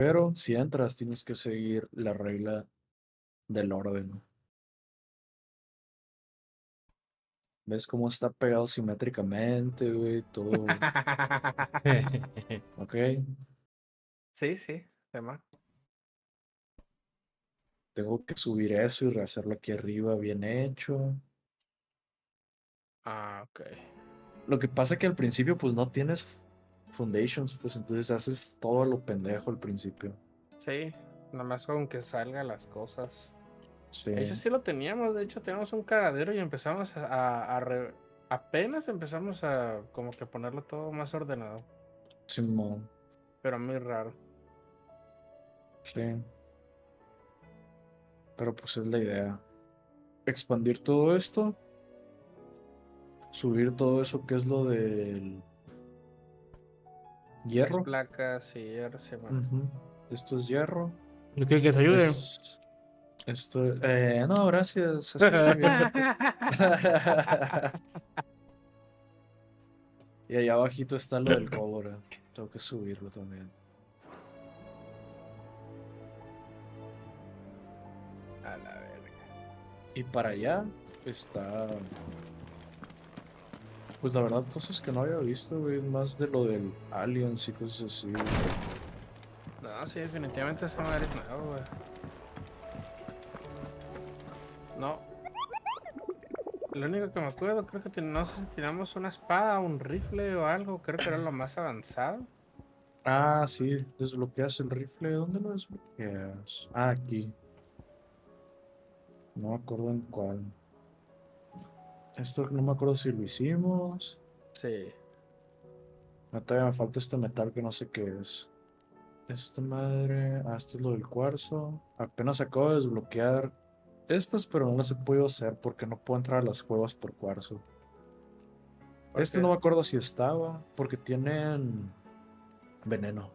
Pero si entras, tienes que seguir la regla del orden. ¿Ves cómo está pegado simétricamente, güey? Todo. Ok. Sí, sí, tema. Tengo que subir eso y rehacerlo aquí arriba bien hecho. Ah, ok. Lo que pasa que al principio, pues no tienes foundations, pues entonces haces todo a lo pendejo al principio. Sí, nomás con que salgan las cosas. Sí, De hecho, sí lo teníamos. De hecho, teníamos un cagadero y empezamos apenas empezamos a como que ponerlo todo más ordenado. Simón. Pero muy raro. Sí, pero pues es la idea. Expandir todo esto, subir todo eso que es lo del Las hierro. placas y sí, man. Ujú. Esto es hierro. ¿No quiere que te ayude? Es esto. No, gracias. Así estoy bien. Y allá abajito está lo del Cólera. Tengo que subirlo también. A la verga. Y para allá está. Pues la verdad, cosas que no había visto, güey. Más de lo del Aliens y cosas así. No, sí, definitivamente esa madre es nuevo, güey. No, lo único que me acuerdo, creo que no sé si teníamos una espada, un rifle o algo. Creo que era lo más avanzado. Ah, sí, desbloqueas el rifle. ¿Dónde lo desbloqueas? Ah, aquí. No me acuerdo en cuál. Esto no me acuerdo si lo hicimos. Sí. No, todavía me falta este metal que no sé qué es. Esta madre. Ah, esto es lo del cuarzo. Apenas acabo de desbloquear estas, pero no las he podido hacer porque no puedo entrar a las cuevas por cuarzo. ¿Por Este qué? no me acuerdo si estaba, porque tienen veneno,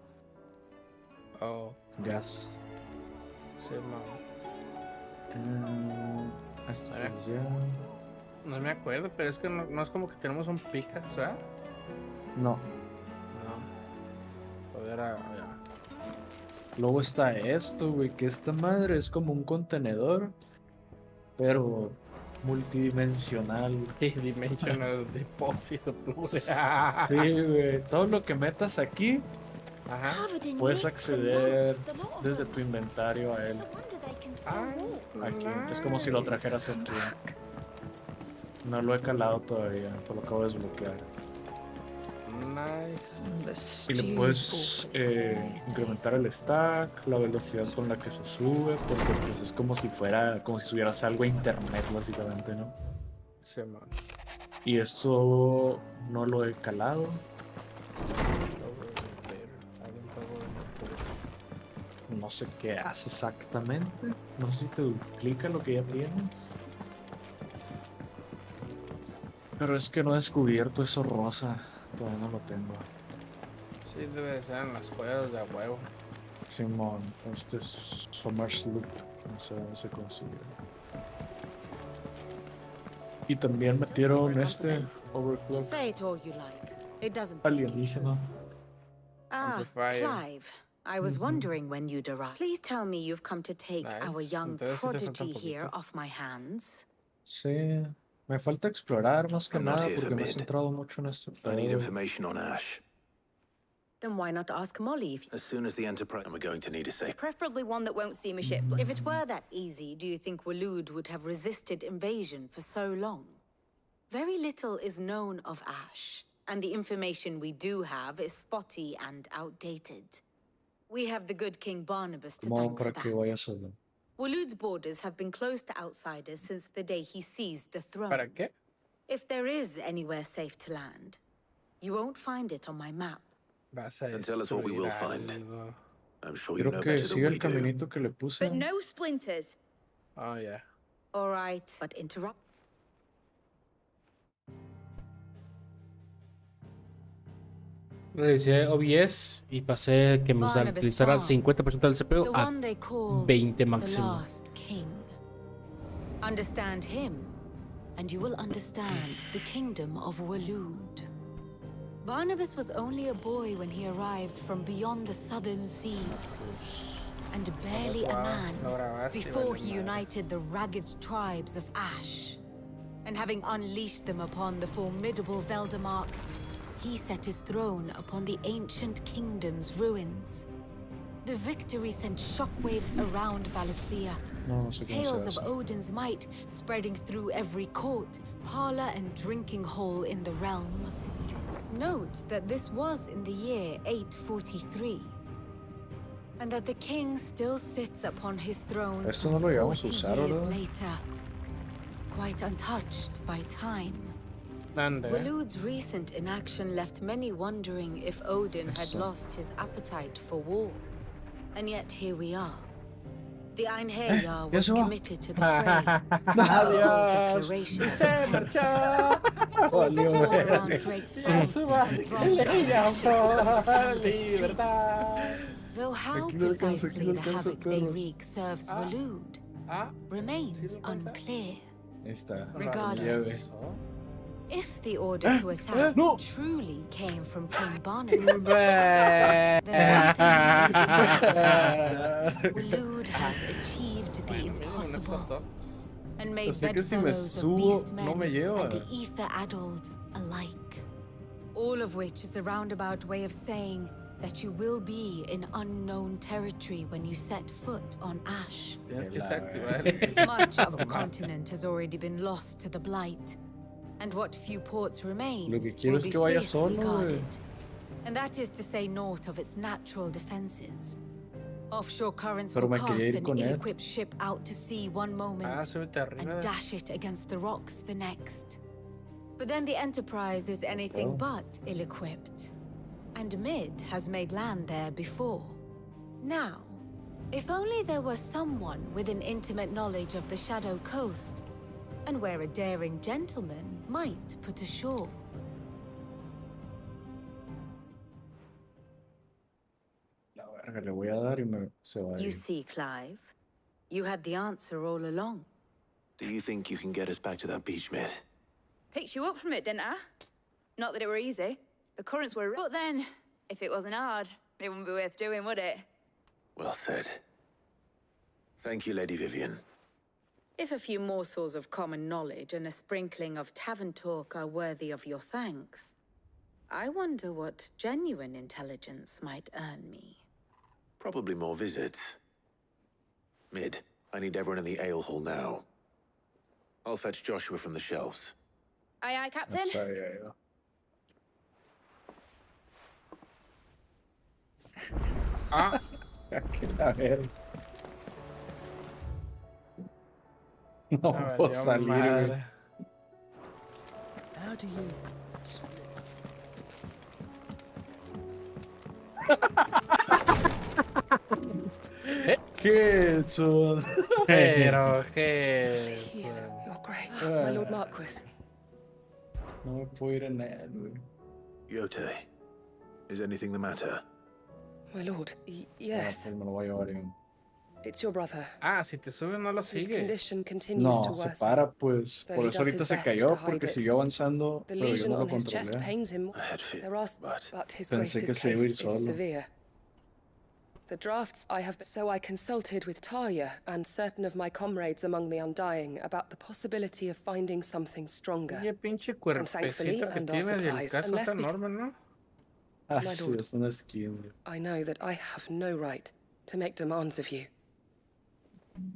Oh, gas. sí, man. Esto No me, pues ya. no me acuerdo, pero es que no es como que tenemos un pickaxe, ¿verdad? No. No. Joder, ya. Luego está esto, güey, que esta madre es como un contenedor, pero multidimensional. Dimensional Deposit Upload. Sí, güey. Todo lo que metas aquí, Ajá. Covered in puedes nicks and acceder lumps, the lot of desde them. tu inventario a It's él. a wonder they can still Ay, walk. Aquí. Es como si lo trajeras nice. aquí. No lo he calado todavía, pero lo acabo de desbloquear. Nice. The Y le stew's puedes awfully thin these days. incrementar el stack, la velocidad con la que se sube, porque pues es como si fuera, como si subieras algo a internet básicamente, ¿no? Sí, man. Y esto no lo he calado. No sé qué hace exactamente. No sé si te duplica lo que ya tienes. Pero es que no he descubierto eso rosa. Todavía no lo tengo. Sí, debe de ser en las cuevas de a huevo. Simón, este es Summer Sloop. No sé dónde se consigue. Y también metieron este Overclock Say it all you like. It doesn't make it true. alienígena. Ah, Amplifier. Clive. I was Ujú. wondering when you'd arrive. Please tell me you've come to take our Nice. young Entonces sí te falta un prodigy here poquito. off my hands. Sí, me falta explorar más que I'm not nada here for porque me he mid. centrado mucho en este I need pedo. information on Ash. Then why not ask Molly if As soon as the Enterprise... And we're going to need a safe... Preferably one that won't seem a ship. If it were that easy, do you think Waloed would have resisted invasion for so long? Very little is known of Ash, and the information we do have is spotty and outdated. We have the good King Barnabas to ¿Cómo hago thank for para que vaya that. solo? Waloed's borders have been closed to outsiders since the day he seized the ¿Para throne. qué? If there is anywhere safe to land, you won't find it on my map. Vas a Then tell us what we will destruir find. algo. I'm sure you Quiero know que better than siga we el do. caminito que le puse. But no splinters. Oh, yeah. All right, but interrupt. Revisé OBS y pasé que me Barnabas utilizara Farm, 50% del the CPU a one they call 20 the máximo. last king. Understand him, and you will understand the kingdom of Waloed. Barnabas was only a boy when he arrived from beyond the southern seas, and barely a man before he united the ragged tribes of Ash. And having unleashed them upon the formidable Veldemark, he set his throne upon the ancient kingdom's ruins. The victory sent shockwaves around Valisthea, No sé cómo tales se of hace. Odin's might spreading through every court, parlor, and drinking hole in the realm. Note that this was in the year 843, and that the king still sits upon his throne Esto some no lo llegamos a 40 usar, years ¿verdad? later, quite untouched by time. ¿Dónde? Waloed's recent inaction left many wondering if Odin had Eso. lost his appetite for war. And yet here we are. The Einherjar was eso va. committed to the fray. Adiós. Declaration of Se intent. marchó. Valió All verga. around Drake's Ya Fall suba. and throngs of Ella Asher por canvassed the streets. libertad. Though how Aquí no alcanza, precisely aquí no the alcanza, havoc they perro. wreak serves Ah. Waloed Ah, remains ¿Sí lo alcanza? unclear. Ahí está. Regardless. Lleve. If the order to attack No. truly came from King Barnabas, Bé. then one thing is certain. Waloed has achieved the Bueno, mínimo unas impossible fotos. and made sé que si me bedfellows of subo, beastmen no me lleva. and the ether-addled alike. All of which is a roundabout way of saying that you will be in unknown territory when you set foot on Ash. Tienes que La desactivar. Much of the continent has already been lost to the Blight, and what few ports remain Lo que quiero will es be que vaya fiercely solo, güey. guarded. And that is to say naught of its natural defenses. Offshore currents Pero will me quería cast ir an con él. ill-equipped ship out to sea one moment Ah, súbete arriba. and dash it against the rocks the next. But then the Enterprise is anything Oh. but ill-equipped. And Mid has made land there before. Now, if only there were someone with an intimate knowledge of the Shadow Coast, and where a daring gentleman might put ashore. La verga, le voy a dar y se va a You ir. see, Clive, you had the answer all along. Do you think you can get us back to that beach, Mid? Picked you up from it, didn't I? Not that it were easy. The currents were... But then, if it wasn't hard, it wouldn't be worth doing, would it? Well said. Thank you, Lady Vivian. If a few morsels of common knowledge and a sprinkling of tavern talk are worthy of your thanks, I wonder what genuine intelligence might earn me. Probably more visits. Mid, I need everyone in the ale hall now. I'll fetch Joshua from the shelves. Aye, aye, Captain. No sabía yo. Ah, Que la verga. No valió puedo salir, güey. madre. How do you... ¿Qué eso? Pero que... Please, you're great. Ah. My Lord Marquis. No me puedo ir en él, güey. Yote, is anything the matter? My Lord, Ah, yes, pues me lo voy a llevar yo. it's your brother. Ah, si te subes no lo His sigue. condition continues to No, se worsen. para, pues. Though Por he eso does ahorita his se best cayó, to hide porque it. siguió avanzando, The pero yo lesion no lo on his chest controlé. pains him. I had fear, There are, but his Pensé que grace's se iba a ir case solo. is severe. The drafts I have... So I consulted with Talia and certain of my comrades among the Undying about the possibility of finding something stronger. Oye, pinche thankfully, cuerpecito que and our tienes y el supplies, caso unless está we- enorme, ¿no? Ah, My sí, lord. es una skin, güey. I know that I have no right to make demands of you.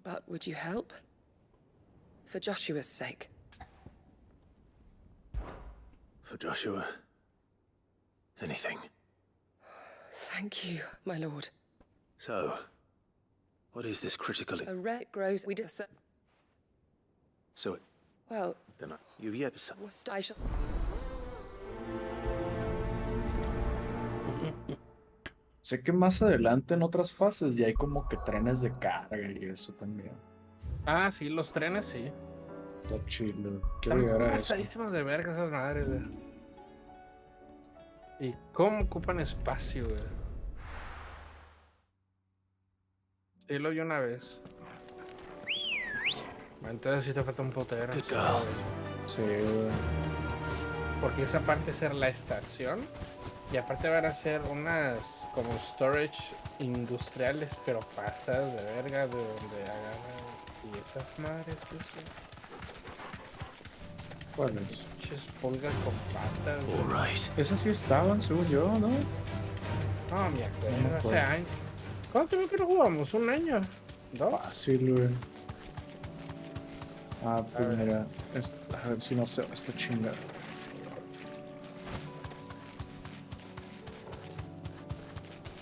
But would you help? For Joshua's sake. for Joshua, anything. Thank you, my lord. So, what is this critical... A wreck grows... We dis... So, Well, then you've yet... I shall... Sé que más adelante en otras fases ya hay como que trenes de carga y eso también. Ah, sí, los trenes sí. Está chido. Quiero Están llegar a eso. pasadísimas de verga esas madres, güey. ¿Y cómo ocupan espacio, güey? Sí, lo vi una vez. Entonces sí te falta un potero. Good sí, girl. güey. Sí, güey. porque esa parte ser la estación y aparte van a ser unas como storage industriales, pero pasadas de verga de donde agarran y esas madres, ¿qué sé? ¿Cuáles? Pinches pulgas con patas, güey. All right. Esas sí estaban, según yo, ¿no? No, me No me acuerdo, hace acuerdo. años. ¿Cuánto tiempo que no jugamos? ¿Un año? ¿2? Fácil, güey. Ah, pues ver. mira, a ver si no se va esta chingada.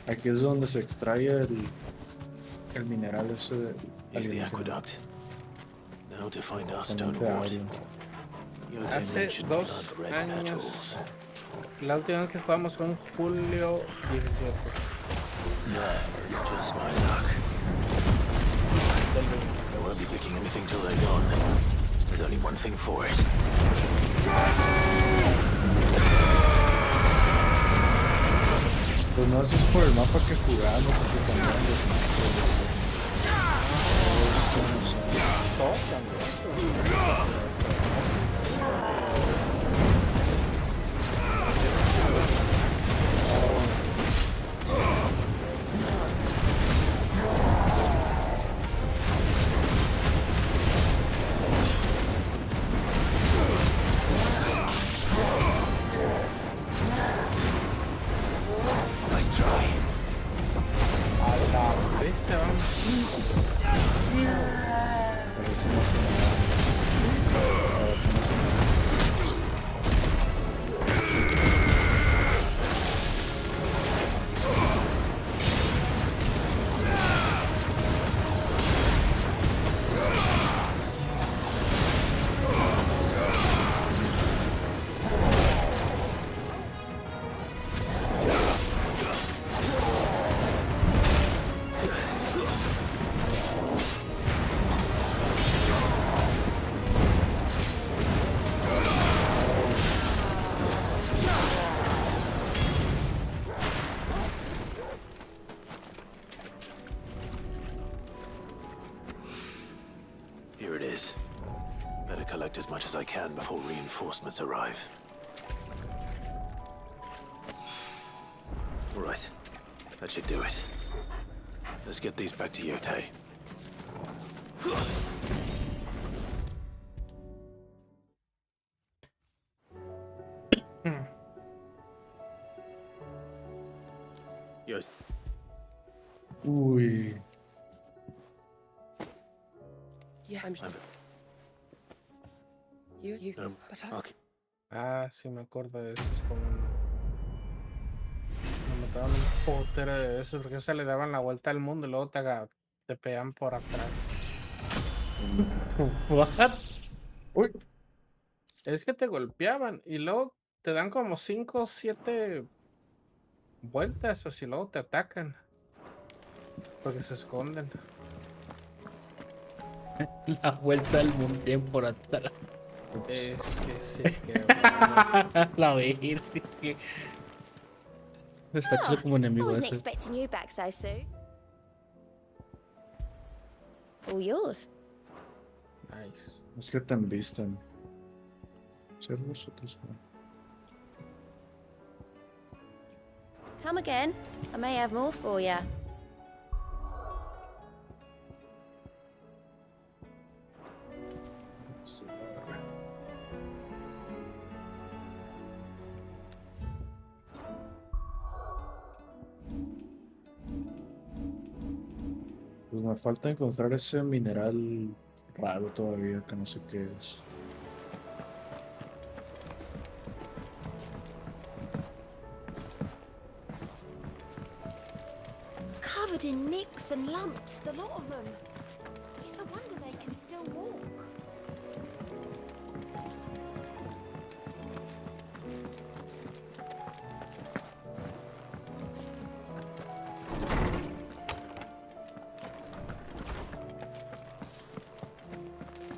Aquí es donde se extrae el mineral ese Here's the alienígena. aqueduct. Now to find our stone Componente wart. aéreo. Yotei Hace mentioned 2 blood red años. petals. La última vez que jugamos fue en julio 17. Just my luck. I won't be picking anything till they're gone. There's only one thing for it. Pues no, eso es por el mapa que jugamos, que se cambiaron los mapas. Todo cambió. Nice try. A la bestia, vamos. Pero eso no hace nada. A ver si no hace nada. Here it is. Better collect as much as I can before reinforcements arrive. Right. That should do it. Let's get these back to Yotei. Yotei. Uy, Yeah, I'm sure. You, No, but I'll keep- Ah, sí me acuerdo de eso. Es como me mataban un potero de eso, porque o sea, le daban la vuelta al mundo y luego te pegan por atrás. What? uy, Es que te golpeaban y luego te dan como 5 o 7 vueltas o si luego te atacan. Porque se esconden. La vuelta al mundo bien por atrás. Es que sí, que bueno. La virgen. Está chido como I enemigo wasn't ese. expecting you back so soon. All yours. Nice. es que te embisten. Ser los otros, ¿no? Come again. I may have more for you. Sí. Pues me falta encontrar ese mineral raro todavía, que no sé qué es. Covered in nicks and lumps, the lot of them. It's a wonder they can still walk.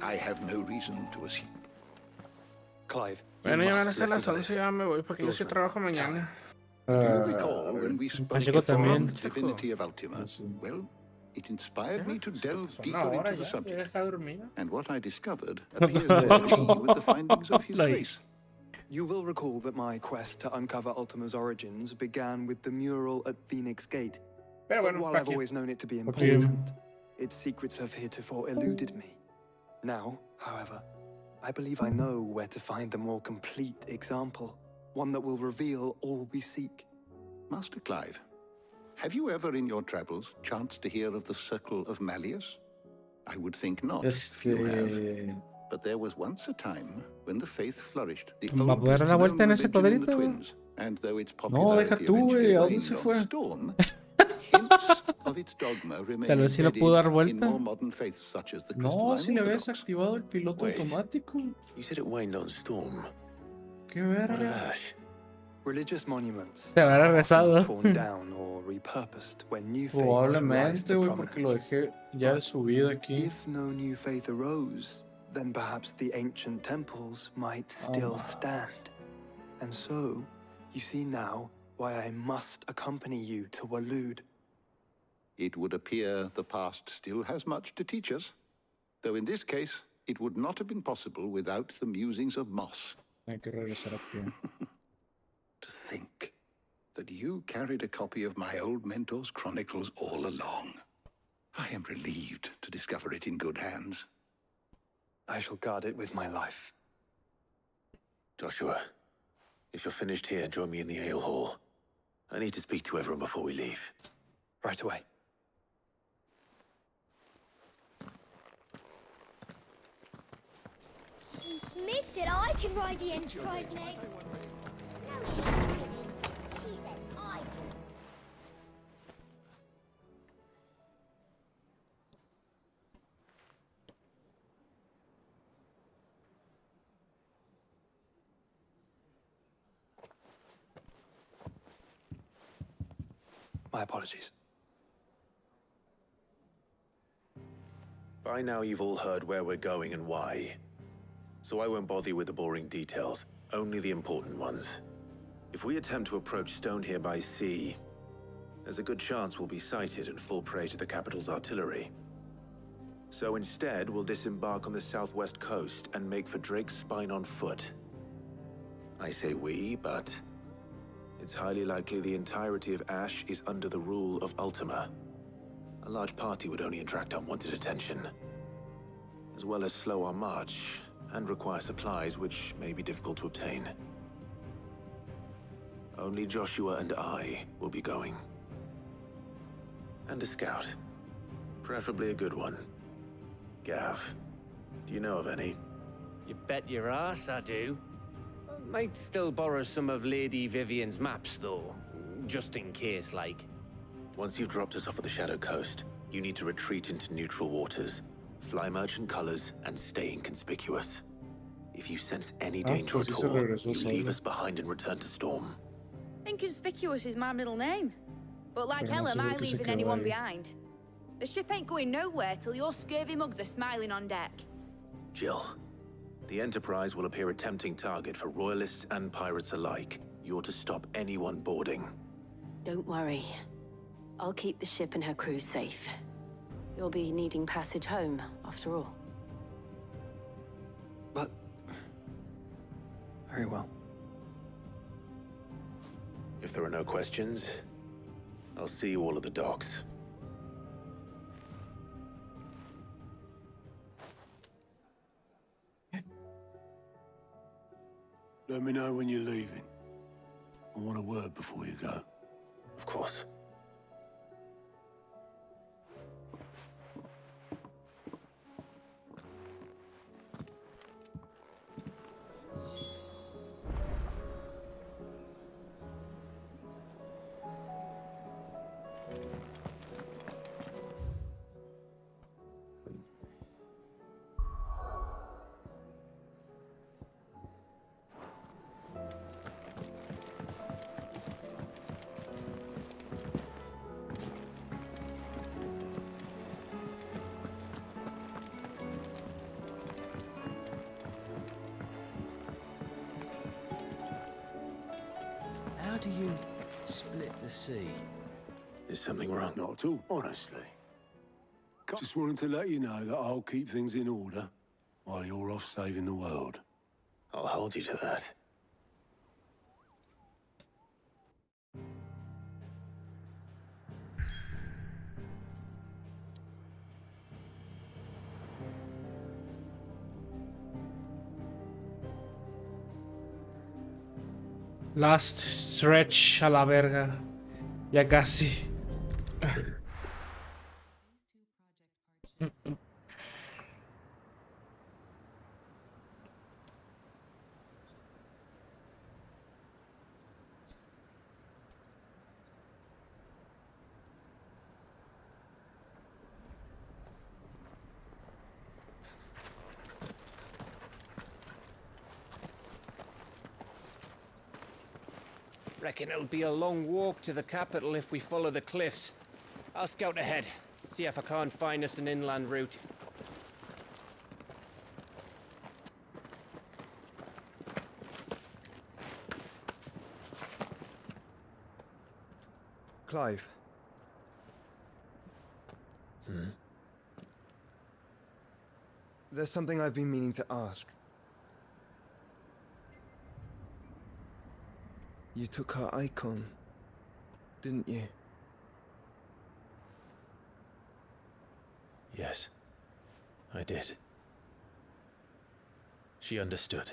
I have no reason to assume. Clive, Bueno, ya van a must ser las listen to 11, this. ya me voy porque yo sí trabajo mañana. Do you Ah, recall when we spoke Pacheco of the también. divinity of Ultima? Sí. Well, it inspired me to Pues, delve pues, una deeper hora into the ya, ya subject, está dormida. and what I discovered appears to agree with the findings of his Like- grace. You will recall that my quest to uncover Ultima's origins began with the mural at Phoenix Gate. Pero But bueno, while fuck I've you. always known it to be Okay. important, its secrets have heretofore eluded me. Now, however, I believe I know where to find the more complete example, one that will reveal all we seek. Master Clive, have you ever in your travels chanced to hear of the Circle of Malleus? I would think not. You have. But there was once a time when the faith flourished. The ¿Va a poder dar la oldest vuelta en known ese religion in the cuadrito? twins. And though its No, deja popularity tú, eventually güey. ¿A dónde waned se on fue? Storm, hints of its dogma remain Tal vez sí lo embedded pudo dar in vuelta. more modern faiths such as the No, Crystalline si le habías Orthodox. activado el piloto Wait. automático. You said it waned on Storm. Qué What of verga. Ash? Religious monuments Se habrá are regresado. often torn down or repurposed when new faiths rise Probablemente, to güey, porque lo prominence. dejé ya de subida aquí. If no new faith arose, then perhaps the ancient temples might still stand. And so, you see now why I must accompany you to Waloed. It would appear the past still has much to teach us, though in this case, it would not have been possible without the musings of Moss. Hay que regresar aquí. To think that you carried a copy of my old mentor's chronicles all along. I am relieved to discover it in good hands. I shall guard it with my life. Joshua, if you're finished here, join me in the ale hall. I need to speak to everyone before we leave. Right away. Mid said I could ride the Enterprise next. No, she didn't. She said I could. My apologies. By now you've all heard where we're going and why. So I won't bother you with the boring details, only the important ones. If we attempt to approach Stone here by sea, there's a good chance we'll be sighted and fall prey to the capital's artillery. So instead, we'll disembark on the southwest coast and make for Drake's Spine on foot. I say we, but it's highly likely the entirety of Ash is under the rule of Ultima. A large party would only attract unwanted attention, as well as slow our march and require supplies which may be difficult to obtain. Only Joshua and I will be going. And a scout. Preferably a good one. Gav, do you know of any? You bet your ass I do. Might still borrow some of Lady Vivian's maps, though. Just in case, like. Once you've dropped us off at the Shadow Coast, you need to retreat into neutral waters, fly merchant colors, and stay inconspicuous. If you sense any danger pues at sí se all, regresó you leave solo. us behind and return to Storm. Inconspicuous is my middle name. But like Pero no hell sé am por I qué se leaving quedó anyone ahí. behind. The ship ain't going nowhere till your scurvy mugs are smiling on deck. Jill, the Enterprise will appear a tempting target for royalists and pirates alike. You're to stop anyone boarding. Don't worry. I'll keep the ship and her crew safe. You'll be needing passage home, after all. But... very well. If there are no questions, I'll see you all at the docks. Let me know when you're leaving. I want a word before you go. Of course. How do you split the sea? Is something wrong? Not at all, honestly. Just wanted to let you know that I'll keep things in order while you're off saving the world. I'll hold you to that. Last stretch a la verga. Ya casi. Reckon it'll be a long walk to the capital if we follow the cliffs. I'll scout ahead, see if I can't find us an inland route. Clive. There's something I've been meaning to ask. You took her icon, didn't you? Yes, I did. She understood.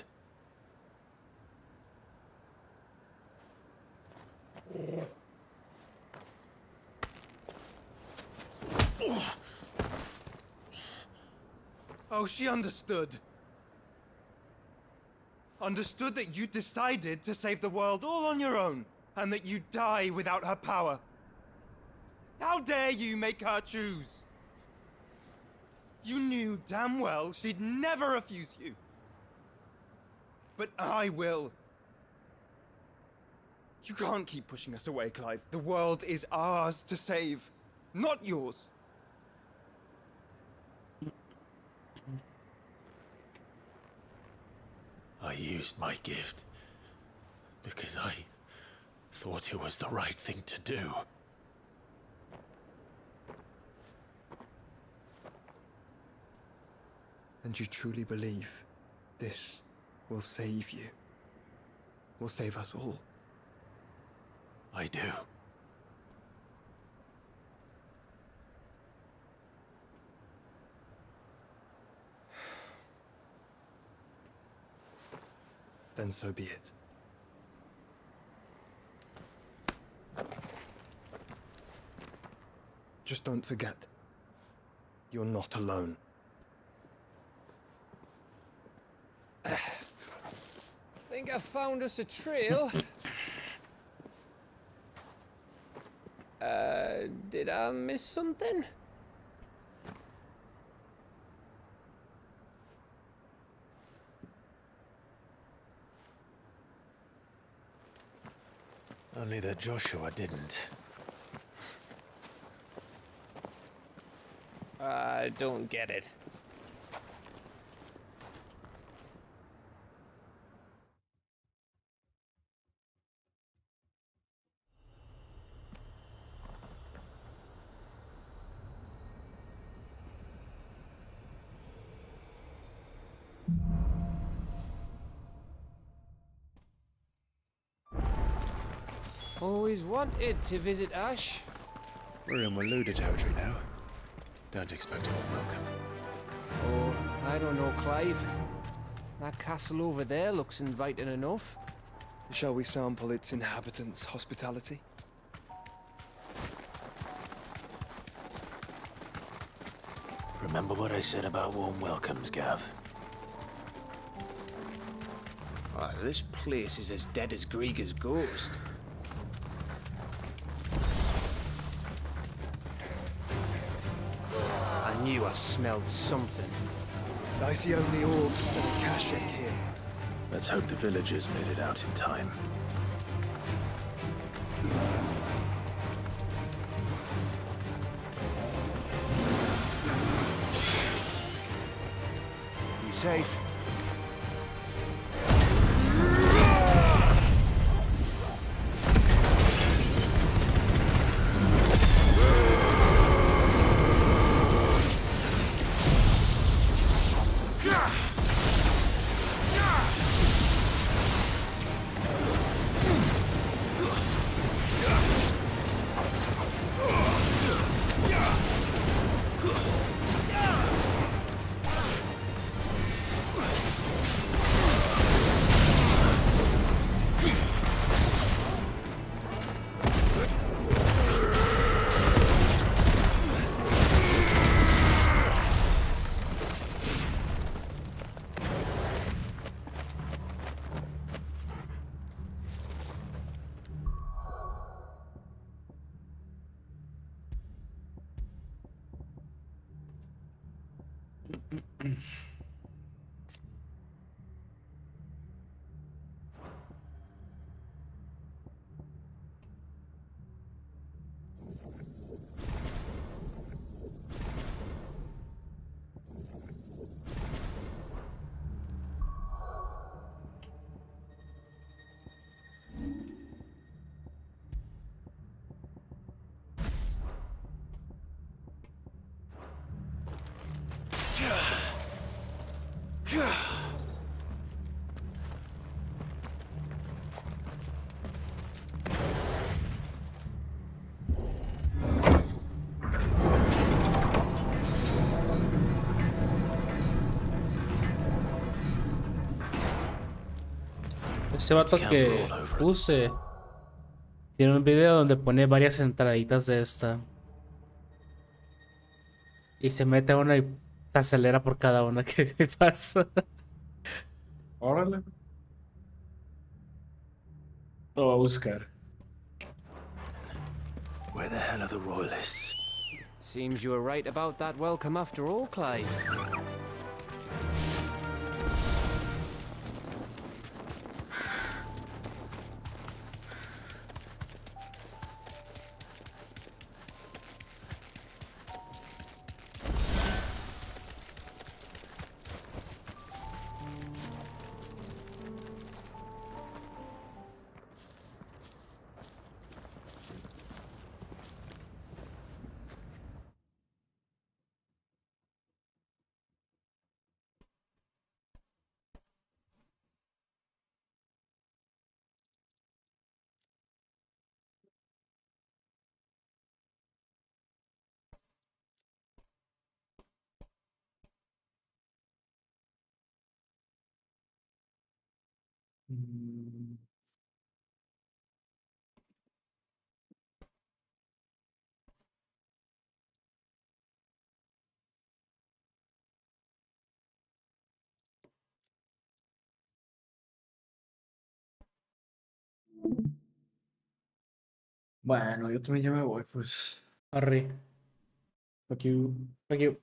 Oh, she understood. Understood that you decided to save the world all on your own, and that you'd die without her power. How dare you make her choose? You knew damn well she'd never refuse you. But I will. You can't keep pushing us away, Clive. The world is ours to save, not yours. I used my gift because I thought it was the right thing to do. And you truly believe this will save you? Will save us all? I do. Then so be it. Just don't forget, you're not alone. Think I found us a trail. Did I miss something? Only that Joshua didn't. I don't get it. Always wanted to visit Ash. We're in Waloed territory now. Don't expect a warm welcome. Oh, I don't know, Clive. That castle over there looks inviting enough. Shall we sample its inhabitants' hospitality? Remember what I said about warm welcomes, Gav? Oh, this place is as dead as Greagor's ghost. I knew I smelled something. I see only orcs and a Kashik here. Let's hope the villagers made it out in time. Be safe. Ese vato que puse tiene un video donde pone varias entraditas de esta. Y se mete a una y se acelera por cada una que pasa. Órale. Lo voy a buscar. Where the hell are the royalists? Seems you were right about that welcome after all, Clive. Bueno, yo también ya me voy, pues. Arre. Fuck you. Fuck you.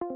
Aye,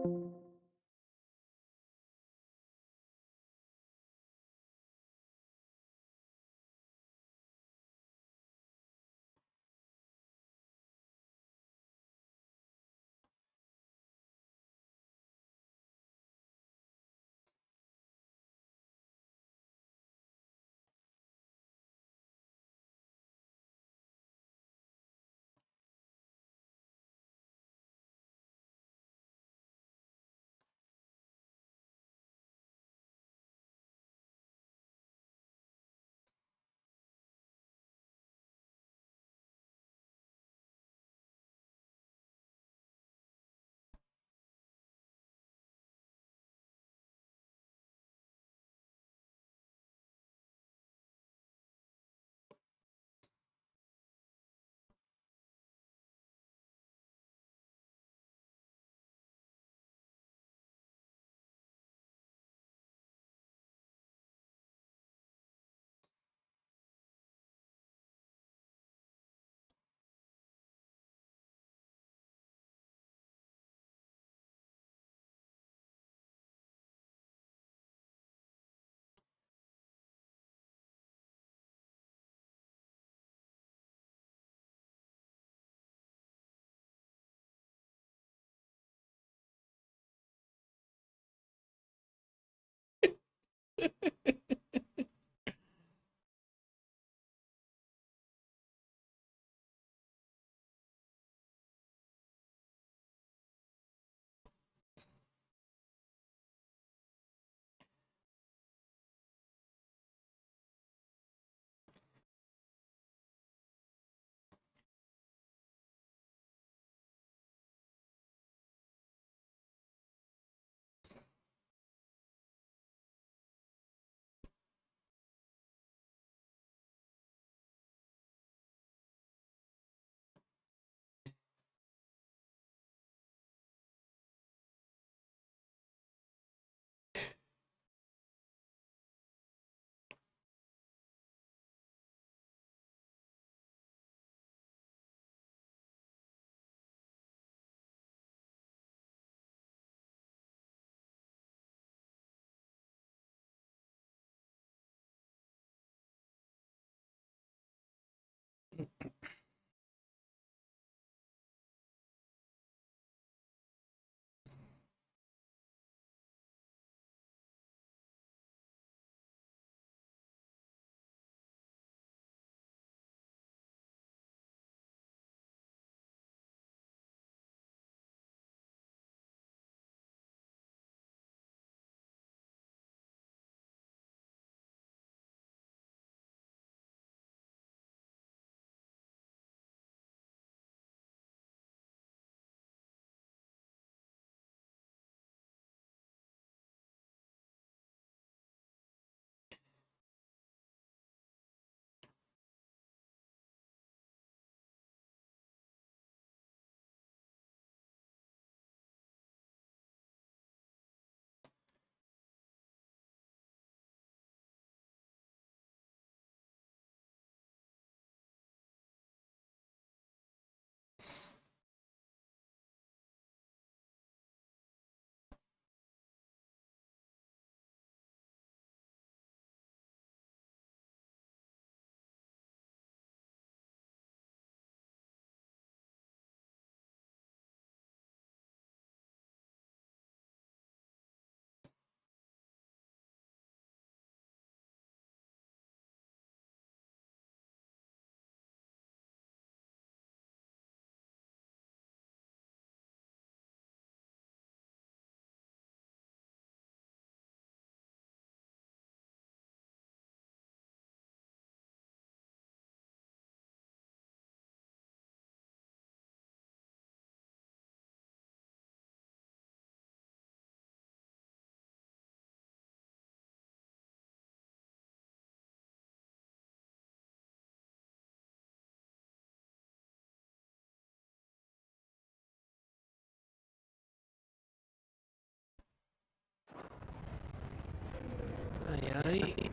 aye.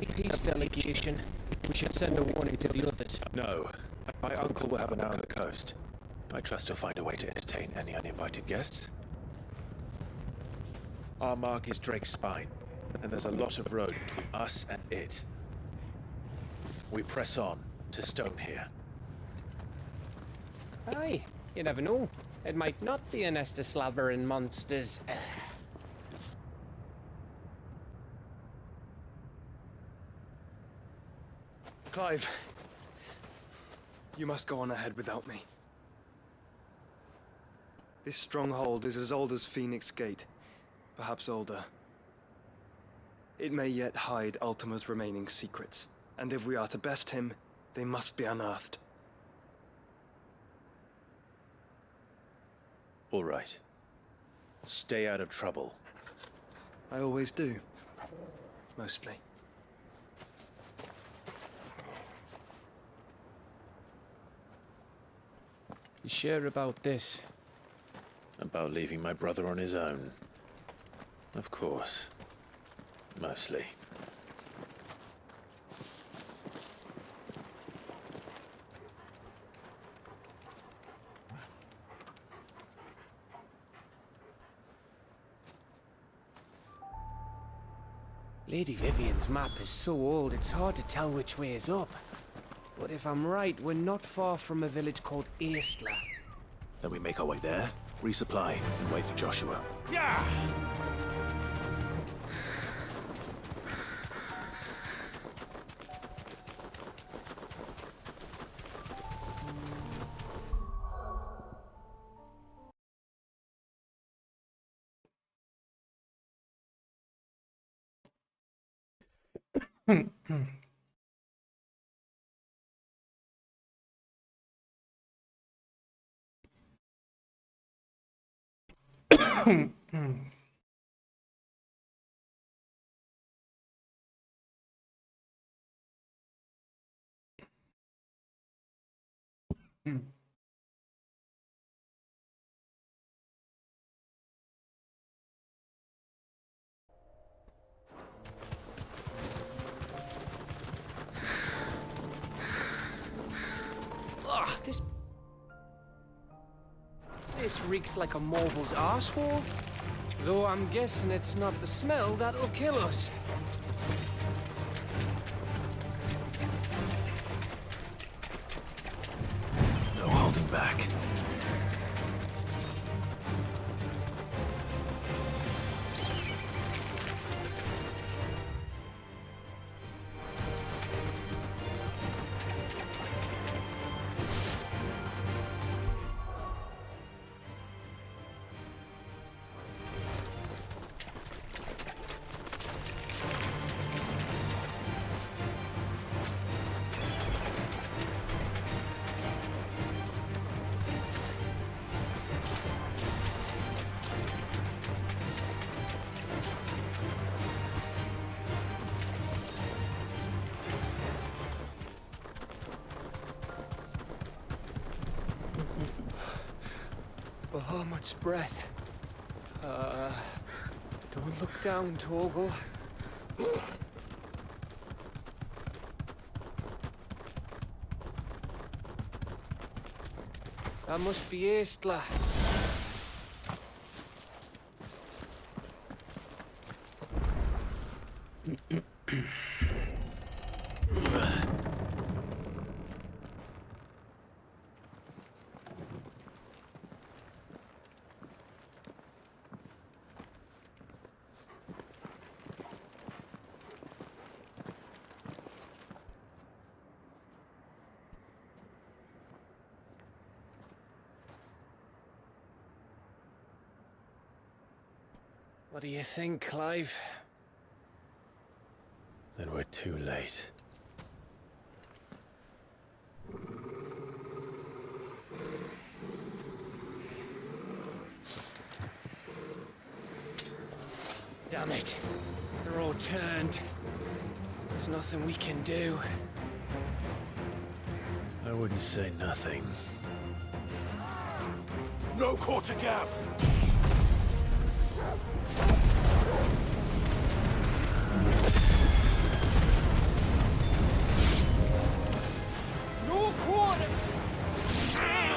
peace delegation. We should send a warning to the others. No. My uncle will have an eye on the coast. I trust he'll find a way to entertain any uninvited guests. Our mark is Drake's Spine, and there's a lot of road between us and it. We press on to Stone here. Aye, you never know. It might not be a nest of slavering monsters. Clive, you must go on ahead without me. This stronghold is as old as Phoenix Gate, perhaps older. It may yet hide Ultima's remaining secrets, and if we are to best him, they must be unearthed. All right. Stay out of trouble. I always do. Mostly. You sure about this? About leaving my brother on his own. Of course. Mostly. Lady Vivian's map is so old, it's hard to tell which way is up. But if I'm right, we're not far from a village called Aistla. Then we make our way there, resupply, and wait for Joshua. Yeah! This reeks like a mobile's arsehole. Though I'm guessing it's not the smell that'll kill us. No holding back. Bahamut's breath. Don't look down, Torgal. That must be Aistla. What do you think, Clive? Then we're too late. Damn it. They're all turned. There's nothing we can do. I wouldn't say nothing. No quarter gap! No quarter!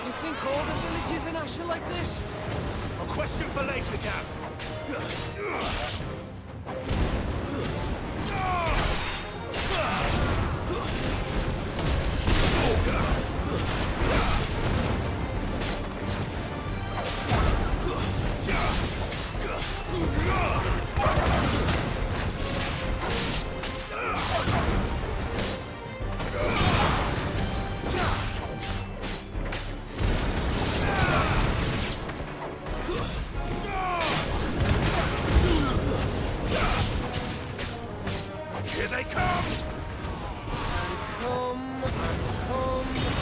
You think all the villages in Ash are like this? A question for later, Cap. Come, come.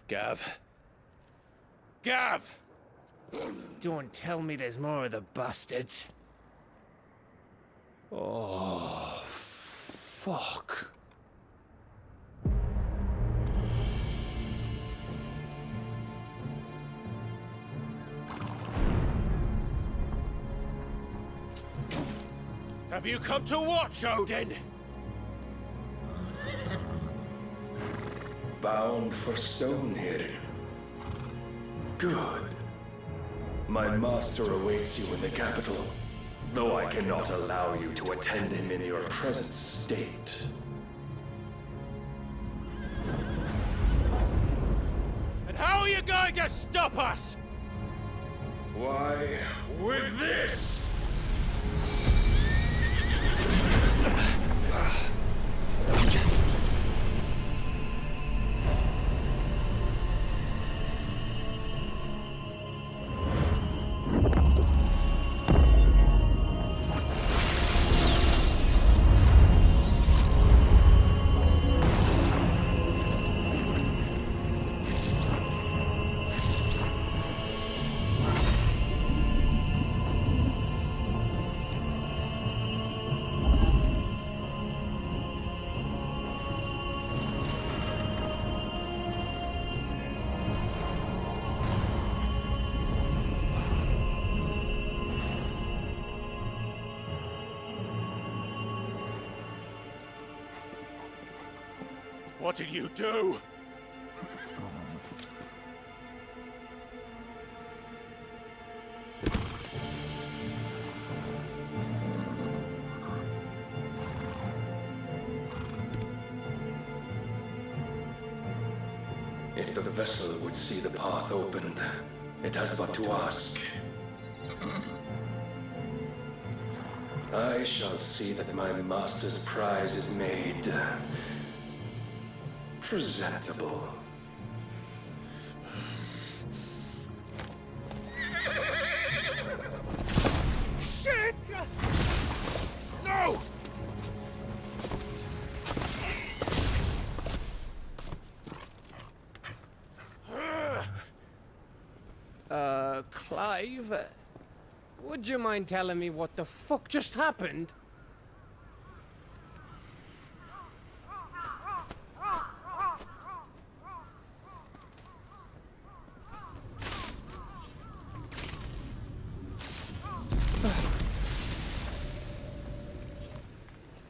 Gav. Gav! Don't tell me there's more of the bastards. Oh, fuck. Have you come to watch, Odin? Bound for Stonehill. Good. My master awaits you in the capital, though I cannot allow you to attend him in your present state. And how are you going to stop us? Why, with this! What did you do? If the vessel would see the path opened, it has but to ask. I shall see that my master's prize is made presentable. Shit! No! Clive, would you mind telling me what the fuck just happened?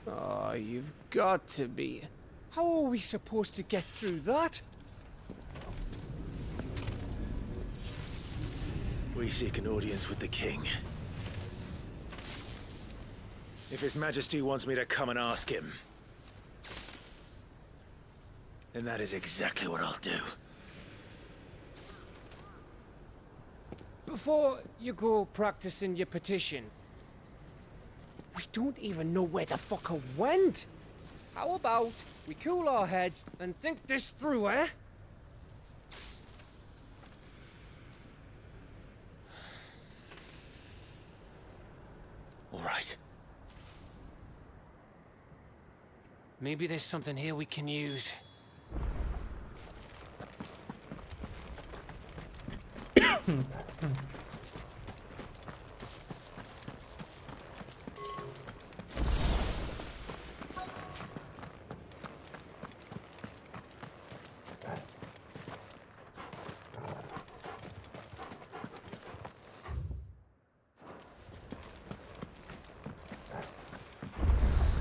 Oh, you've got to be. How are we supposed to get through that? We seek an audience with the king. If His Majesty wants me to come and ask him, then that is exactly what I'll do. Before you go practicing your petition, we don't even know where the fucker went. How about we cool our heads and think this through, eh? All right. Maybe there's something here we can use.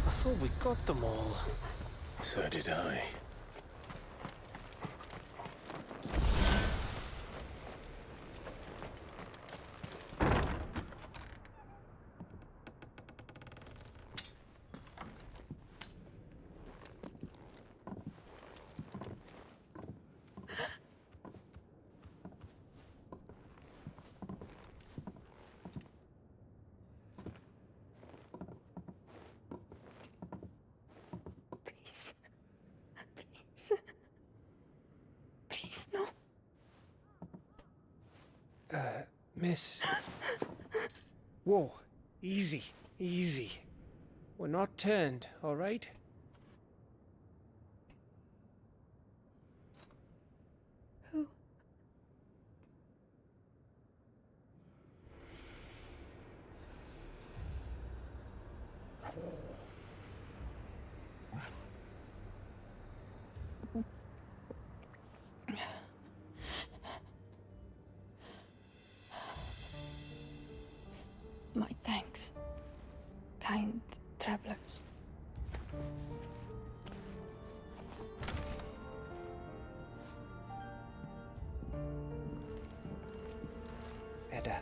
I thought we got them all. So did I. Please, no. Miss. Whoa, easy, easy. We're not turned, all right? My thanks, kind travelers. Edda,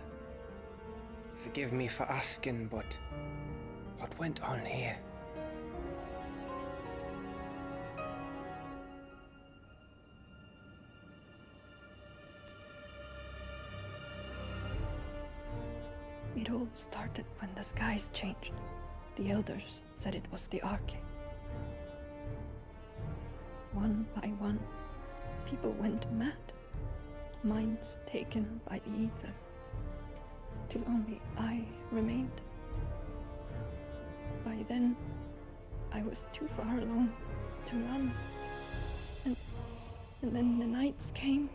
forgive me for asking, but what went on here? It all started when the skies changed. The elders said it was the Arche. One by one, people went mad. Minds taken by the ether. Till only I remained. By then, I was too far along to run. And then the nights came.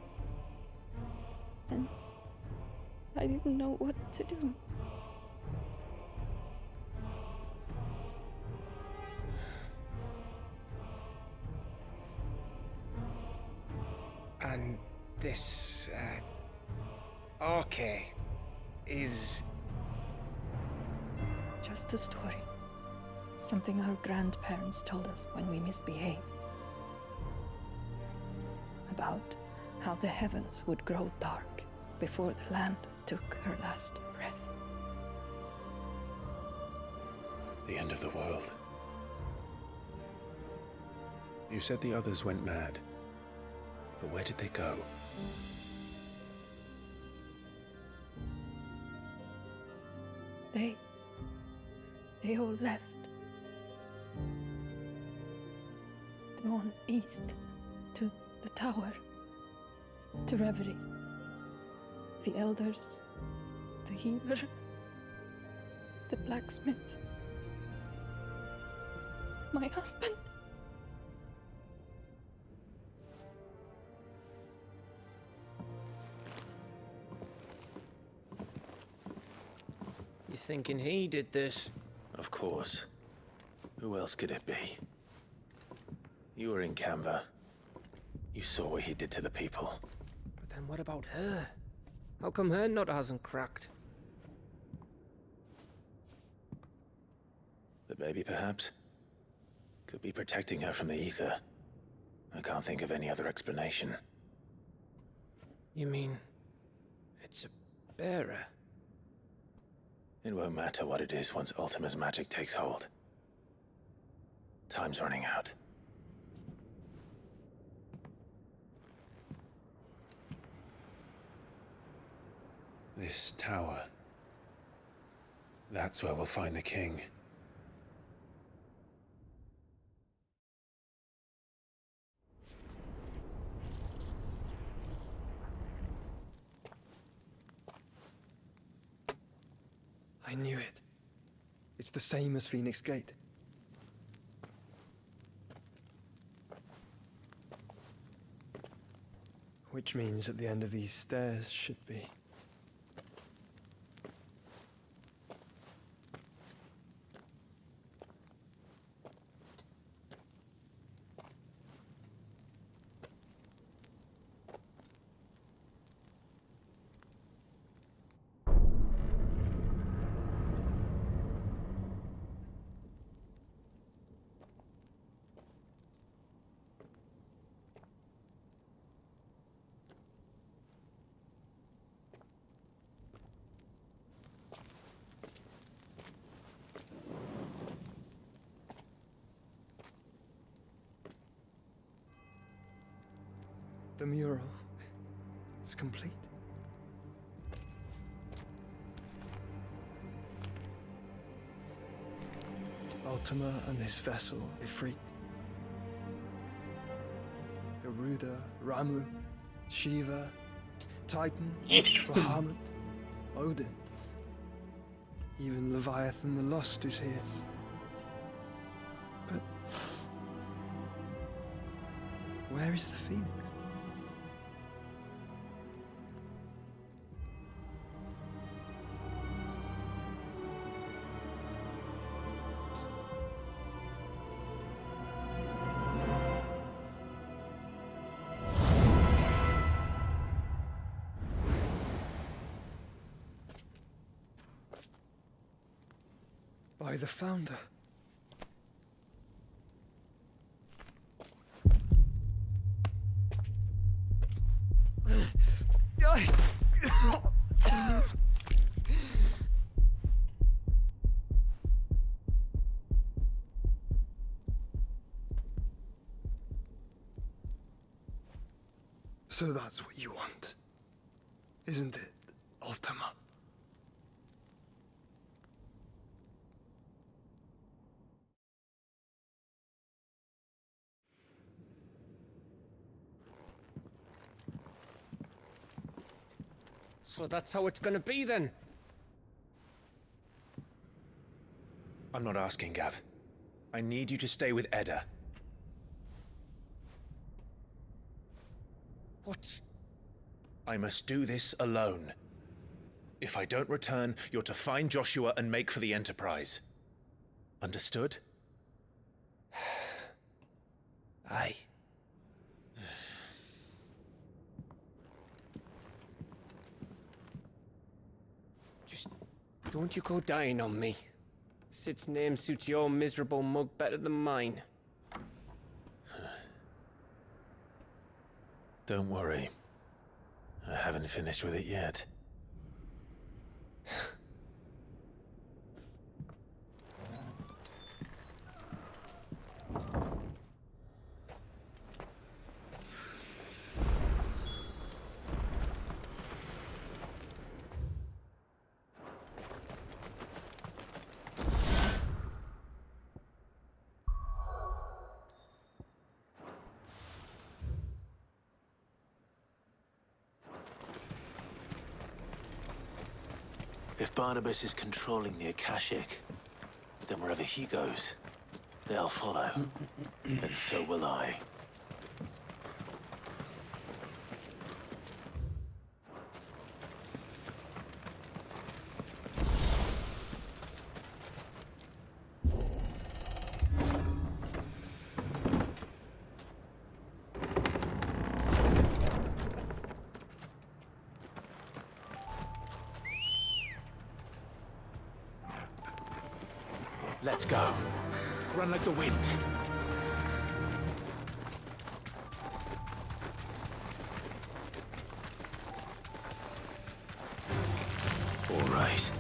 And I didn't know what to do. And this, Arche is... Just a story. Something our grandparents told us when we misbehaved. About how the heavens would grow dark before the land took her last breath. The end of the world. You said the others went mad. But where did they go? They all left. Drawn east to the tower, to Reverie. The elders, the healer, the blacksmith, my husband. You thinking he did this? Of course. Who else could it be? You were in Canva. You saw what he did to the people. But then what about her? How come her nut hasn't cracked? The baby, perhaps? Could be protecting her from the ether. I can't think of any other explanation. You mean... it's a bearer? It won't matter what it is once Ultima's magic takes hold. Time's running out. This tower. That's where we'll find the king. I knew it. It's the same as Phoenix Gate. Which means at the end of these stairs should be... The mural is complete. Ultima and his vessel, Ifrit. Garuda, Ramu, Shiva, Titan, Bahamut, Odin. Even Leviathan the Lost is here. But where is the Phoenix? by the Founder. So that's what you want, isn't it, Ultima? So that's how it's gonna be then? I'm not asking, Gav. I need you to stay with Edda. What? I must do this alone. If I don't return, you're to find Joshua and make for the Enterprise. Understood? Aye. Just don't you go dying on me. Sid's name suits your miserable mug better than mine. Don't worry. I haven't finished with it yet. If Barnabas is controlling the Akashic, then wherever he goes, they'll follow. And so will I. Let's go. Run like the wind. All right.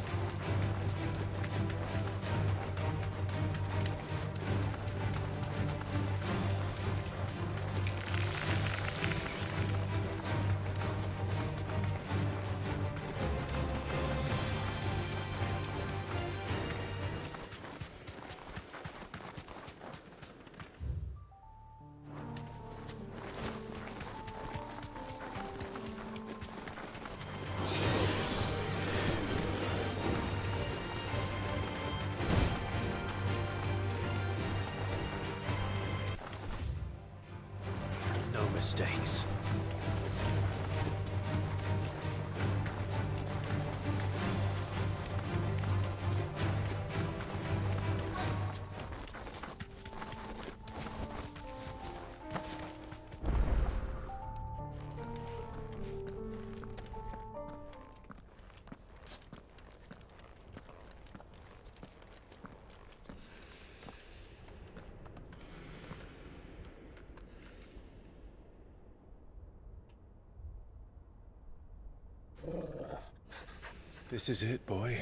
No mistakes. This is it, boy.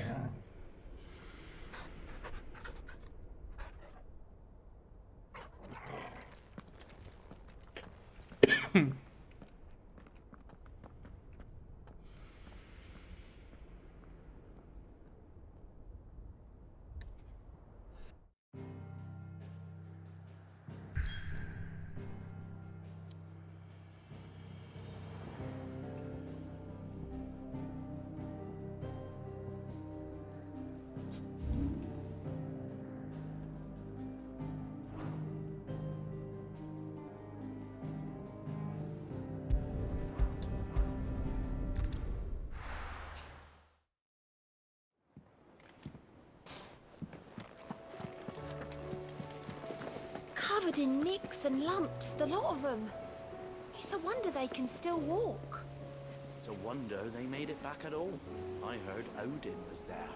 Covered in nicks and lumps, the lot of them. It's a wonder they can still walk. It's a wonder they made it back at all. I heard Odin was there.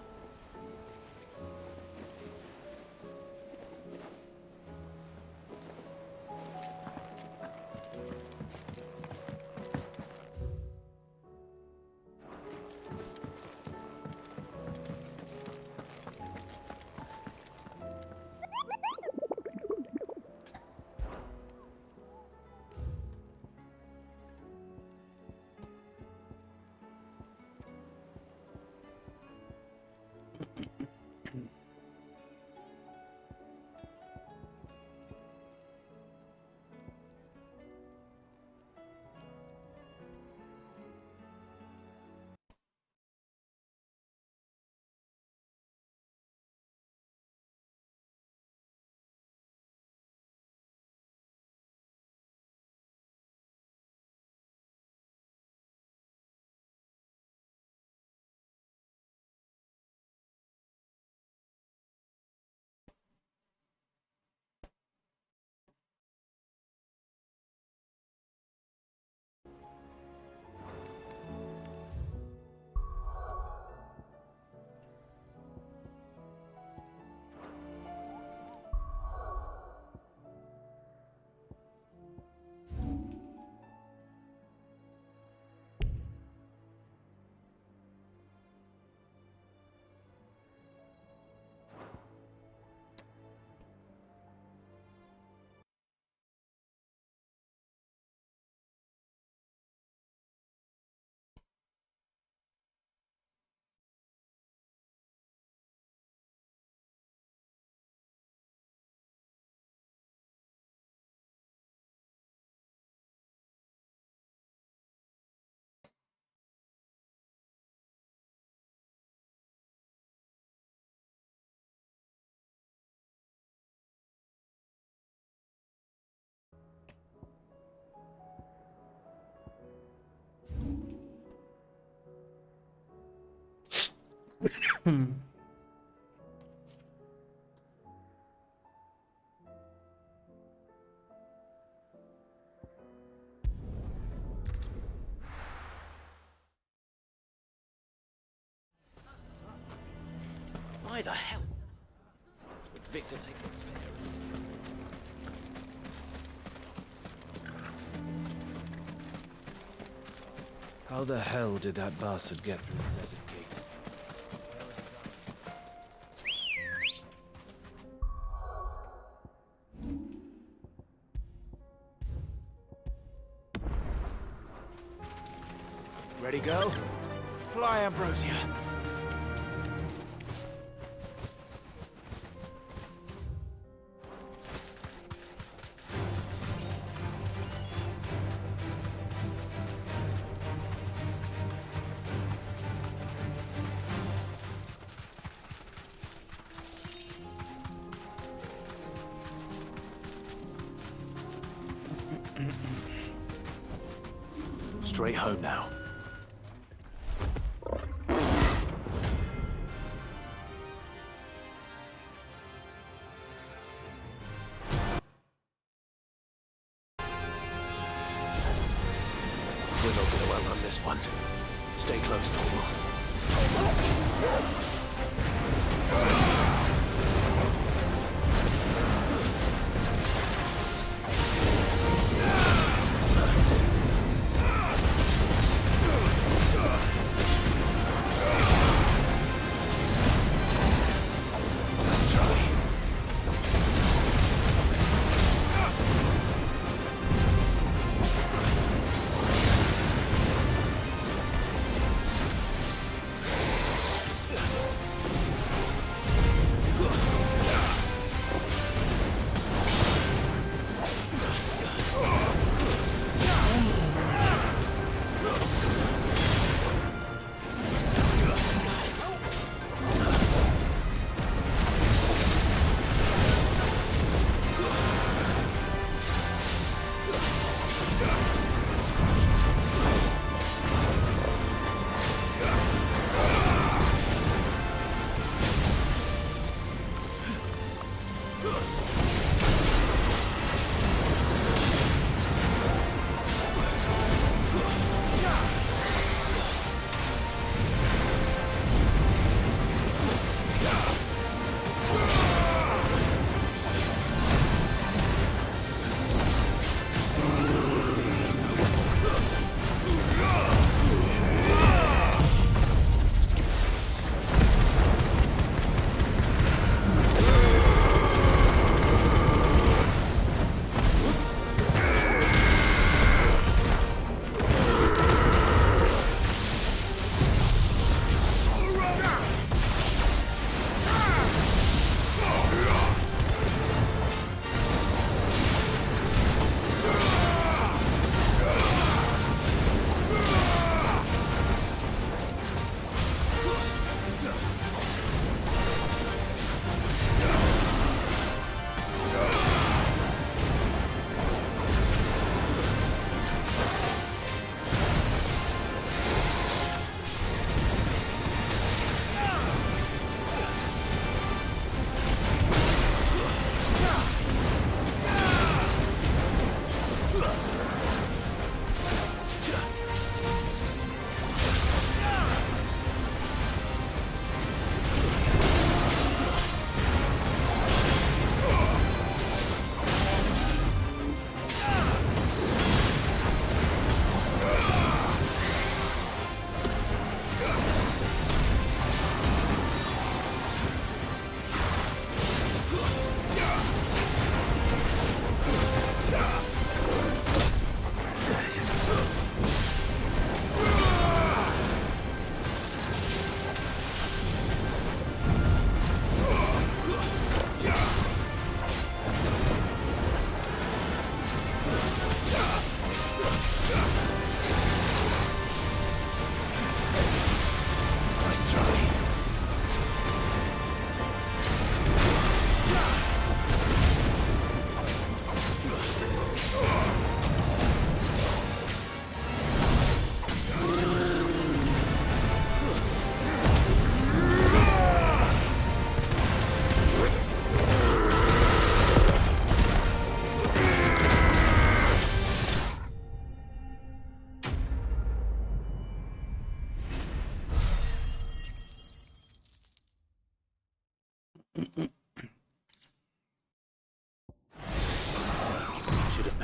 Why the hell would Victor take the bear? How the hell did that bastard get through the desert gate? Ready, go? Fly, Ambrosia. Straight home now. We're not gonna outrun this one. Stay close, Tormund.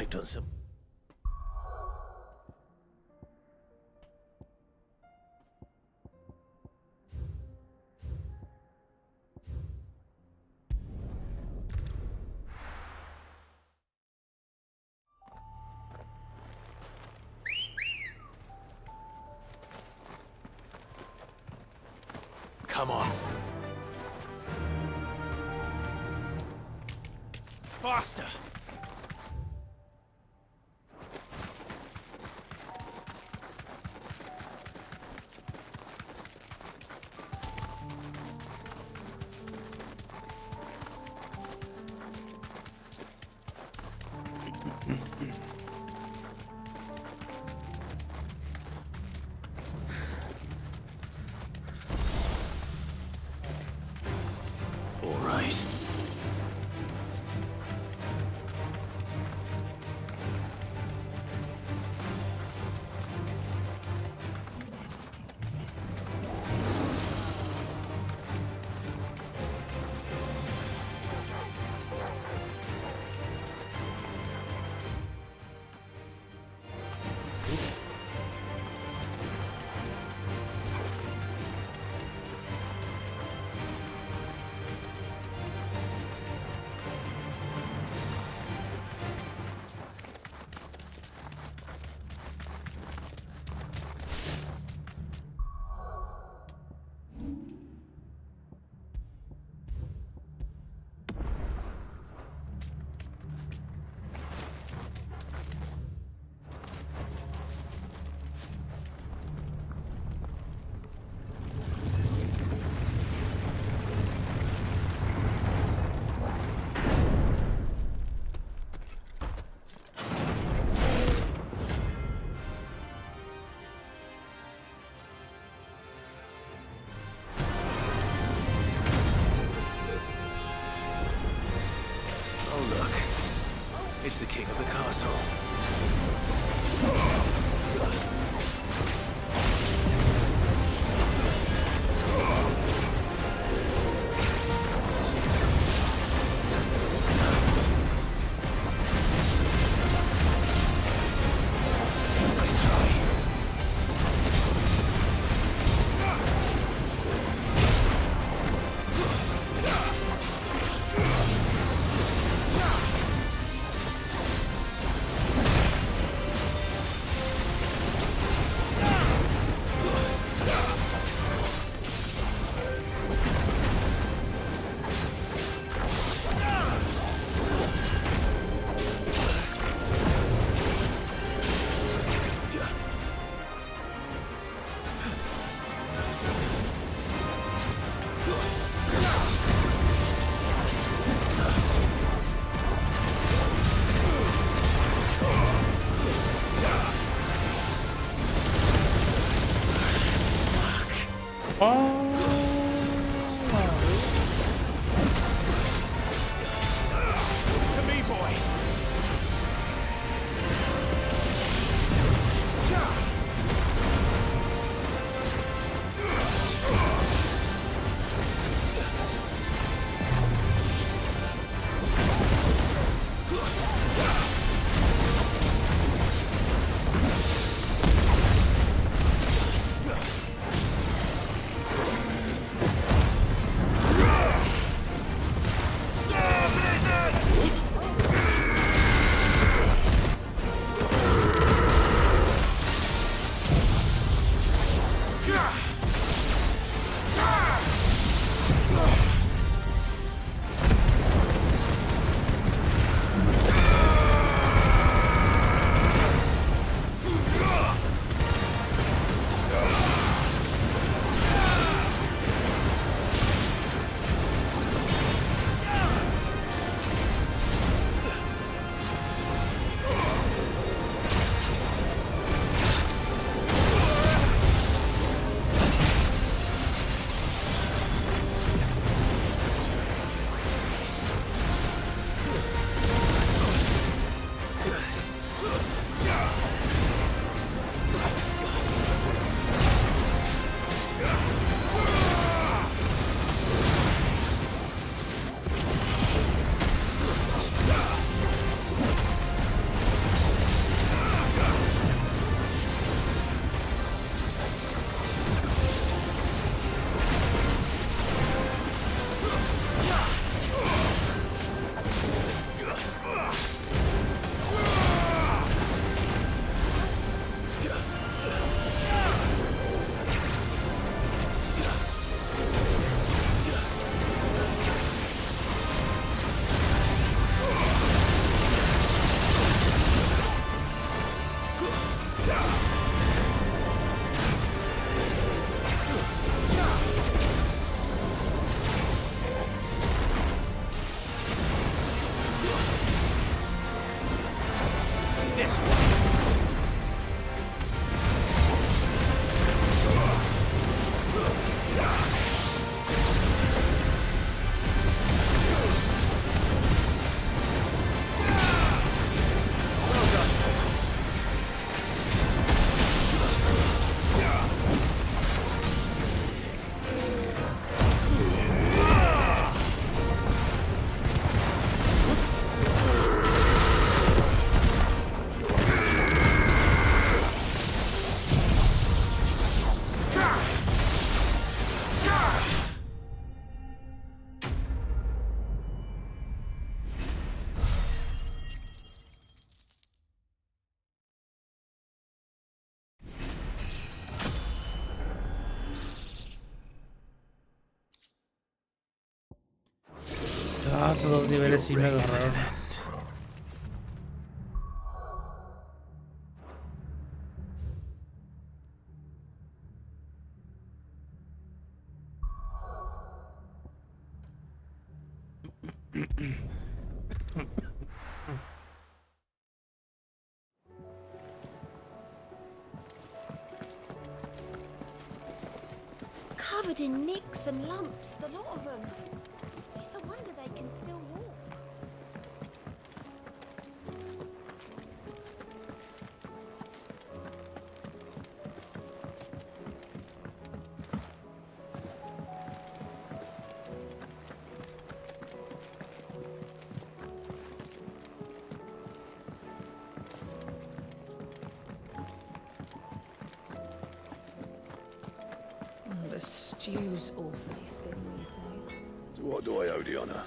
I've done some... Come on. Faster! All right. It's the king of the castle. Nice try. this one. Ah, esos dos niveles sí me agarraron. Covered in nicks and lumps, the lot of them. It's a wonder they can still walk. The stew's awfully thin these days. So what do I owe the honor?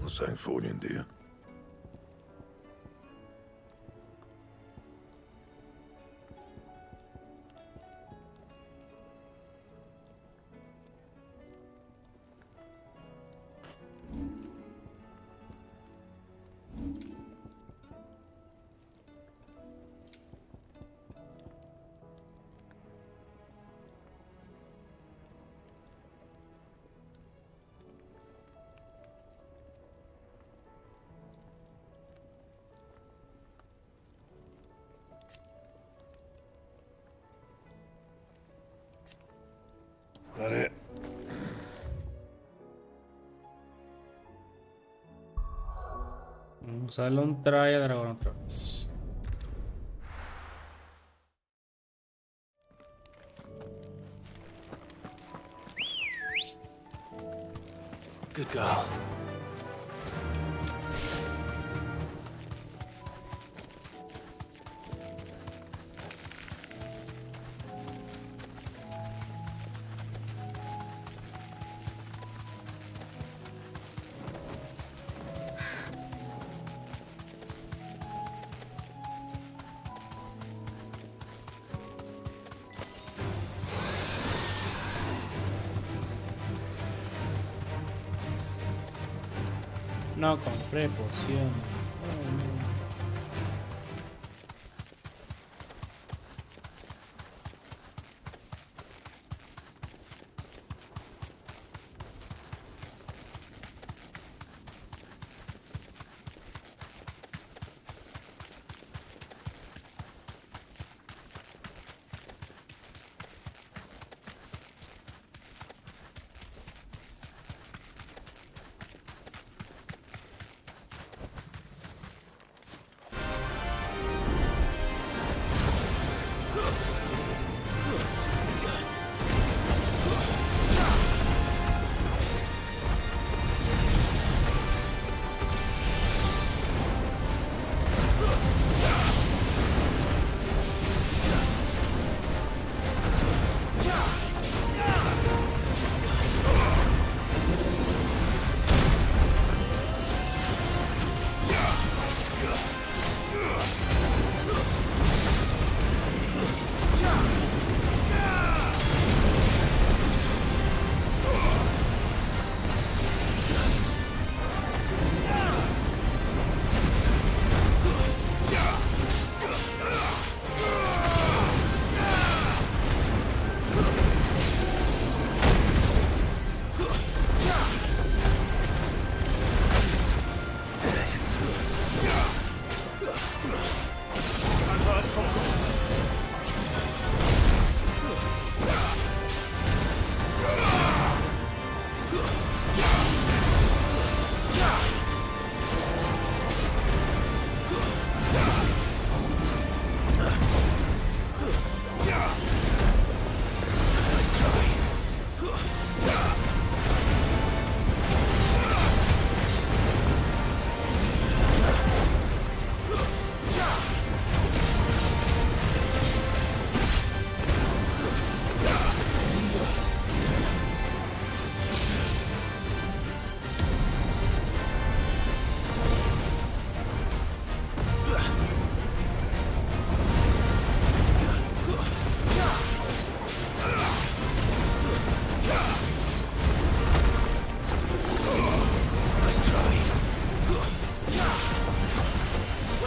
Not saying Fornian, do you? That it? Vamos a darle un try a dragón otra vez. Good girl. No compré poción.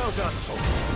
Well done, Tom.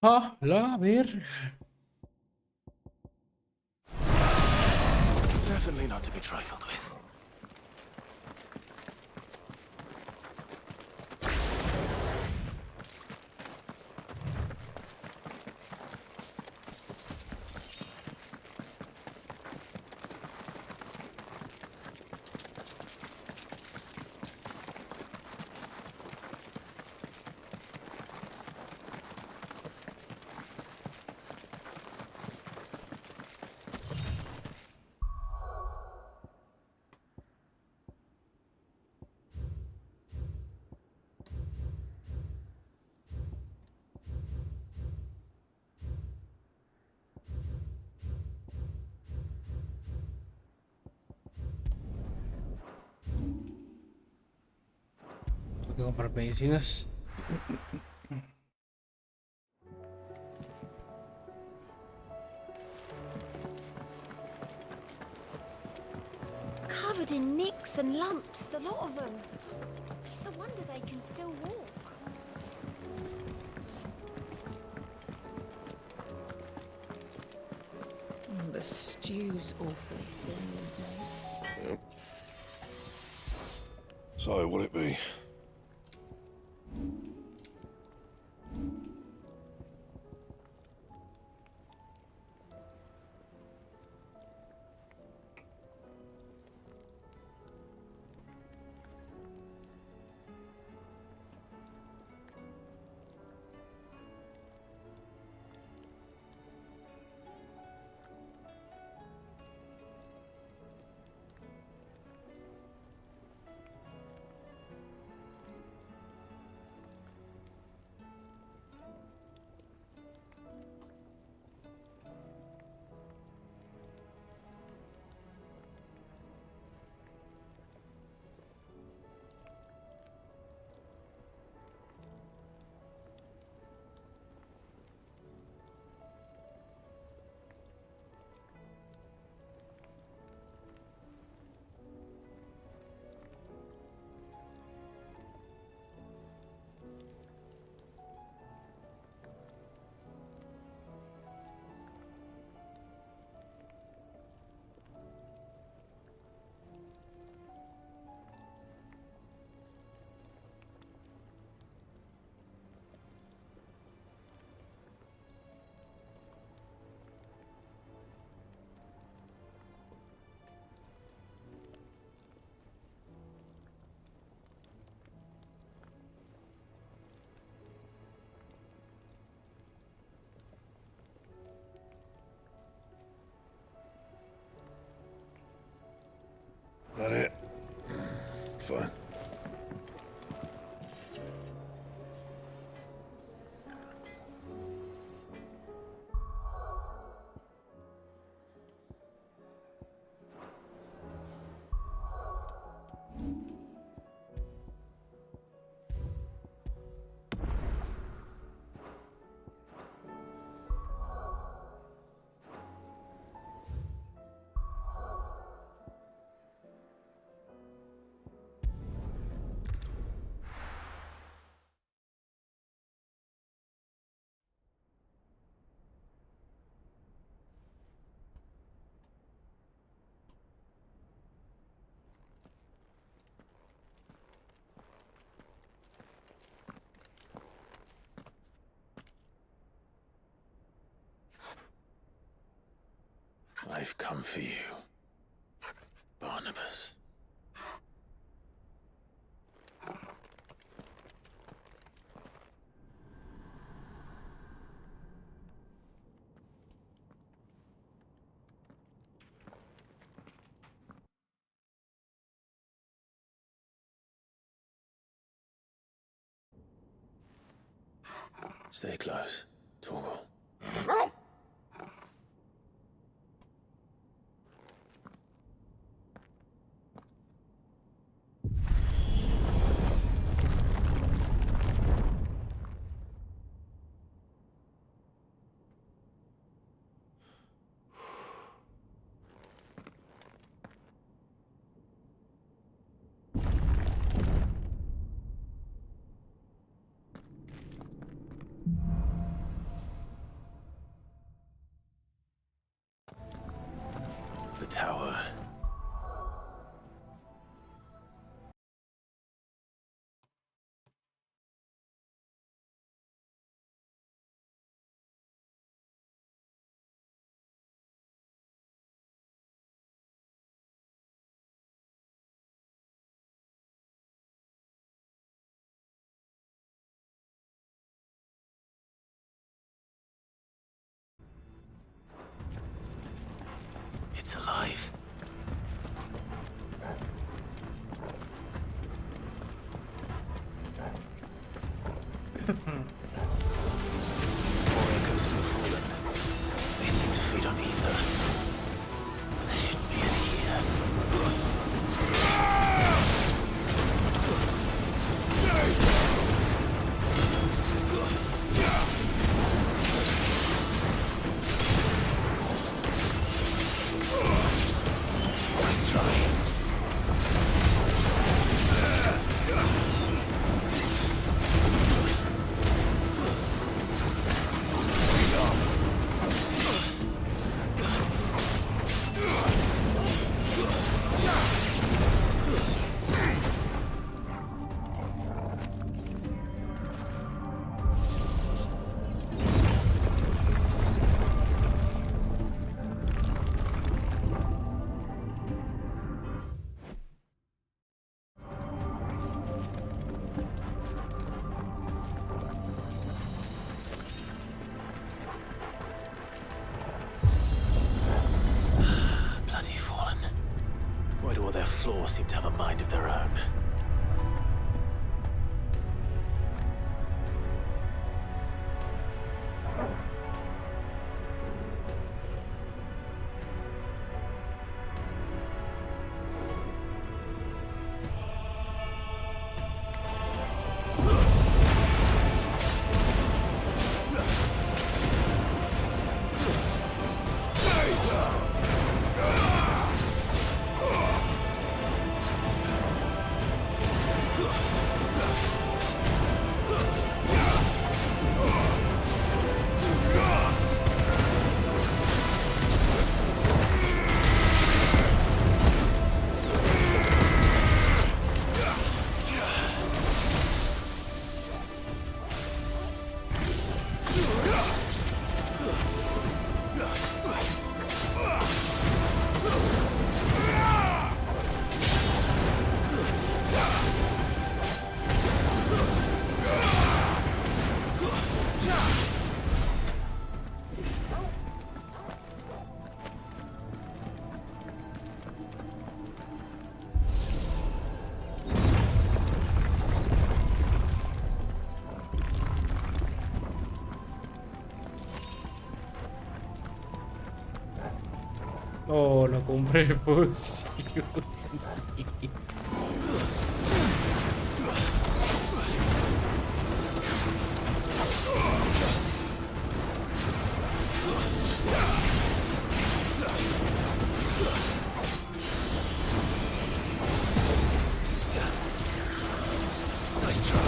Ah, la ver. Definitely not to be trifled with. Tengo que comprar medicinas. Covered in nicks and lumps, the lot of them. It's a wonder they can still walk. The stew's awfully thin these days. Yep. So, what'll it be? That it? Fine. I've come for you, Barnabas. Stay close, Torgal. the tower. It's alive. More echoes of the fallen. They seem to feed on ether. There shouldn't be any here. Let's try. Bloody fallen. Why do all their floors seem to have a mind of their own? Oh, lo compré, pues. Nice try.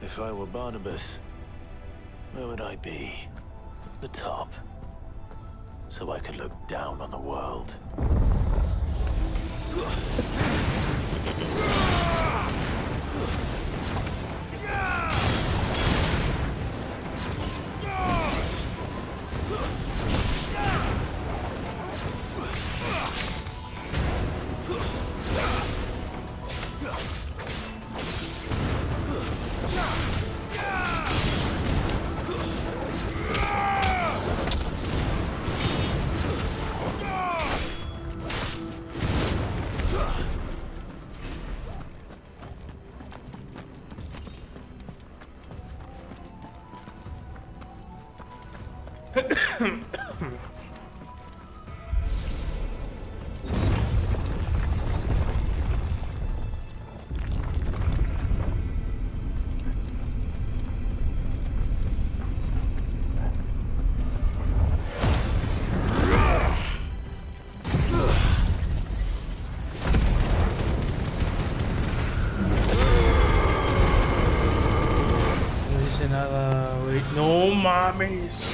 If I were Barnabas, where would I be? The top. So I could look down on the world. Nada, güey. No mames.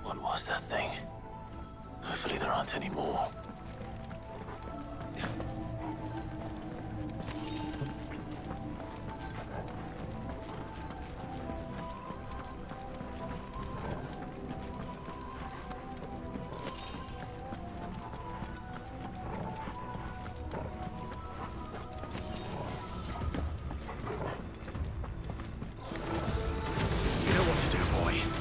What was that thing? Hopefully there aren't any more. You know what to do, boy.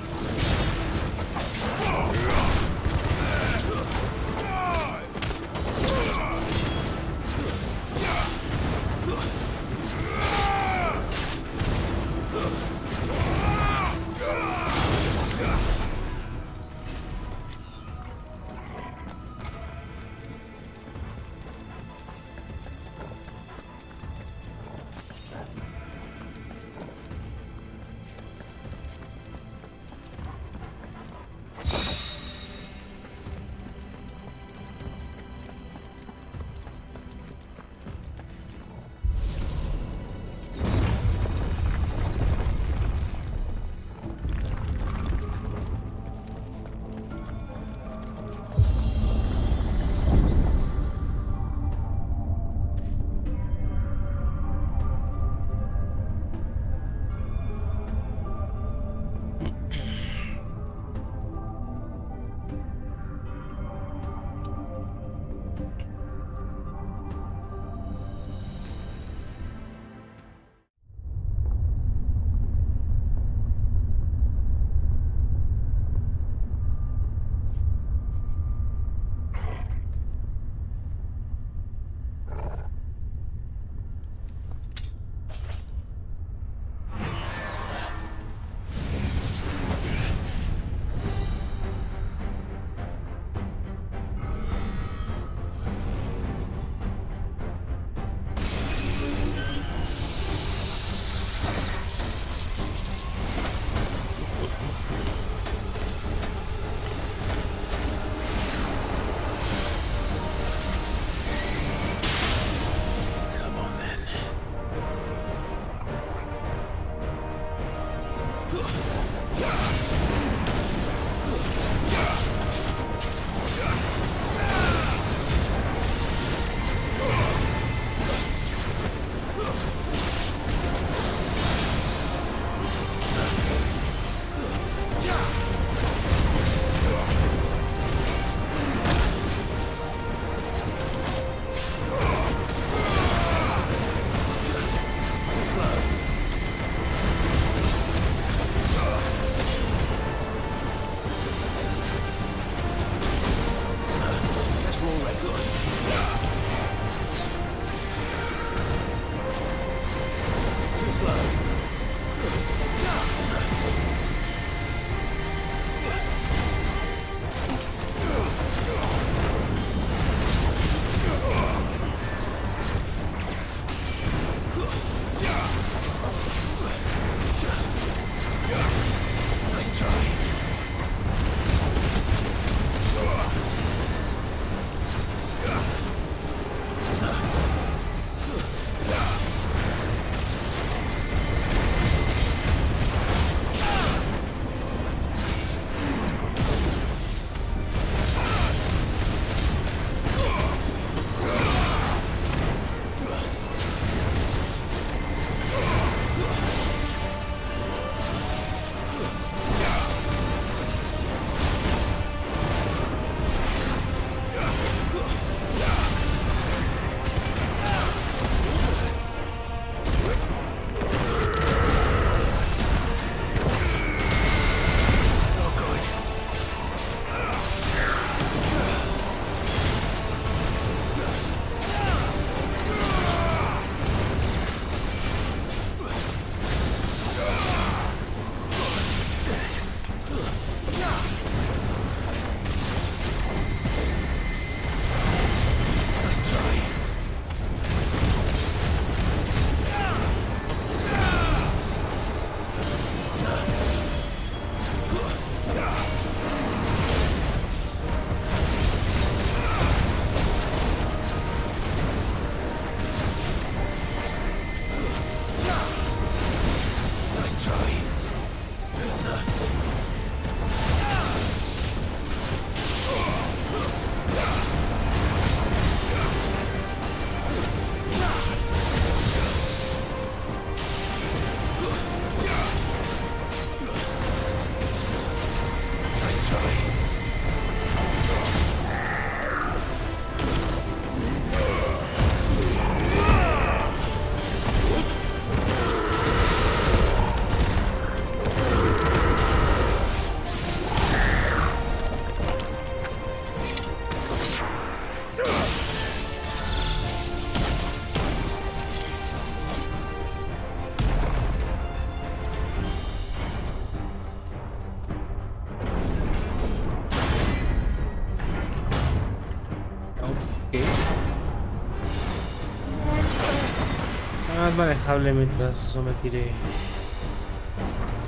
más manejable mientras no me tire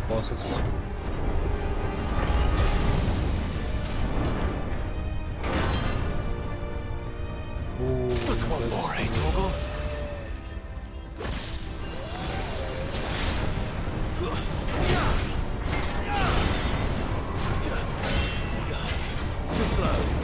cosas. What's one more, eh, Torgal? Too slow.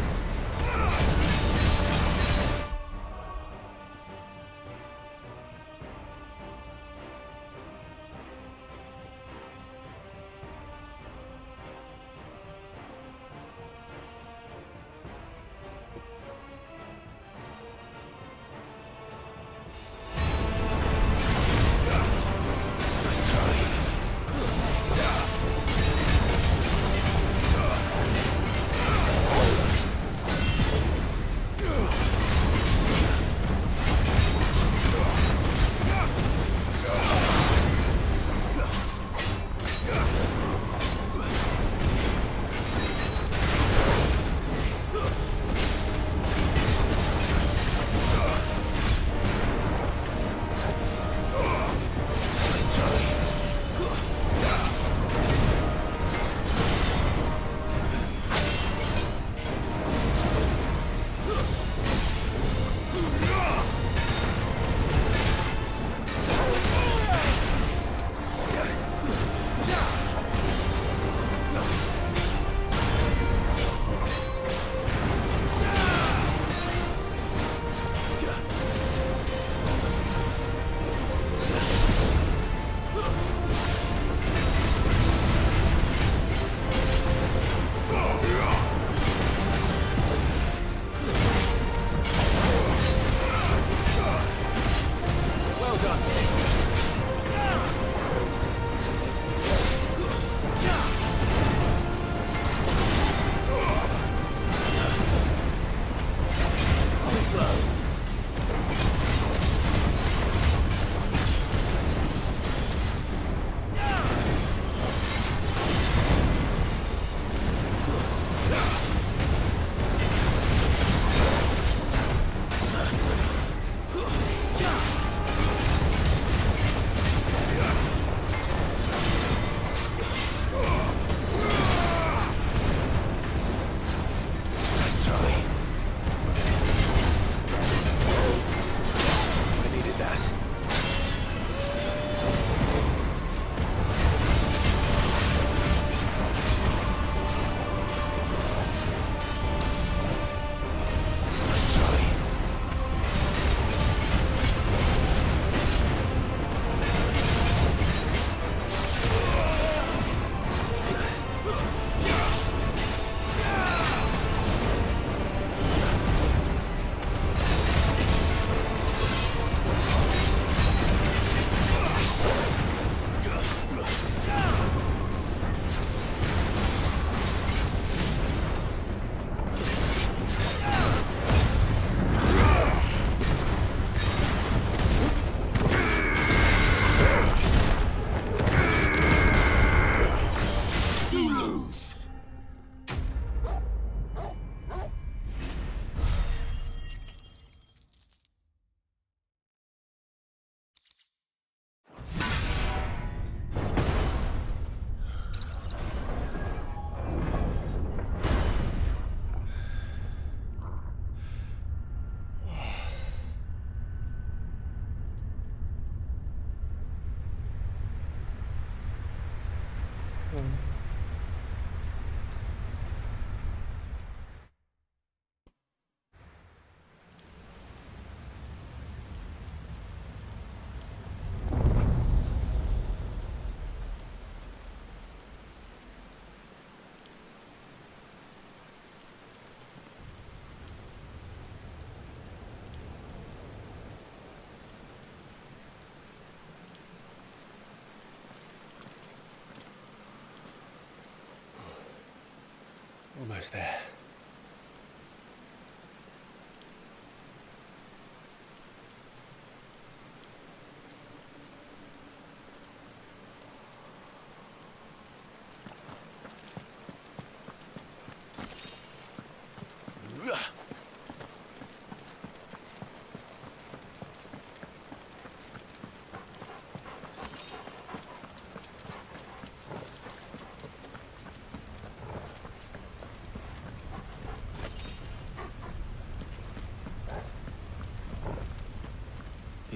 Almost there.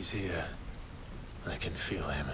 He's here. I can feel him.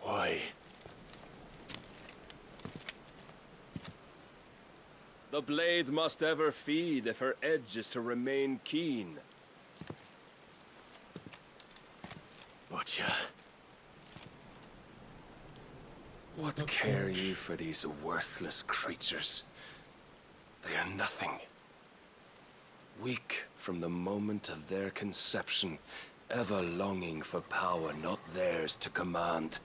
Why? The blade must ever feed if her edge is to remain keen. Butcher. What care you for these worthless creatures? They are nothing. Weak from the moment of their conception, ever longing for power not theirs to command,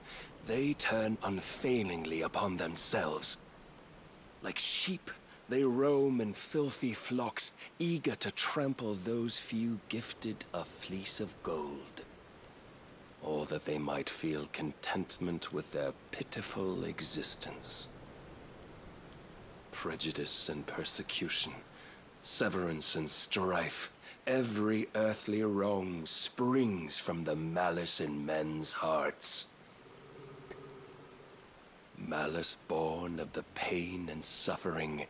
they turn unfailingly upon themselves. Like sheep, they roam in filthy flocks, eager to trample those few gifted a fleece of gold. Or that they might feel contentment with their pitiful existence. Prejudice and persecution, severance and strife, every earthly wrong springs from the malice in men's hearts. Malice born of the pain and suffering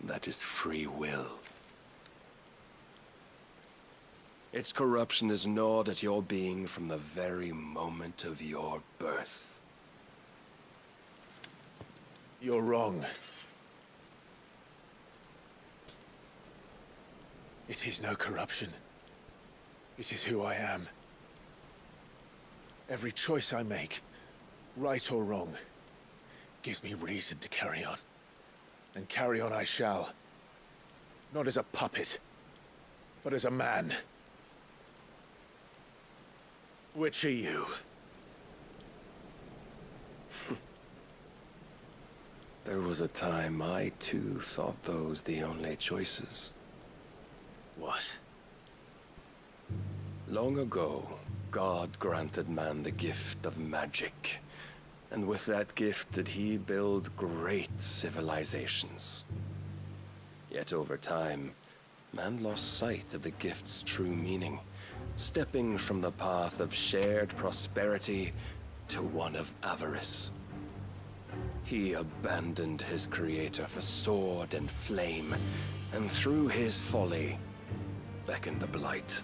that is free will. Its corruption is gnawed at your being from the very moment of your birth. You're wrong. It is no corruption. It is who I am. Every choice I make, right or wrong, gives me reason to carry on. And carry on I shall. Not as a puppet, but as a man. Which are you? There was a time I too thought those the only choices. What? Long ago, God granted man the gift of magic. And with that gift did he build great civilizations. Yet over time, man lost sight of the gift's true meaning, stepping from the path of shared prosperity to one of avarice. He abandoned his creator for sword and flame, and through his folly, beckoned the blight.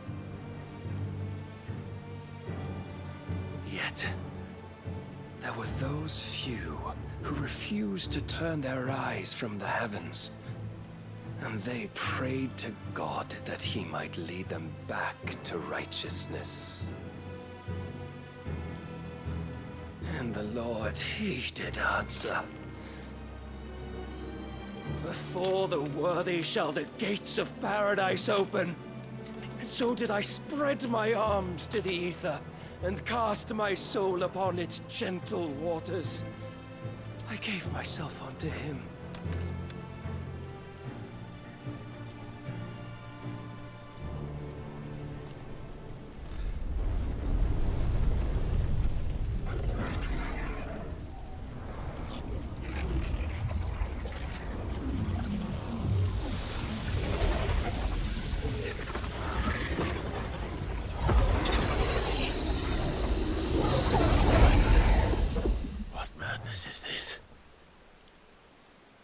Yet, there were those few who refused to turn their eyes from the heavens, and they prayed to God that he might lead them back to righteousness. And the Lord, he did answer. Before the worthy shall the gates of paradise open. And so did I spread my arms to the ether, and cast my soul upon its gentle waters. I gave myself unto him.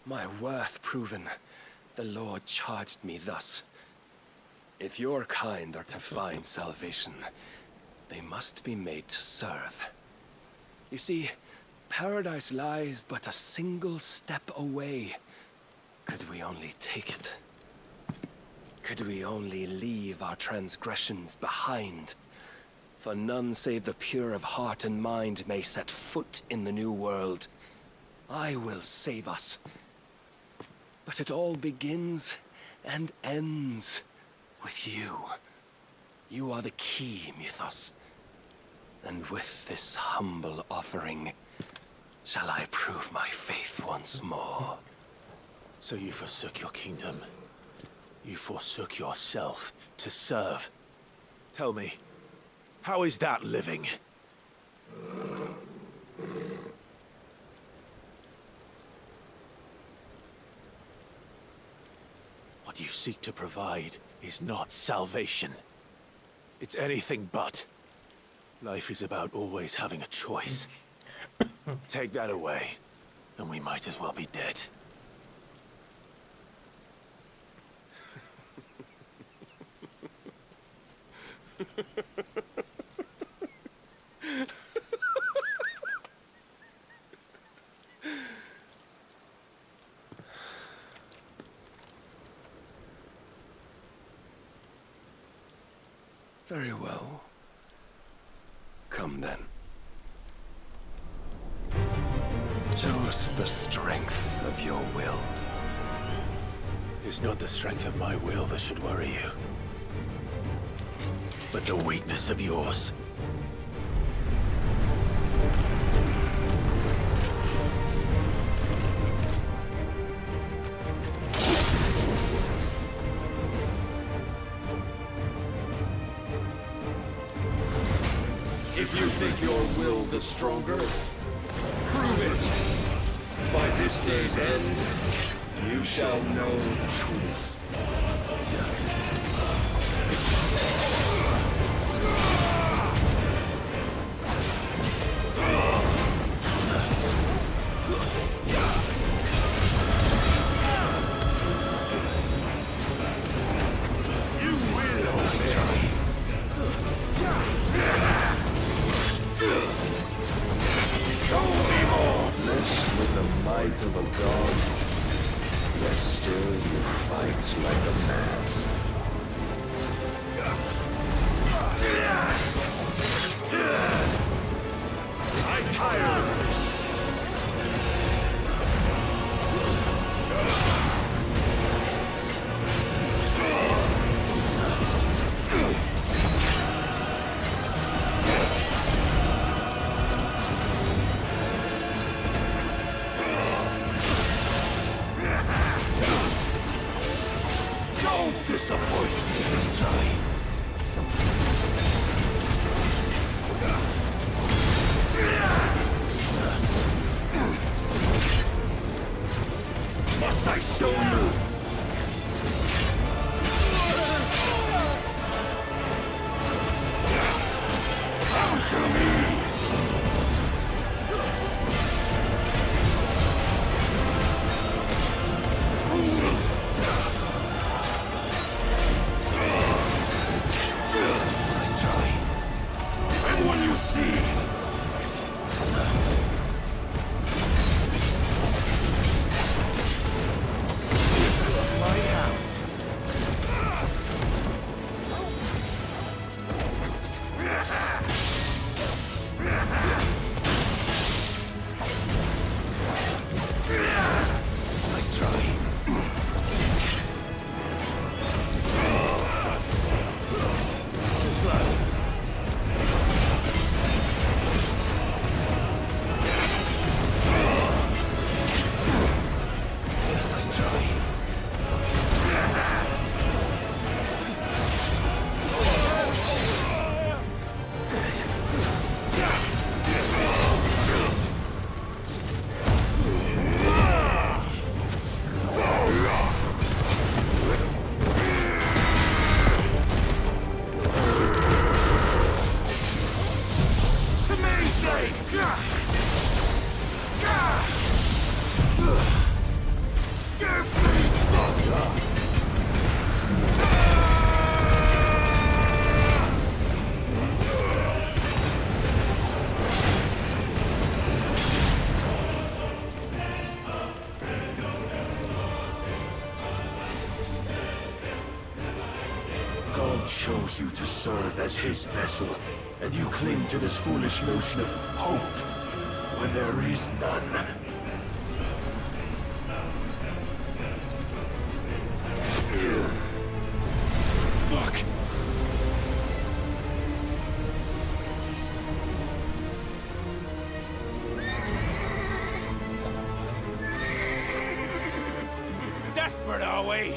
My worth proven, the Lord charged me thus. If your kind are to find salvation, they must be made to serve. You see, paradise lies but a single step away. Could we only take it? Could we only leave our transgressions behind? For none save the pure of heart and mind may set foot in the new world. I will save us. But it all begins and ends with you. You are the key, Mythos. And with this humble offering, shall I prove my faith once more? So you forsook your kingdom. You forsook yourself to serve. Tell me, how is that living? What you seek to provide is not salvation. It's anything but. Life is about always having a choice. Take that away, and we might as well be dead. Very well. Come then. Show us the strength of your will. It's not the strength of my will that should worry you, but the weakness of yours. If you think your will the stronger, prove it. By this day's end, you shall know the truth. Of a god, yet still you fight like a man. I tire of this. Disappoint me this time. Must I show you? Come to me! Anyone you see! My hound. Nice try. Slow. God chose you to serve as his vessel, and you cling to this foolish notion of hope when there is none. Fuck! desperate, are we?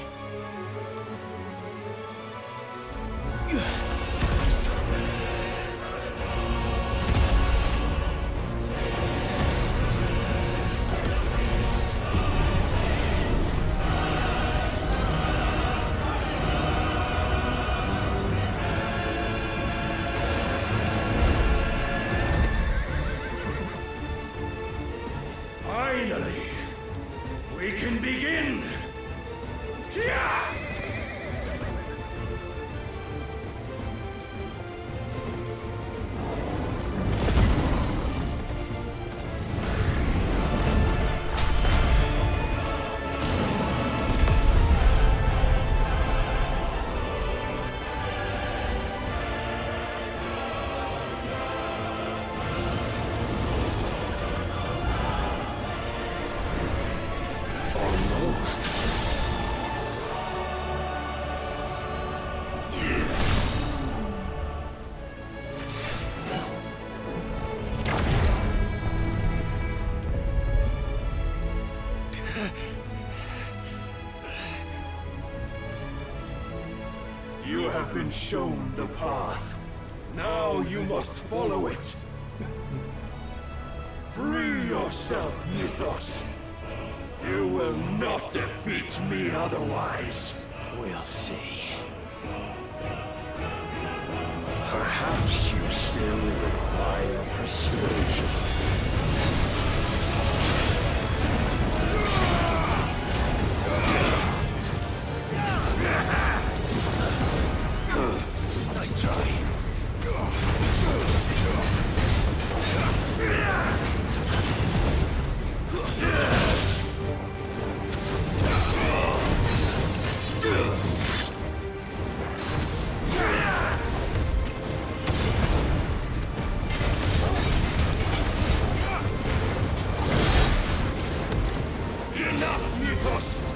Finally, we can begin. Yeah! You have been shown the path. Now you must follow it. Free yourself, Mythos. You will not defeat me otherwise. We'll see. Perhaps you still require persuasion. Nice try. Enough, Mythos!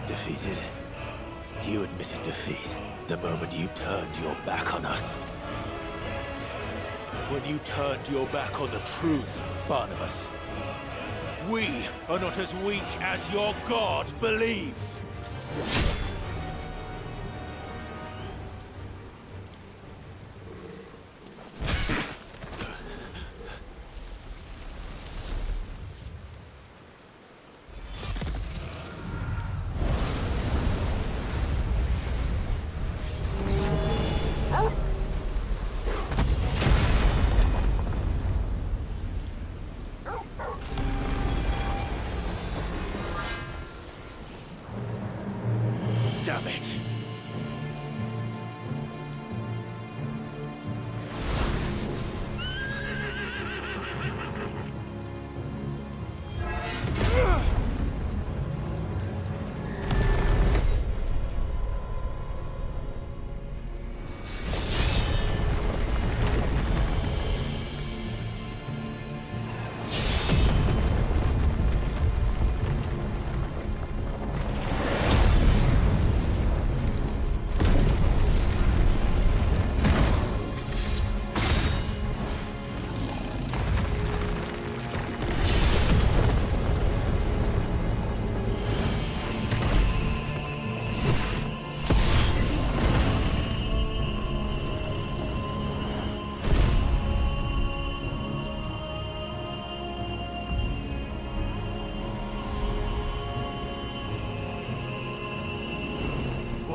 Defeated? You admitted defeat the moment you turned your back on us. When you turned your back on the truth, Barnabas. We are not as weak as your god believes.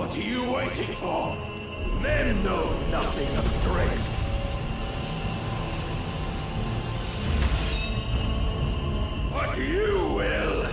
What are you waiting for? Men know nothing of strength. But you will.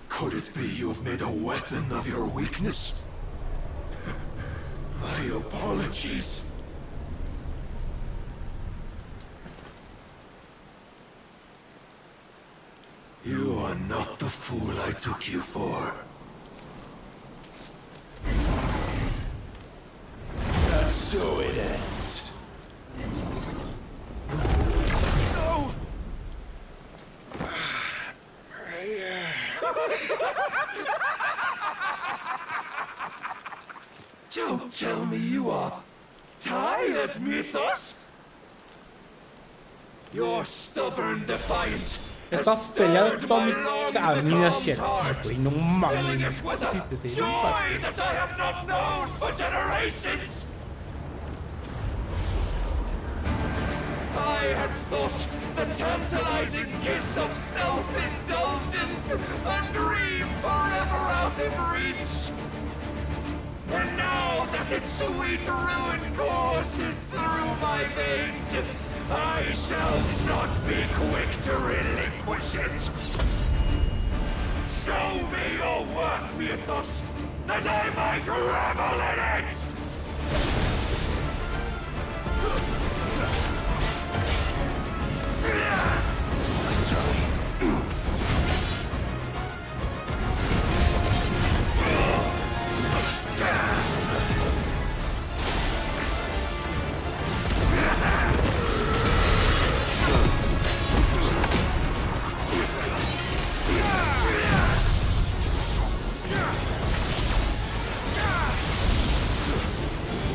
Could it be you have made a weapon of your weakness? My apologies. You are not the fool I took you for. And so it ends. No! Don't tell me you are tired, Mythos! Your stubborn defiance. Estás peleando todo mi camino hacia el güey, no mames, hiciste ese Joy that I have not known for generations! I had thought the tantalizing kiss of self-indulgence a dream forever out of reach. And now that its sweet ruin courses through my veins, I shall not be quick to relinquish it. Show me your work, Mythos, that I might revel in it! Let's try.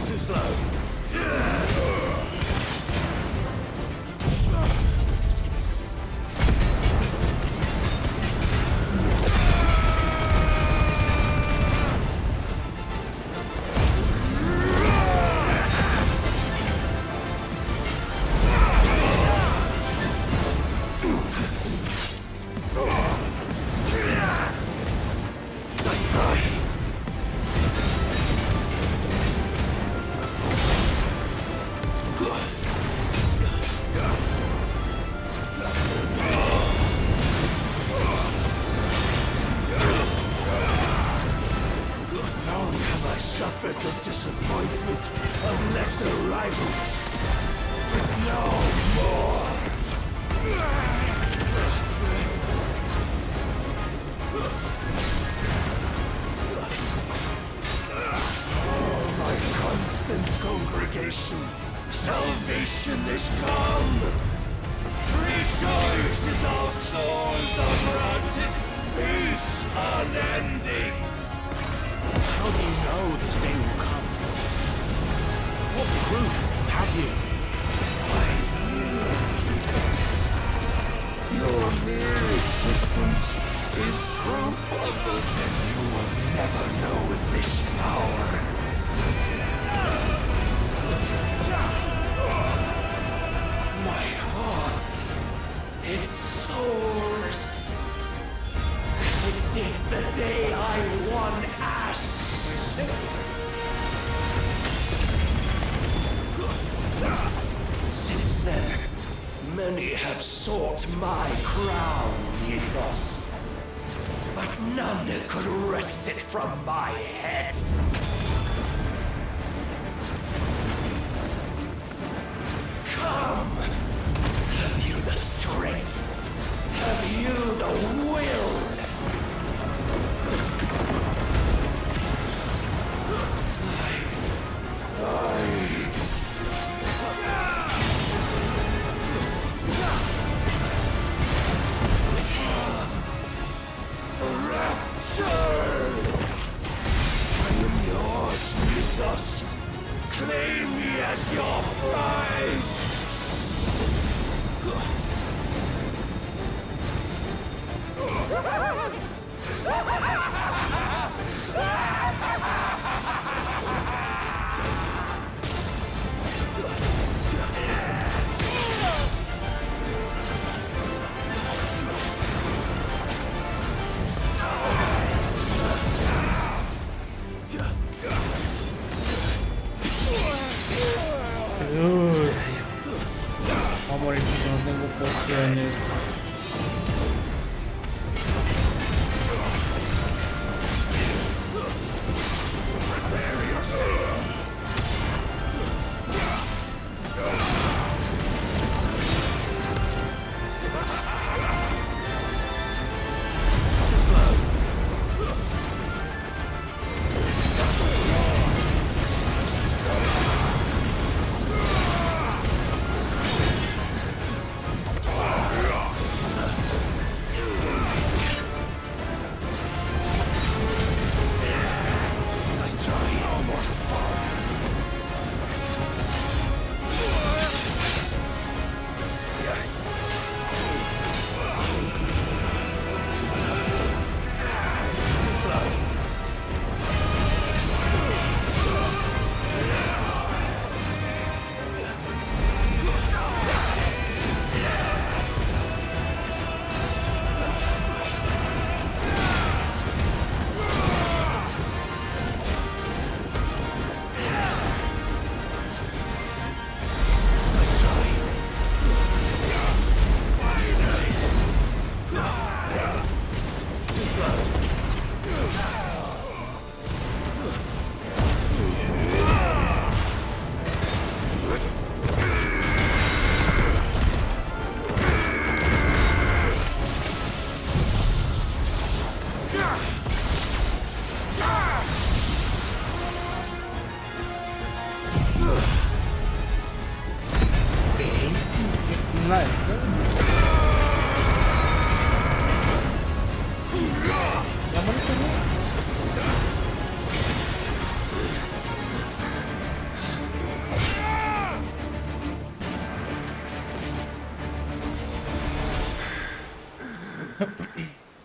Too slow. Suffered the disappointment of lesser rivals, but no more. Oh, my constant congregation, salvation is come. Rejoice as our souls are granted peace unending. How do you know this day will come? What proof have you? Your mere existence is proof of the... Then you will never know this power. My heart, it soars, as it did the day I won Ash. Since then, many have sought my crown, Mythos, but none could wrest it from my head. Come! Have you the strength? Have you the will? No tengo pociones.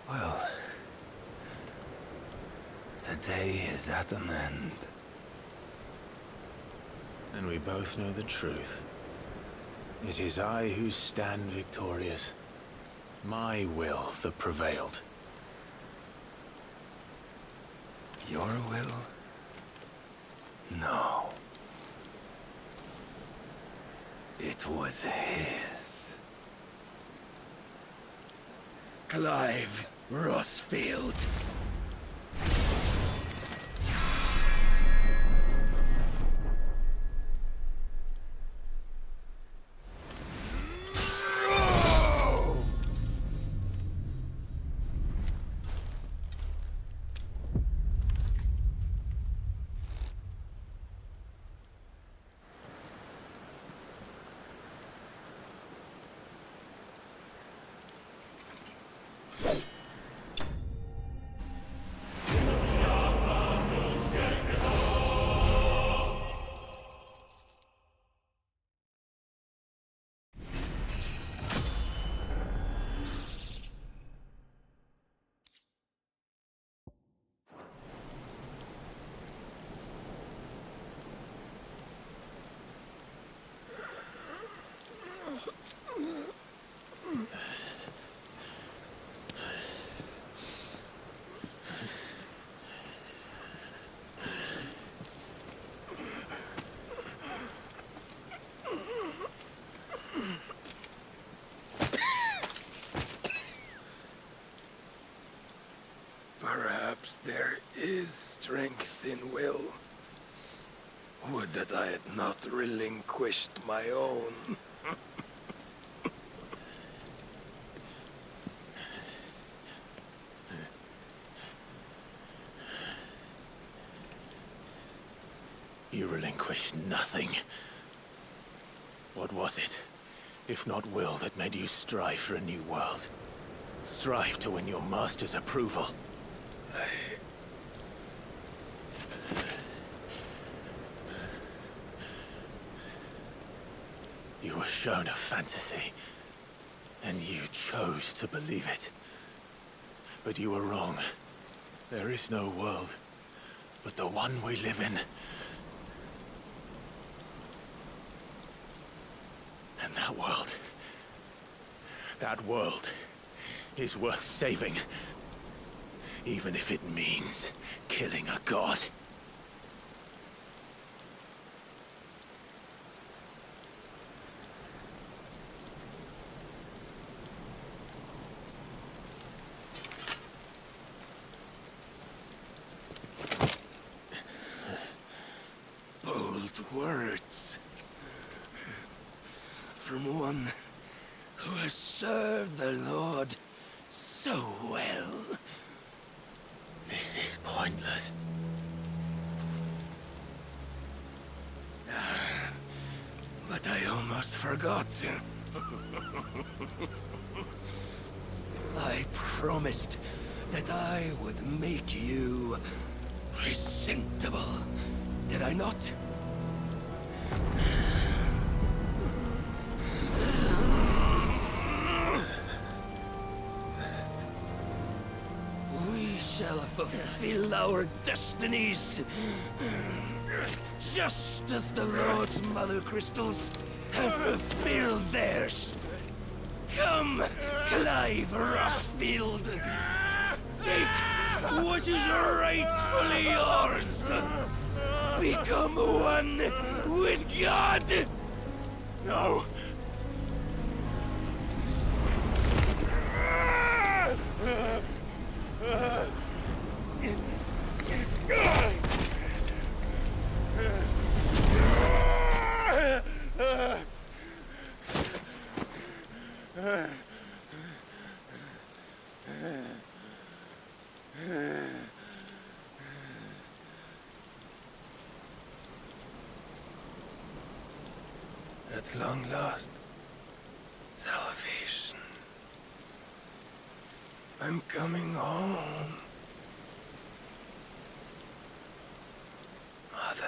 Well, the day is at an end. And we both know the truth. It is I who stand victorious. My will that prevailed. Your will? No. It was his. Clive Rossfield. Perhaps there is strength in will. Would that I had not relinquished my own. You relinquished nothing. What was it, if not will, that made you strive for a new world? Strive to win your master's approval? You were shown a fantasy, and you chose to believe it. But you were wrong. There is no world, but the one we live in. And that world is worth saving, even if it means killing a god. who has served the Lord so well. This is pointless. But I almost forgot. I promised that I would make you presentable. Did I not? We shall fulfill our destinies, just as the Lord's Mother Crystals have fulfilled theirs. Come, Clive Rossfield. Take what is rightfully yours. Become one with God. No. At long last, salvation. I'm coming home. Mother.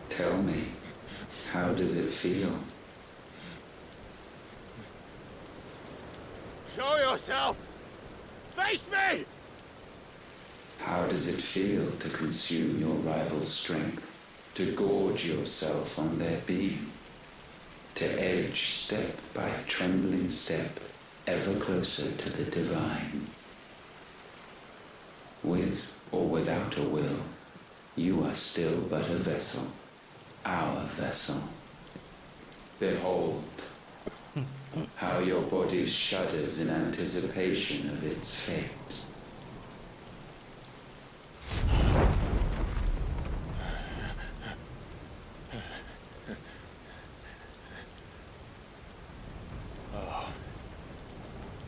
Tell me, how does it feel? Show yourself! Face me! How does it feel to consume your rival's strength, to gorge yourself on their beam, to edge step by trembling step ever closer to the divine? With or without a will, you are still but a vessel, our vessel. Behold, how your body shudders in anticipation of its fate. Oh,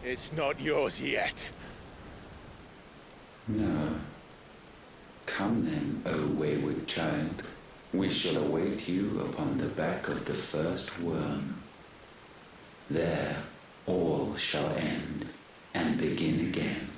it's not yours yet. No. Come then, O wayward child. We shall await you upon the back of the first worm. There all shall end and begin again.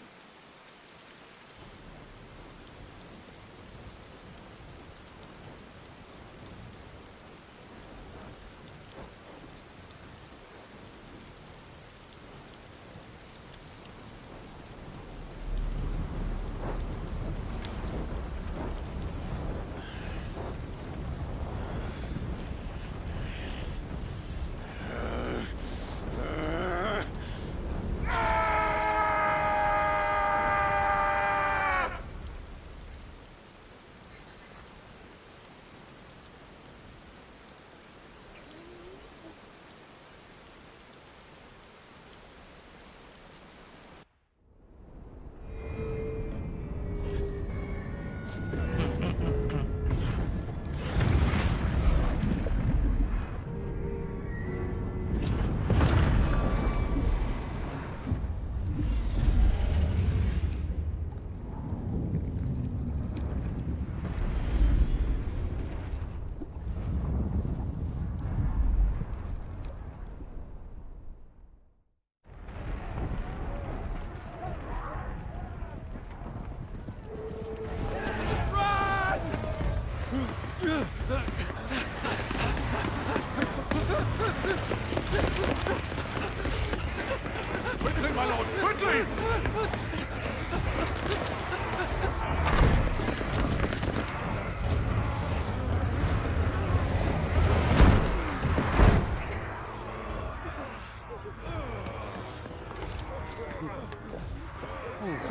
Quickly, my lord, quickly!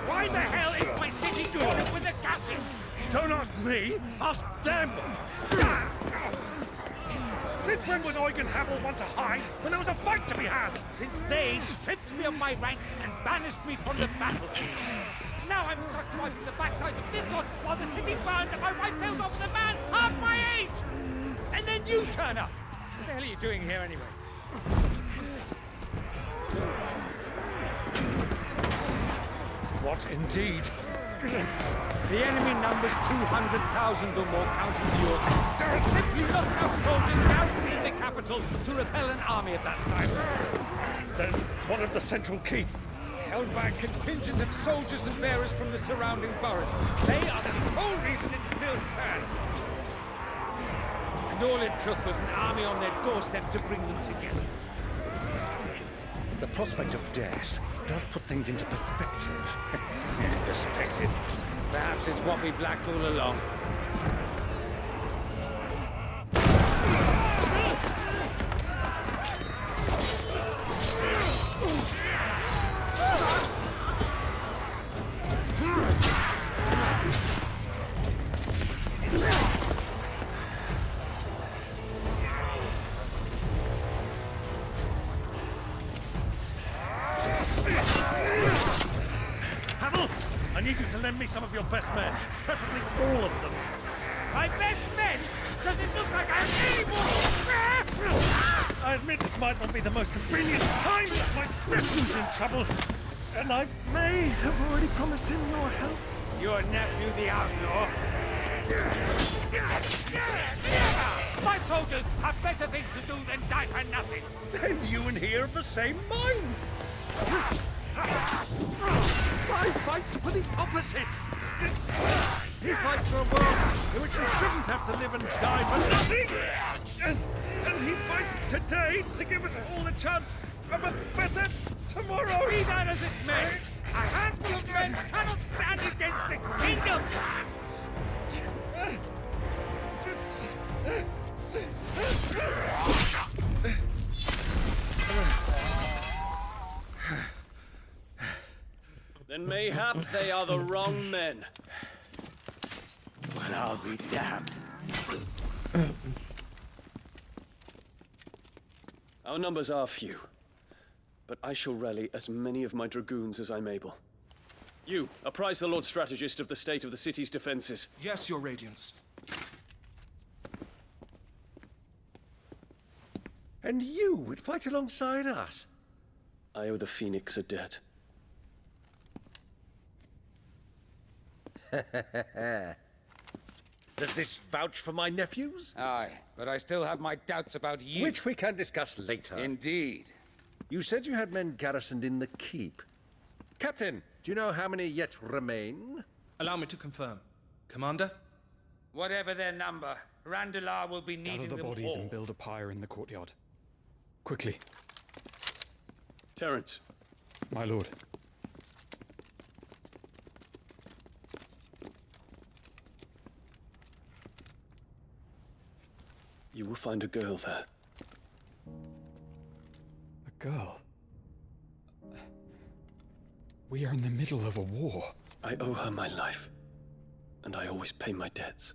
Why the hell is my city doing with the castle? Don't ask me! Ask Damn them! Since when was Eugen Hamel want to hide when there was a fight to be had? Since they stripped me of my rank and banished me from the battlefield. Now I'm stuck wiping the backsides of this lot while the city burns and my wife tails off with a man half my age! And then you turn up! What the hell are you doing here anyway? What indeed? The enemy numbers 200,000 or more, counting the orcs. There are simply not enough soldiers garrisoned in the capital to repel an army of that size. Then what of the central keep? Held by a contingent of soldiers and bearers from the surrounding boroughs. They are the sole reason it still stands. And all it took was an army on their doorstep to bring them together. The prospect of death does put things into perspective. Perspective. Perhaps it's what we've lacked all along. I need you to lend me some of your best men, preferably all of them. My best men? Does it look like I'm able? I admit this might not be the most convenient time, but my nephew's in trouble, and I may have already promised him your help. Your nephew, the outlaw? My soldiers have better things to do than die for nothing. Then you and he are of the same mind. I fight for the opposite. He fights for a world in which we shouldn't have to live and die for nothing. And he fights today to give us all a chance of a better tomorrow. Be that as it may, a handful of men cannot stand against the kingdom. Then mayhap they are the wrong men. Well, I'll be damned. Our numbers are few, but I shall rally as many of my dragoons as I'm able. You, apprise the Lord Strategist of the state of the city's defenses. Yes, Your Radiance. And you would fight alongside us? I owe the Phoenix a debt. Does this vouch for my nephews? Aye, but I still have my doubts about you. Which we can discuss later. Indeed. You said you had men garrisoned in the keep. Captain, do you know how many yet remain? Allow me to confirm. Commander? Whatever their number, Randalar will be needing Gather the them bodies all. and build a pyre in the courtyard. Quickly. Terence. My lord. You will find a girl there. A girl? We are in the middle of a war. I owe her my life, and I always pay my debts.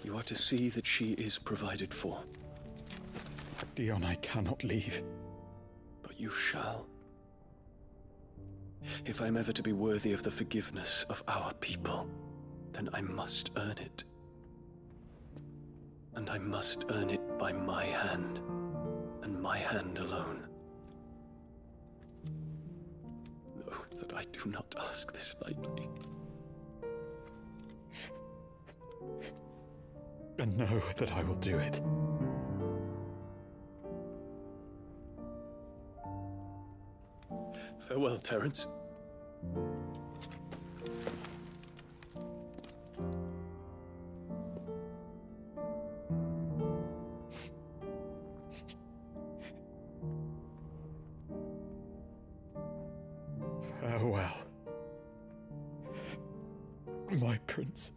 You are to see that she is provided for. Dion, I cannot leave. But you shall. If I'm ever to be worthy of the forgiveness of our people, then I must earn it. And I must earn it by my hand, and my hand alone. Know that I do not ask this lightly. And know that I will do it. Farewell, Terence. Farewell, my prince.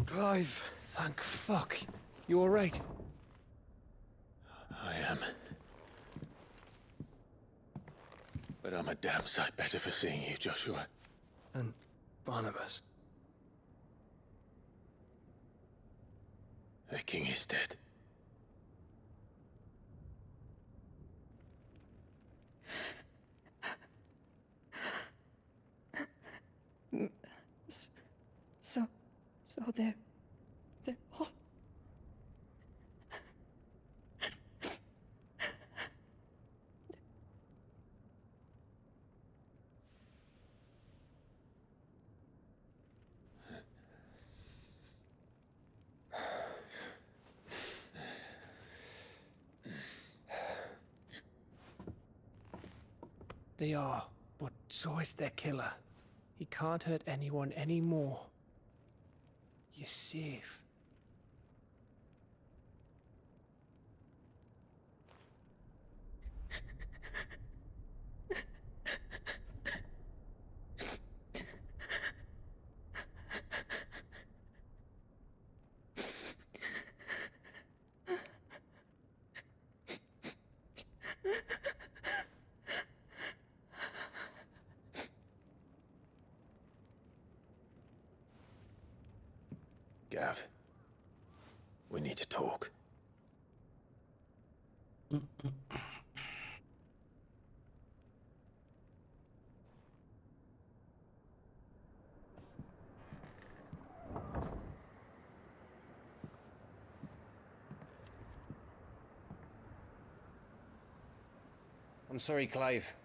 Clive! Thank fuck. You alright? I am. But I'm a damn sight better for seeing you, Joshua. And Barnabas. The king is dead. So they're all... They are, but so is their killer. He can't hurt anyone anymore. You're safe. Gav, we need to talk. I'm sorry, Clive.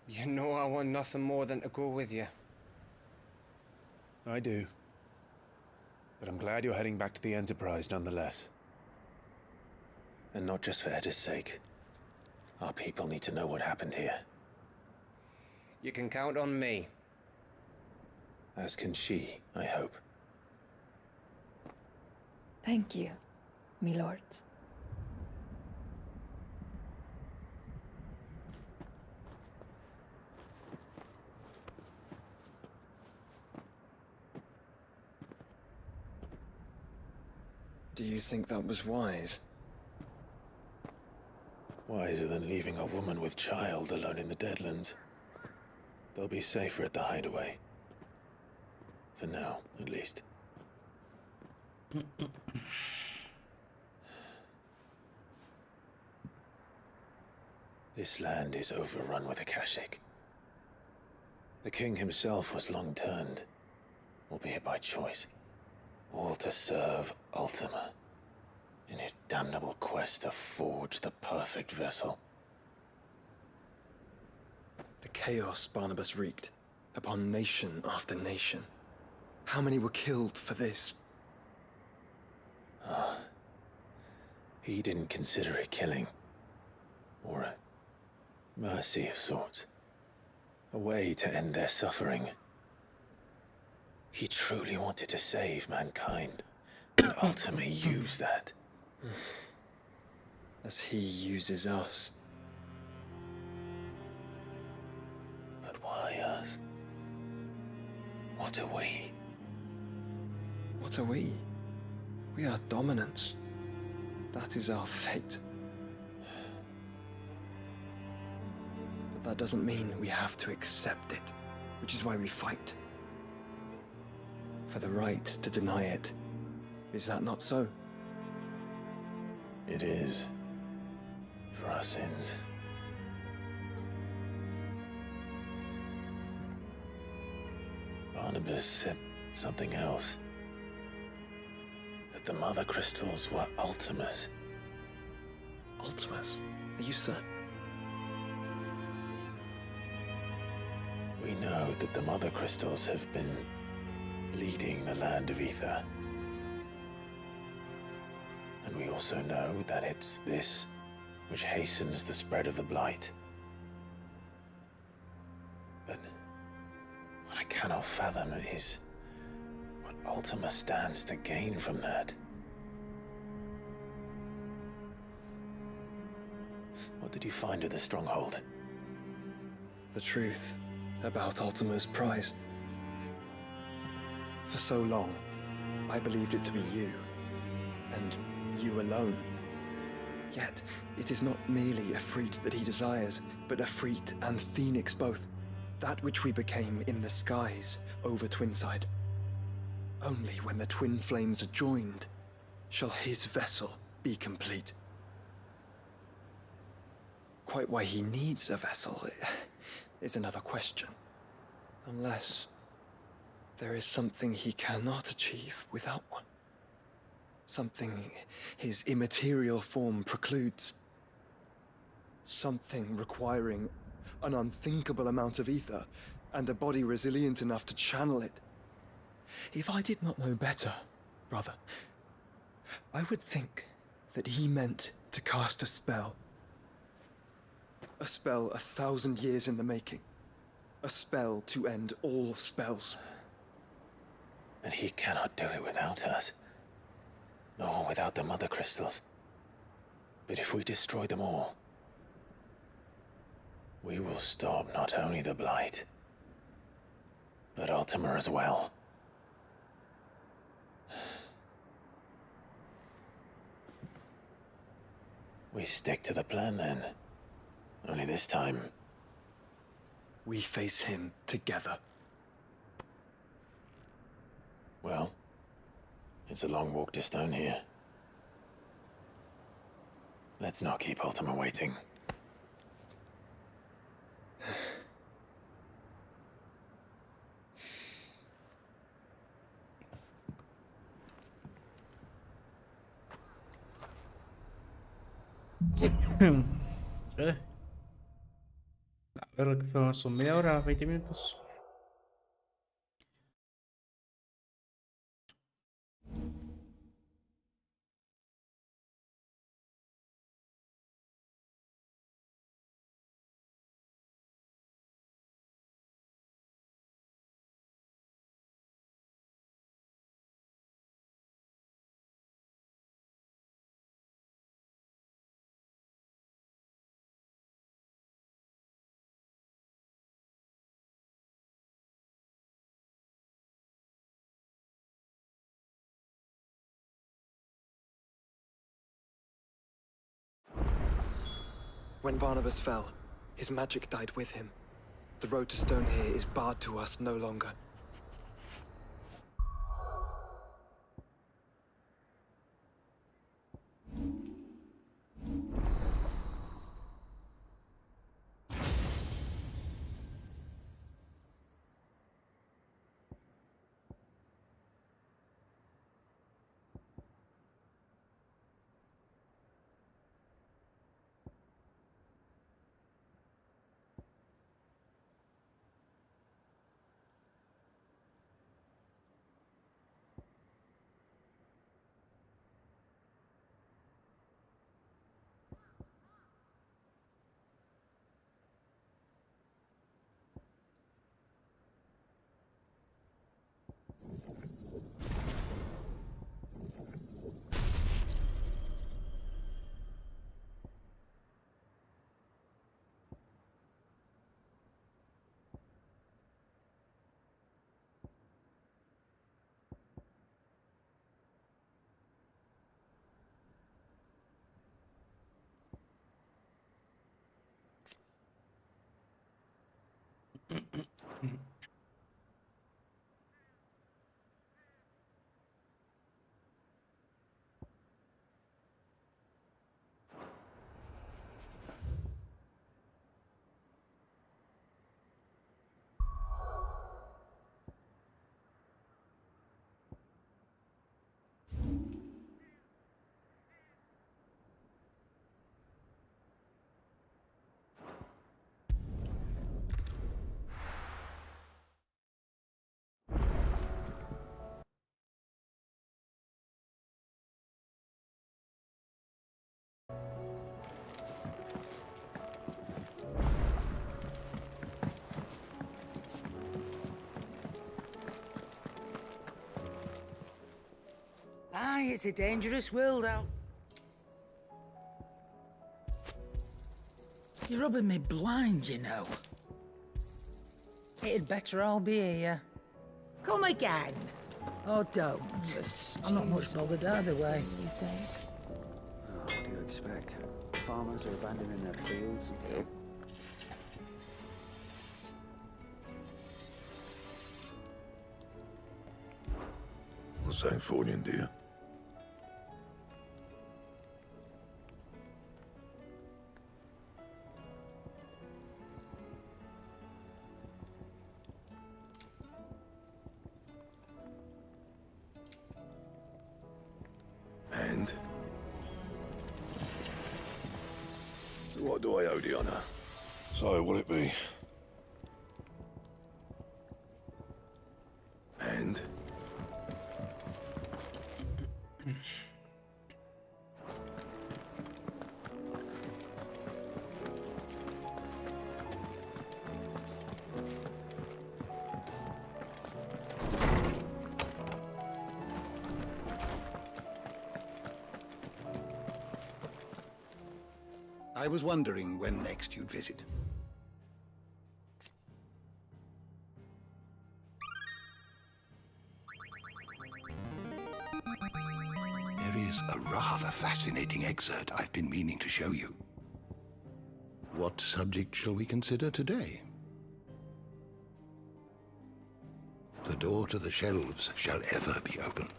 You know I want nothing more than to go with you. I do. But I'm glad you're heading back to the Enterprise nonetheless. And not just for Edda's sake. Our people need to know what happened here. You can count on me. As can she, I hope. Thank you, my lords. Do you think that was wise? Wiser than leaving a woman with child alone in the Deadlands. They'll be safer at the hideaway. For now, at least. This land is overrun with Akashic. The king himself was long turned, albeit by choice, all to serve Ultima in his damnable quest to forge the perfect vessel. The chaos Barnabas wreaked upon nation after nation. How many were killed for this? He didn't consider it killing, or a mercy of sorts. A way to end their suffering. He truly wanted to save mankind, and ultimately used that. As he uses us. But why us? What are we? What are we? We are dominance. That is our fate. But that doesn't mean we have to accept it, which is why we fight. For the right to deny it. Is that not so? It is. For our sins. Barnabas said something else. that the Mother Crystals were Ultima's. Ultima's? Are you certain? We know that the Mother Crystals have been leading the Land of Ether. And we also know that it's this which hastens the spread of the Blight. But what I cannot fathom is what Ultima stands to gain from that. What did you find at the Stronghold? The truth about Ultima's prize. For so long, I believed it to be you, and you alone. Yet, it is not merely Efreet that he desires, but Efreet and Phoenix both. That which we became in the skies over Twinside. Only when the twin flames are joined shall his vessel be complete. Quite why he needs a vessel is another question. Unless there is something he cannot achieve without one. Something his immaterial form precludes. Something requiring an unthinkable amount of ether and a body resilient enough to channel it. If I did not know better, brother, I would think that he meant to cast a spell. A spell 1,000 years in the making. A spell to end all spells. And he cannot do it without us. Nor without the Mother Crystals. But if we destroy them all, we will stop not only the Blight, but Ultima as well. We stick to the plan then. Only this time, we face him together. Well, it's a long walk to Stone here. Let's not keep Ultima waiting. A ver, que son media hora, 20 minutos. When Barnabas fell, his magic died with him. The road to Stone here is barred to us no longer. Aye, it's a dangerous world out. You're rubbing me blind, you know. It'd better all be here. Come again. Or don't. I'm not much bothered either way. Oh, what do you expect? Farmers are abandoning their fields. Yep. What's Sancthornian, dear? And? What do I owe the honor? So, what'll it be? And? I was wondering when next you'd visit. There is a rather fascinating excerpt I've been meaning to show you. What subject shall we consider today? The door to the shelves shall ever be open.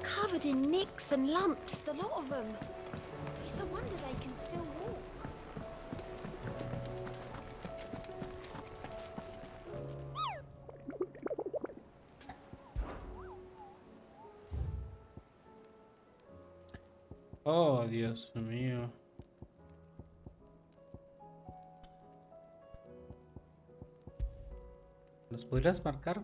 Covered in nicks and lumps, the lot of them. It's a wonder they can still walk. Oh, Dios mío. ¿Los podrías marcar?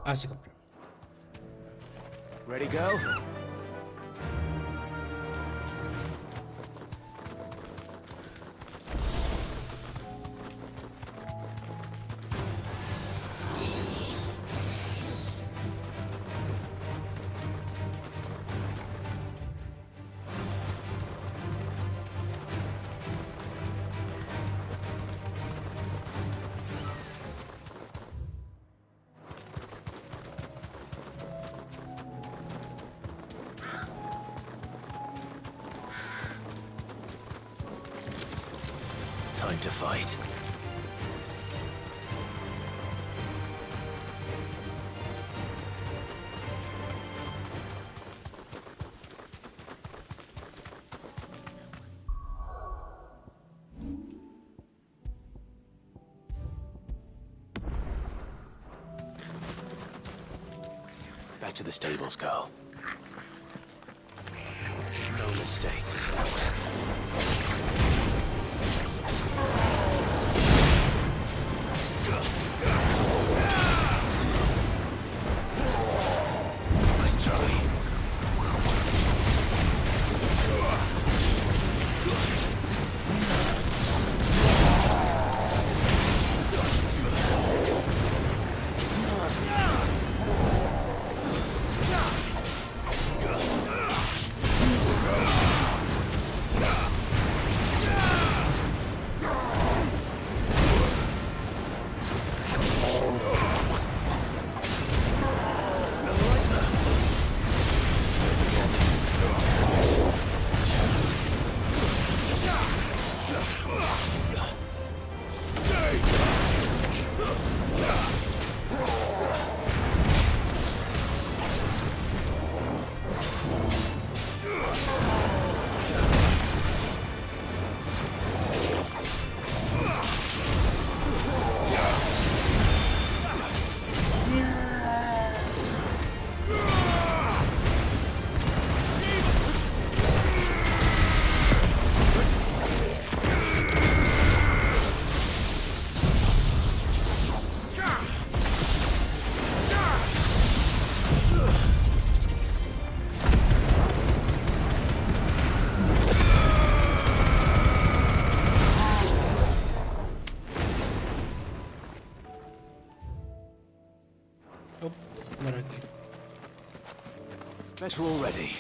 Así compré. Ready, go? Time to fight. Back to the stables, girl. No mistakes. Nice try. Better already.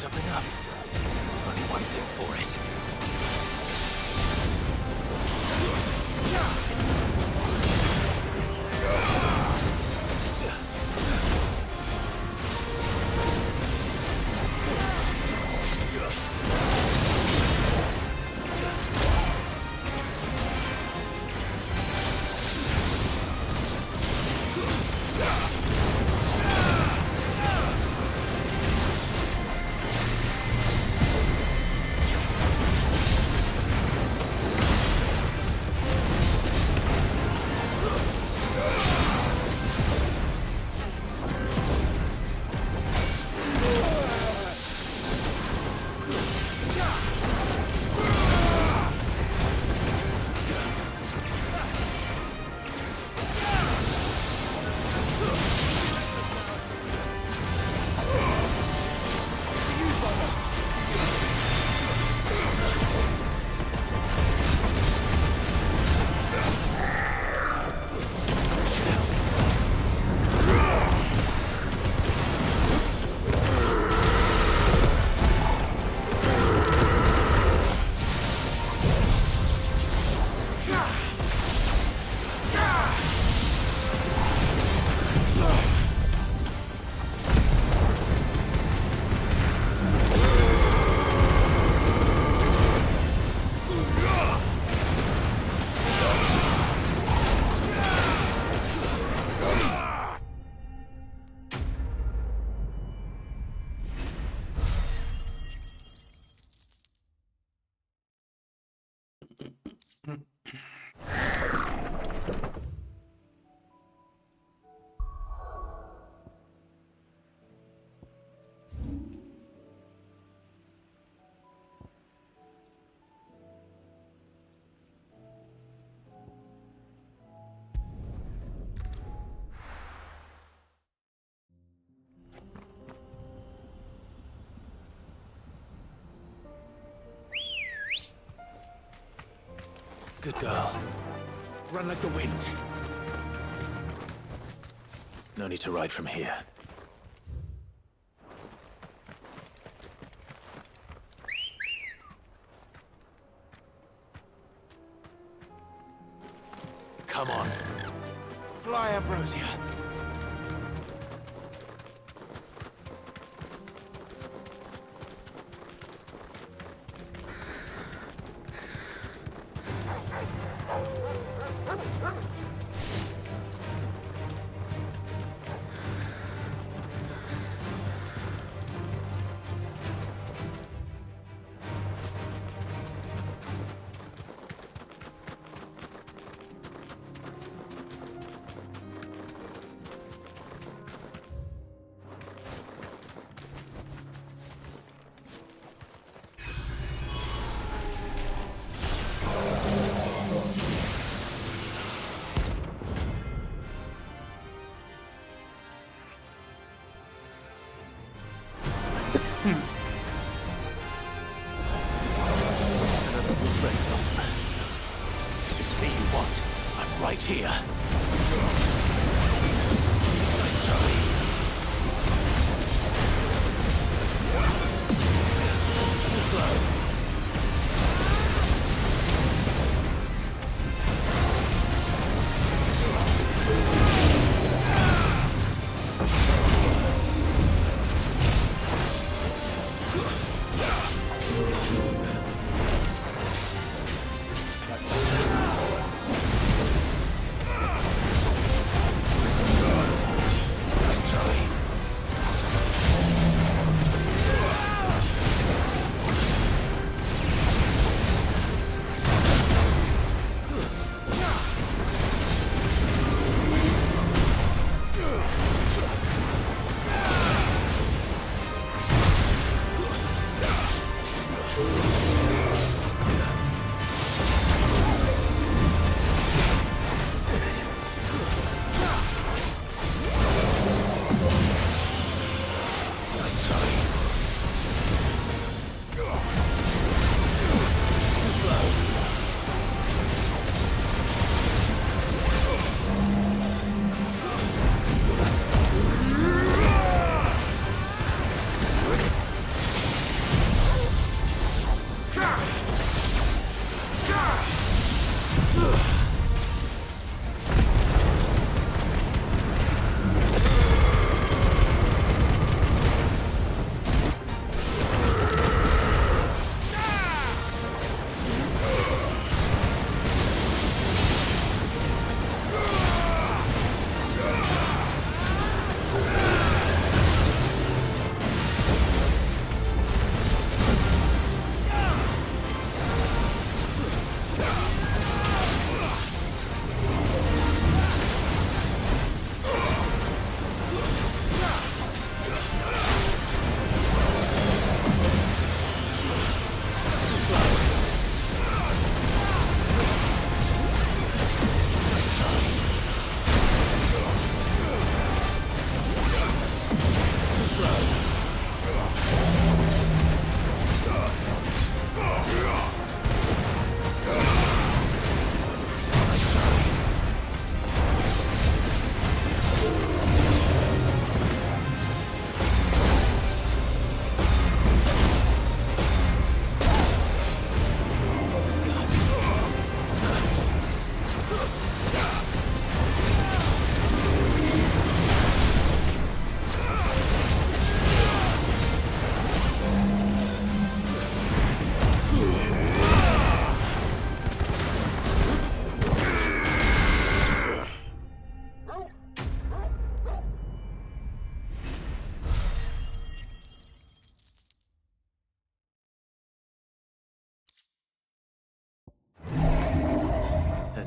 something up. Only one thing for it. Good girl. Run like the wind. No need to ride from here. Come on. Fly, Ambrosia. If it's me you want, I'm right here. Nice try. Too slow.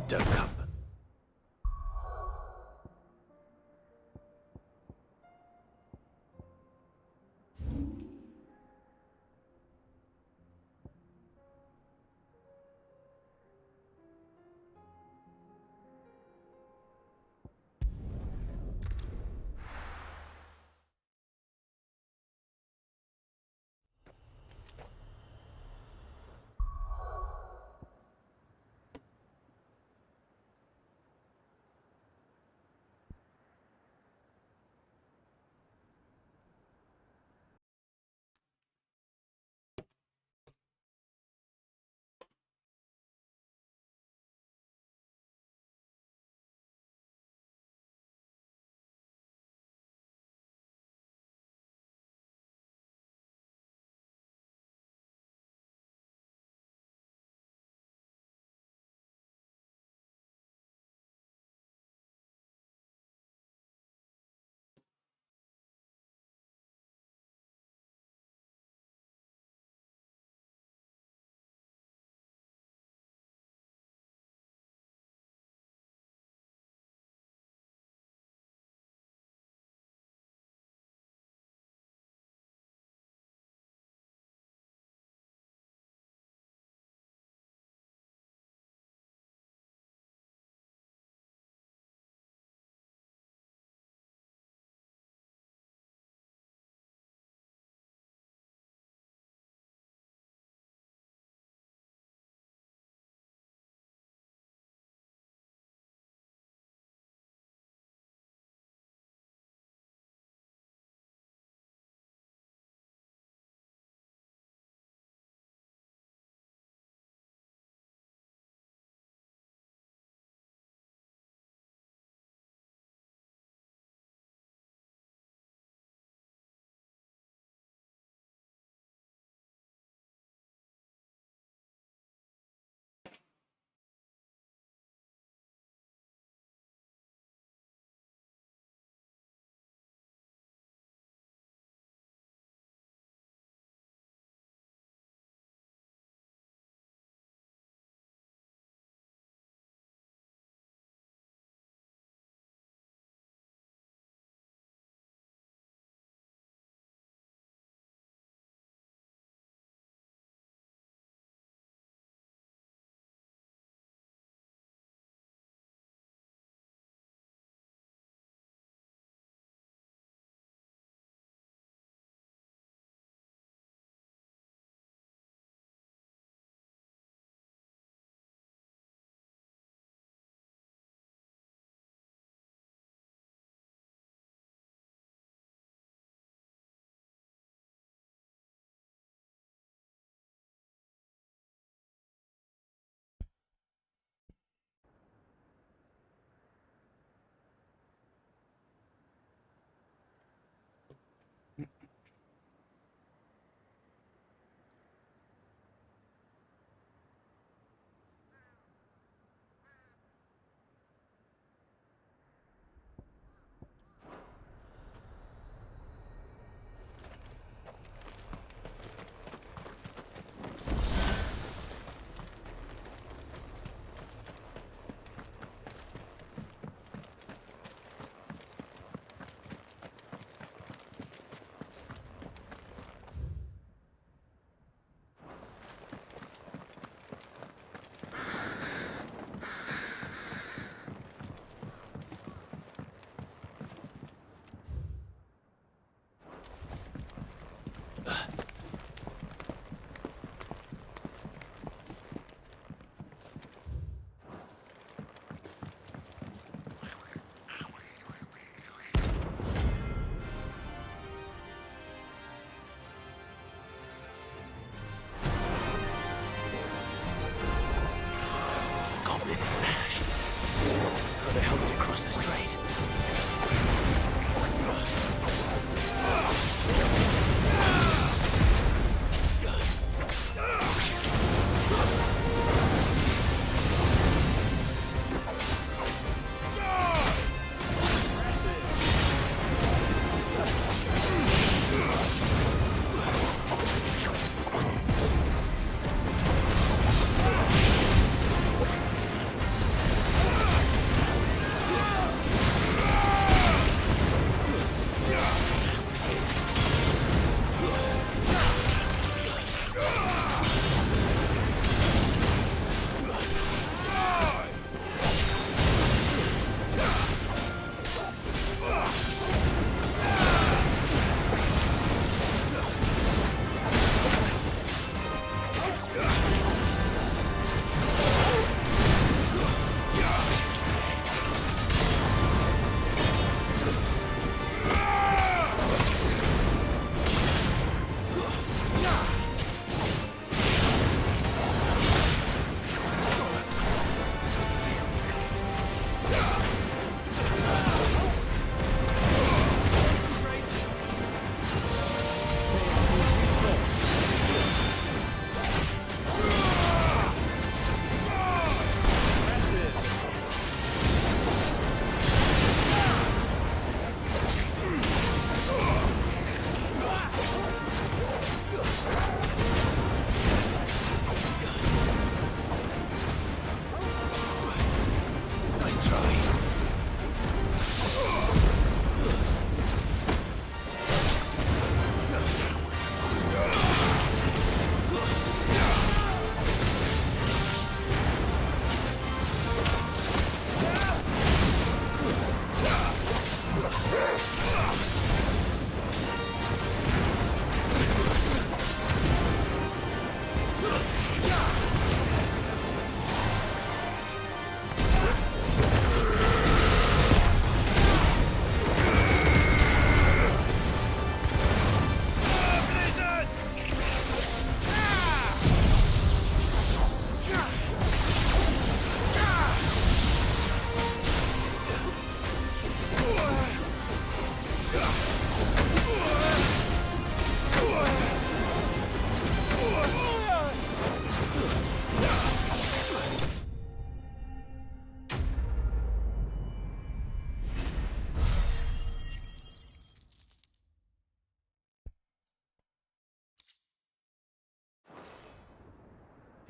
Don't come.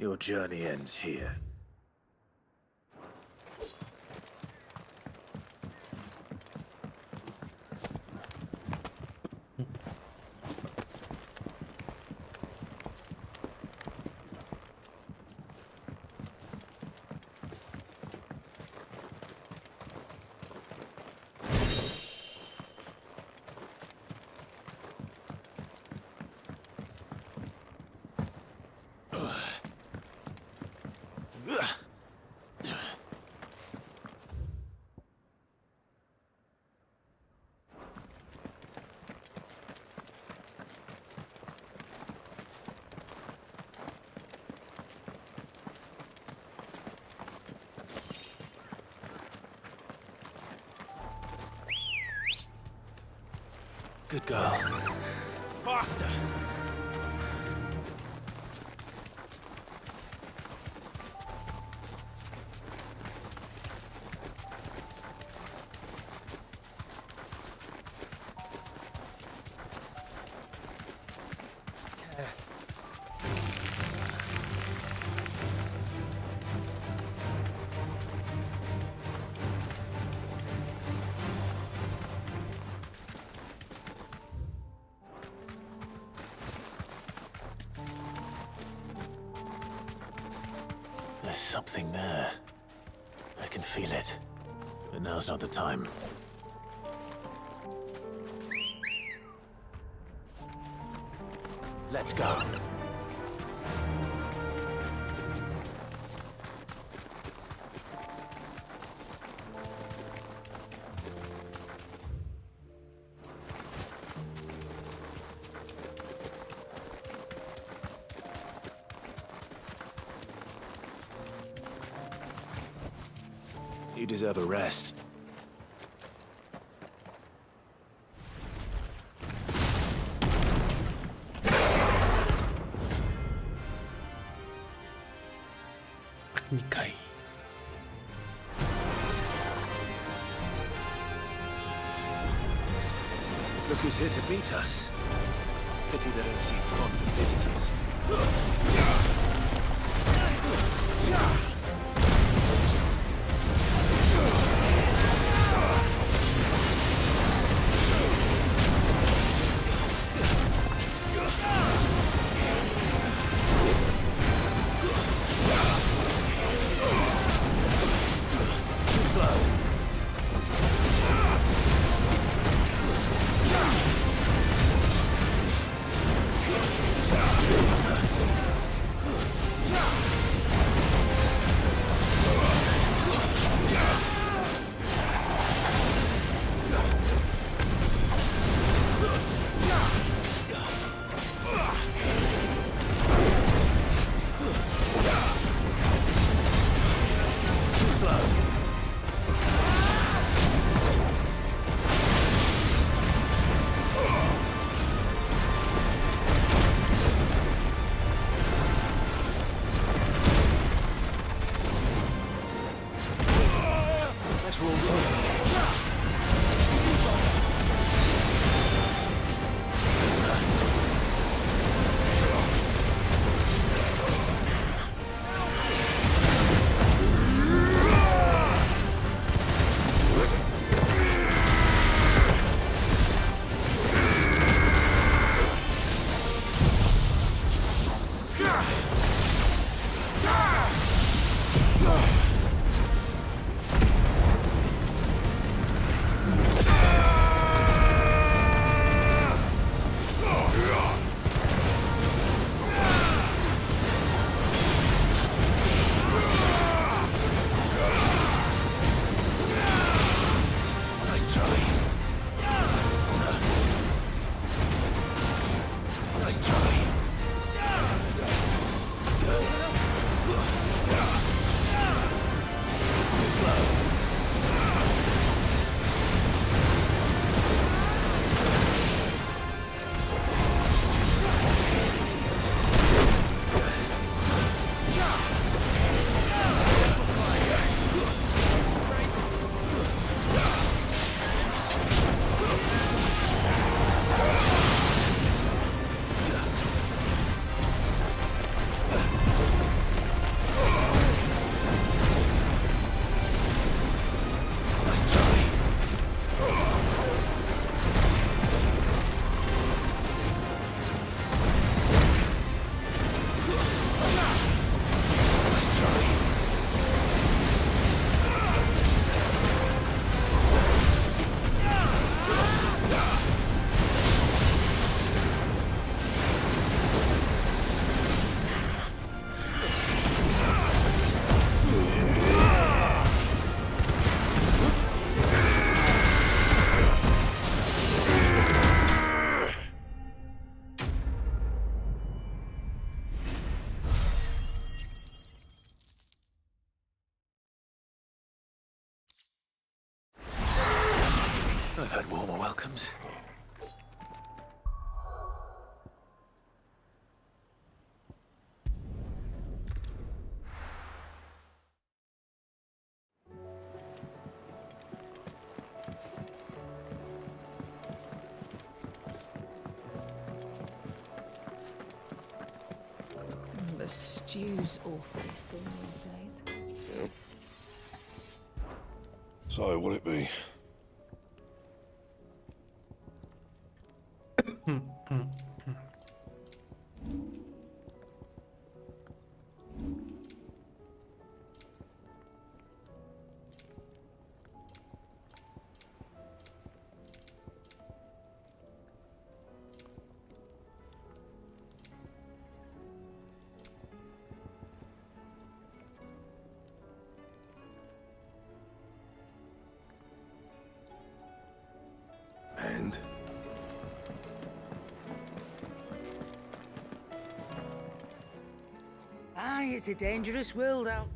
Your journey ends here. Good girl. Faster! There's something there. I can feel it. But now's not the time. Let's go. You deserve a rest. Nikai. Look who's here to meet us. Pity they don't seem fond of visitors. welcomes. The stew's awfully thin these days. Yep. So, what'll it be? And? Aye, it's a dangerous world out.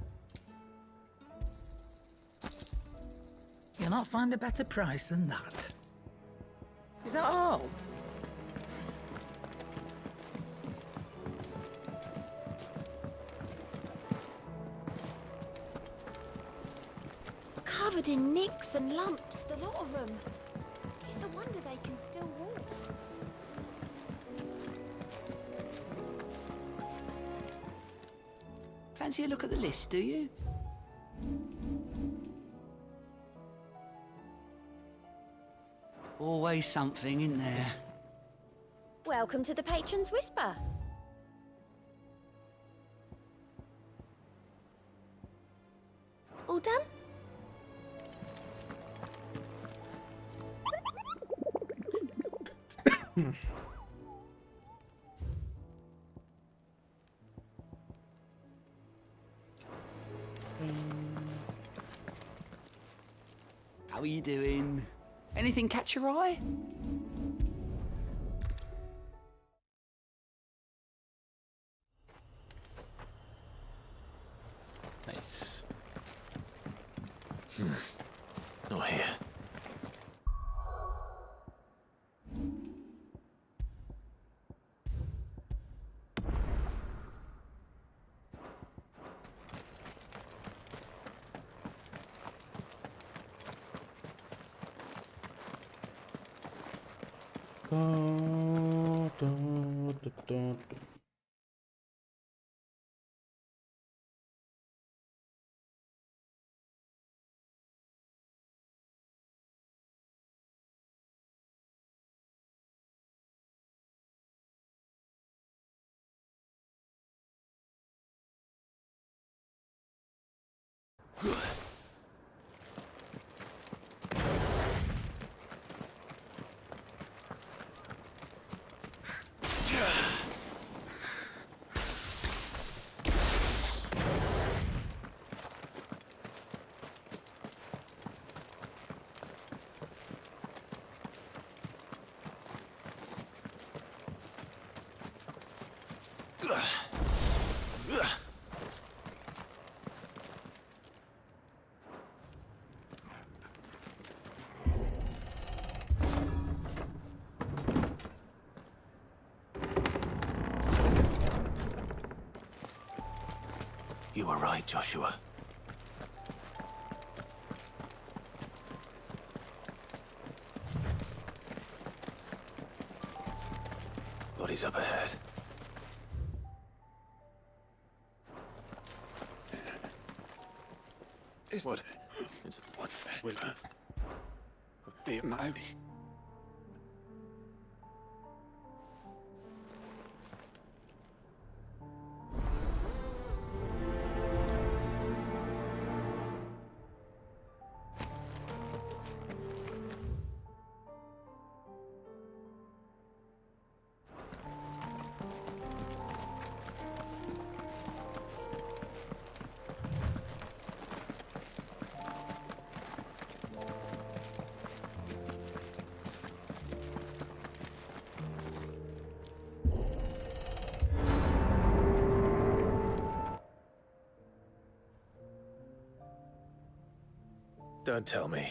You'll not find a better price than that. Is that all? Covered in nicks and lumps, the lot of them. It's a wonder they can still walk. Fancy a look at the list, do you? Always something in there. Welcome to the Patron's Whisper. All done? How are you doing? Anything catch your eye? Nice. Not here. You were right, Joshua. Bodies up ahead. What? What will be my... Don't tell me.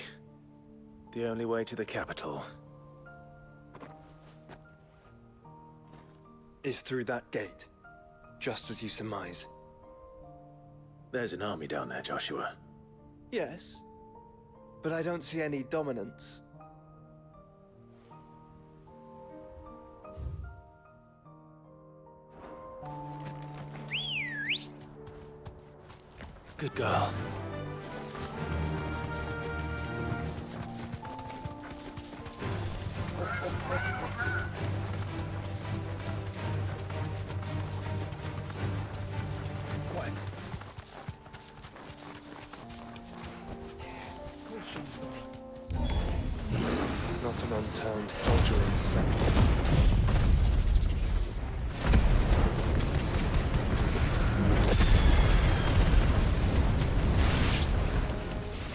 The only way to the capital is through that gate, just as you surmise. There's an army down there, Joshua. Yes, but I don't see any dominance. Good girl. Quiet. Not an unturned soldier in sight.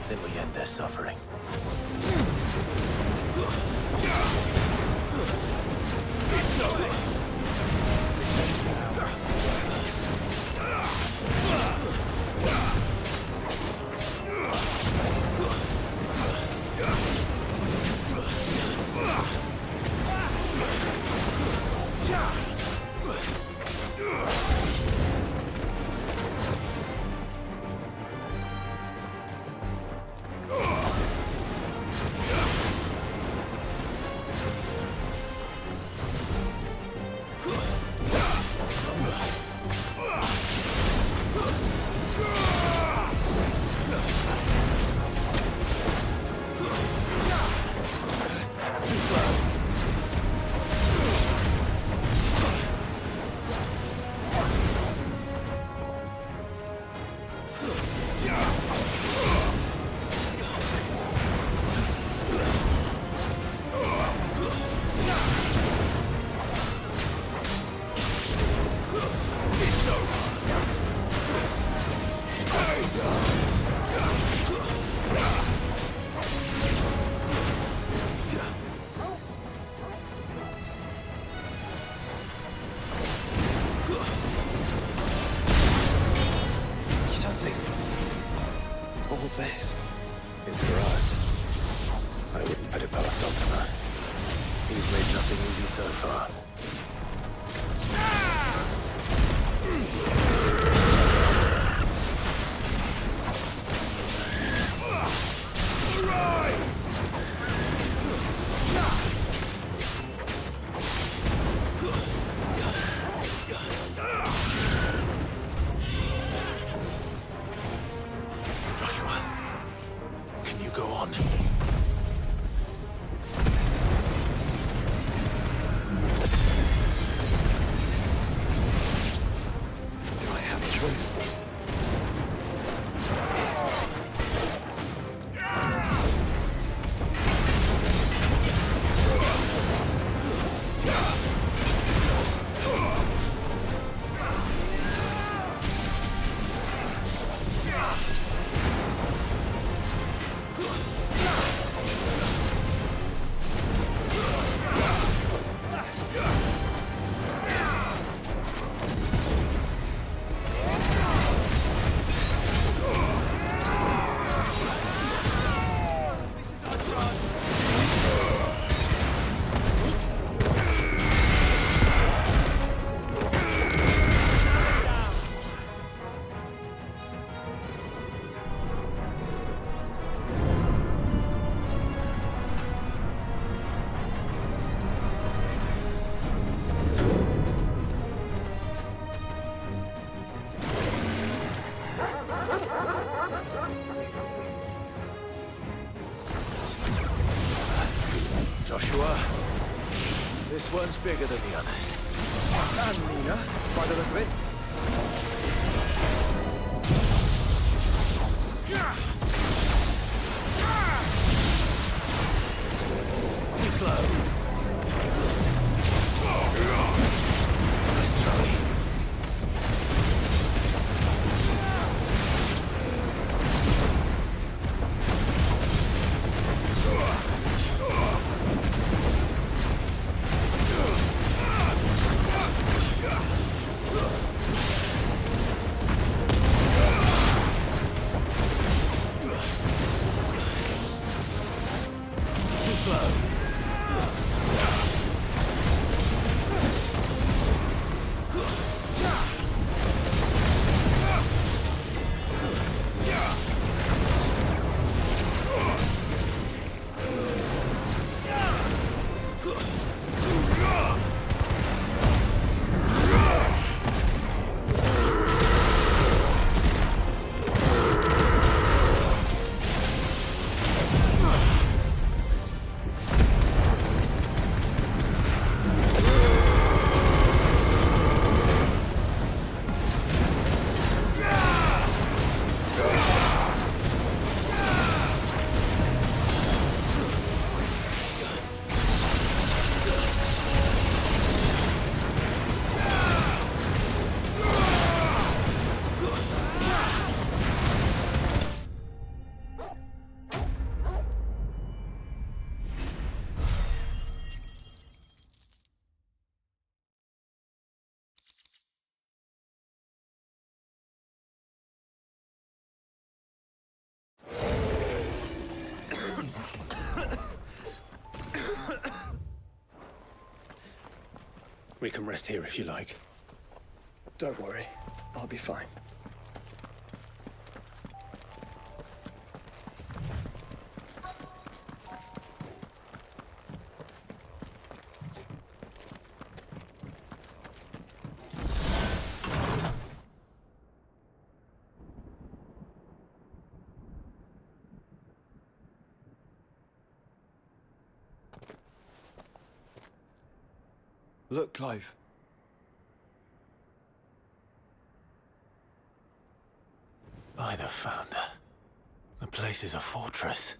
Then we end their suffering. It's over! This is for us. I wouldn't put it past Optima. He's made nothing easy so far. Joshua, this one's bigger than the others. And Nina, by the look of it. Too slow. Nice try. We can rest here if you like. Don't worry, I'll be fine. Look, Clive. By the Founder. The place is a fortress.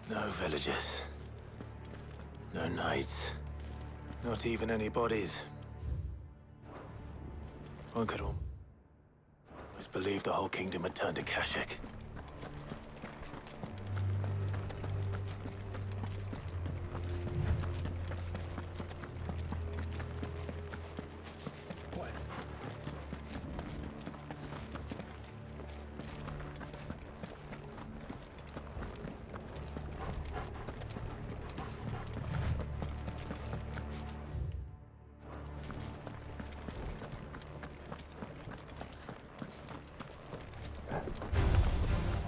No villagers. No knights. Not even any bodies. One could almost believe the whole kingdom had turned to Kashyyyk.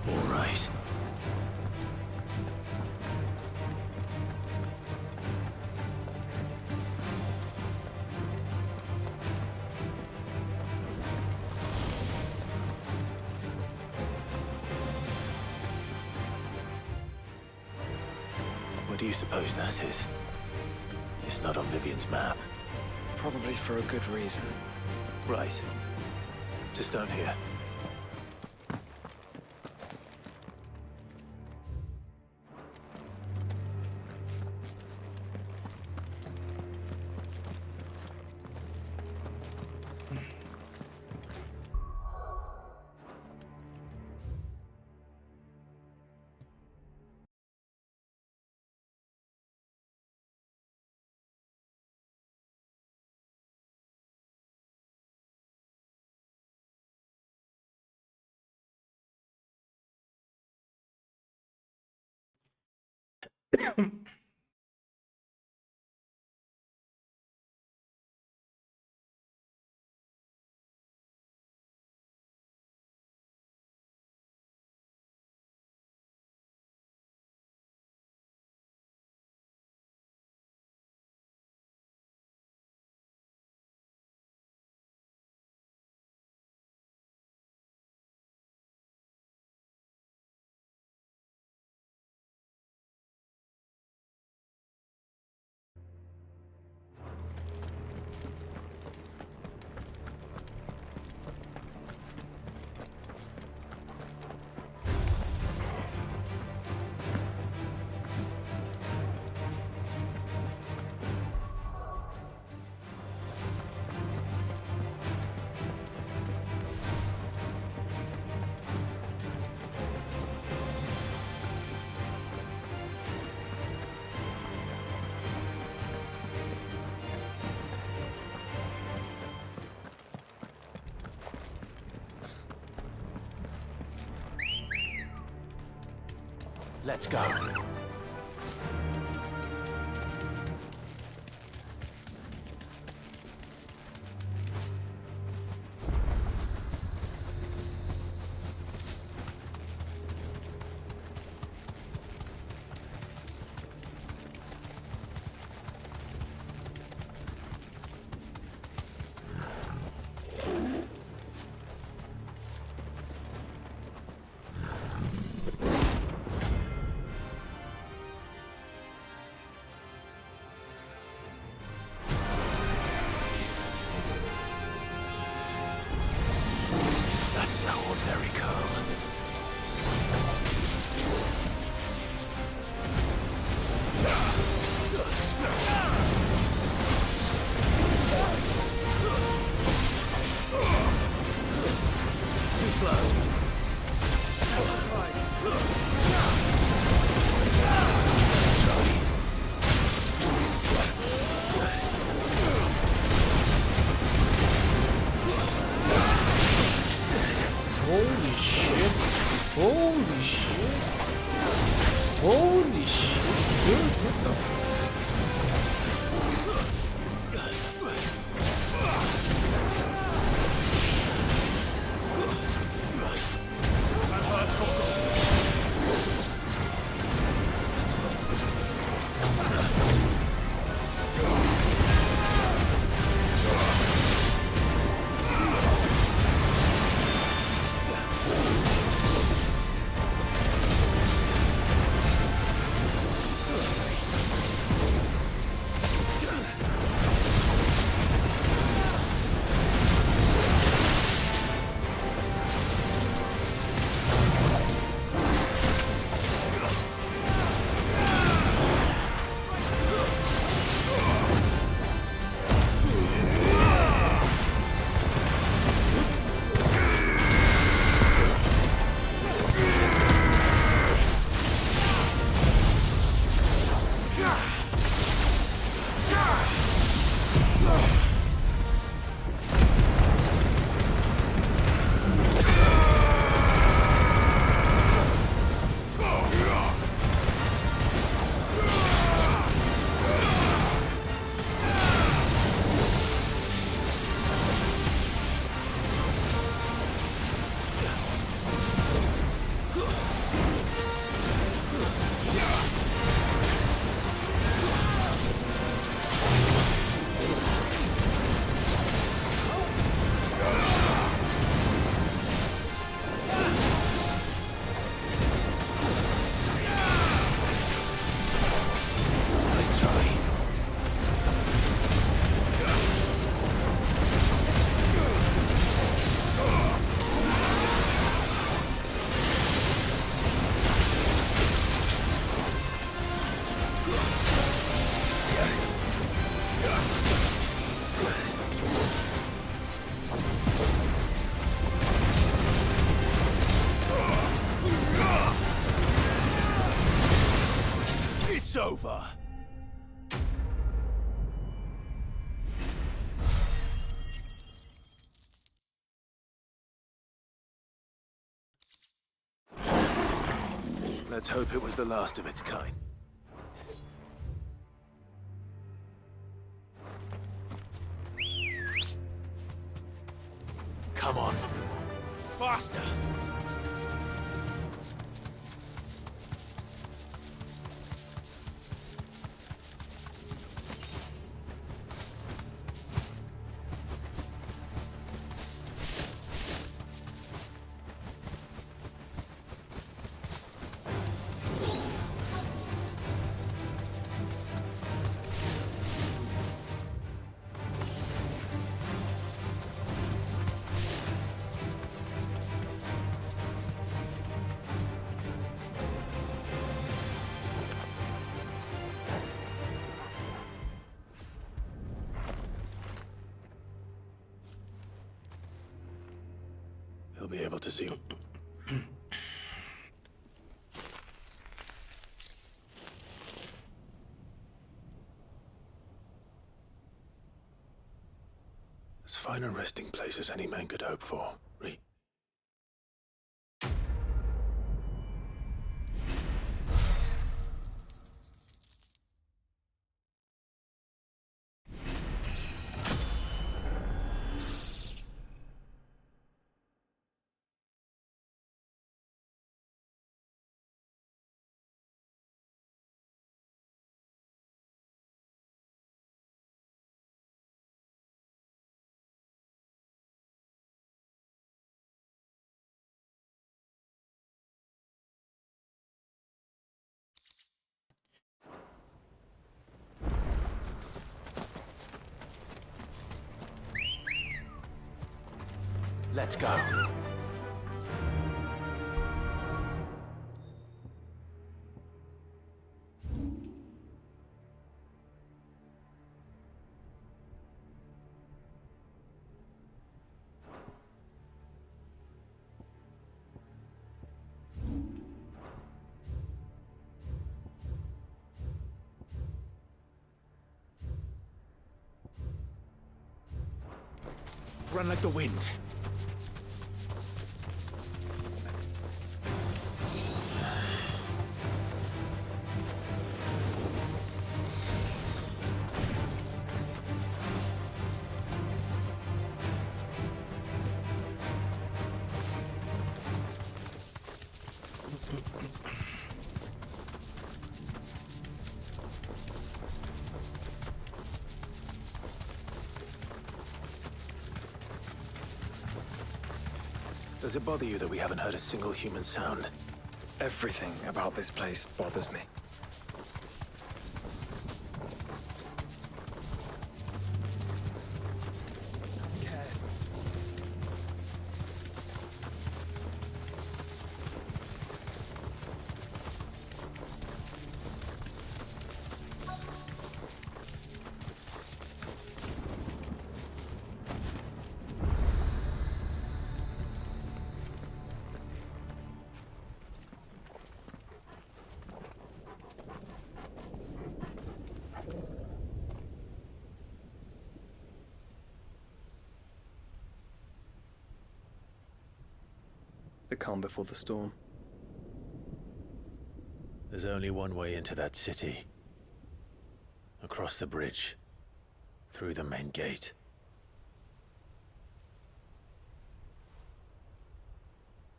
All right. What do you suppose that is? It's not on Vivian's map. Probably for a good reason. Right. Just down here. Let's go. That's no ordinary curl. Too slow. Holy shit. Holy shit. Holy shit. Dude, what the It's over. Let's hope it was the last of its kind. Come on. Faster! He'll be able to see. As fine a resting place as any man could hope for, Reed. Let's go. Run like the wind. Does it bother you that we haven't heard a single human sound? Everything about this place bothers me. The calm before the storm. There's only one way into that city. Across the bridge. Through the main gate.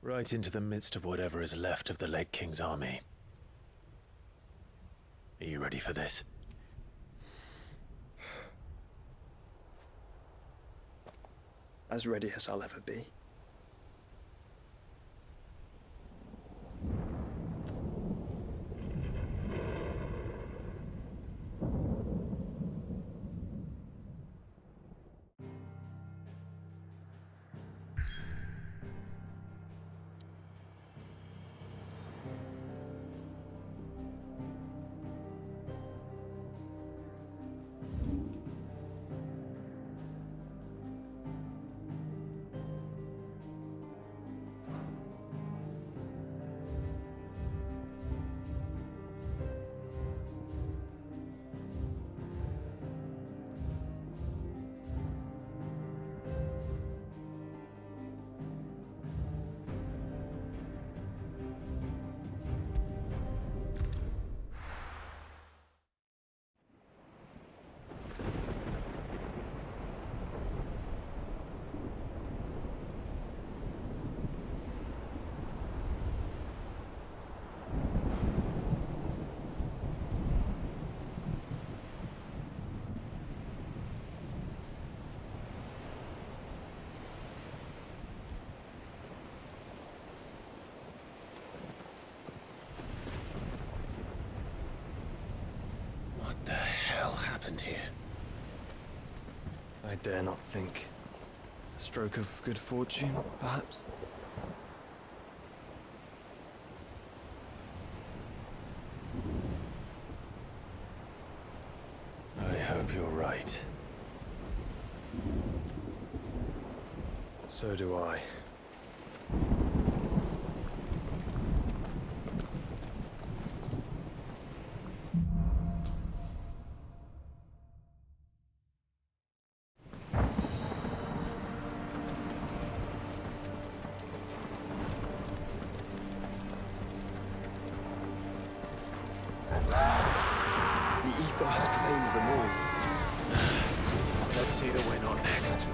Right into the midst of whatever is left of the late King's army. Are you ready for this? As ready as I'll ever be. What the hell happened here? I dare not think. A stroke of good fortune, perhaps? I hope you're right. So do I. The ether has claimed them all. Let's see the win on next.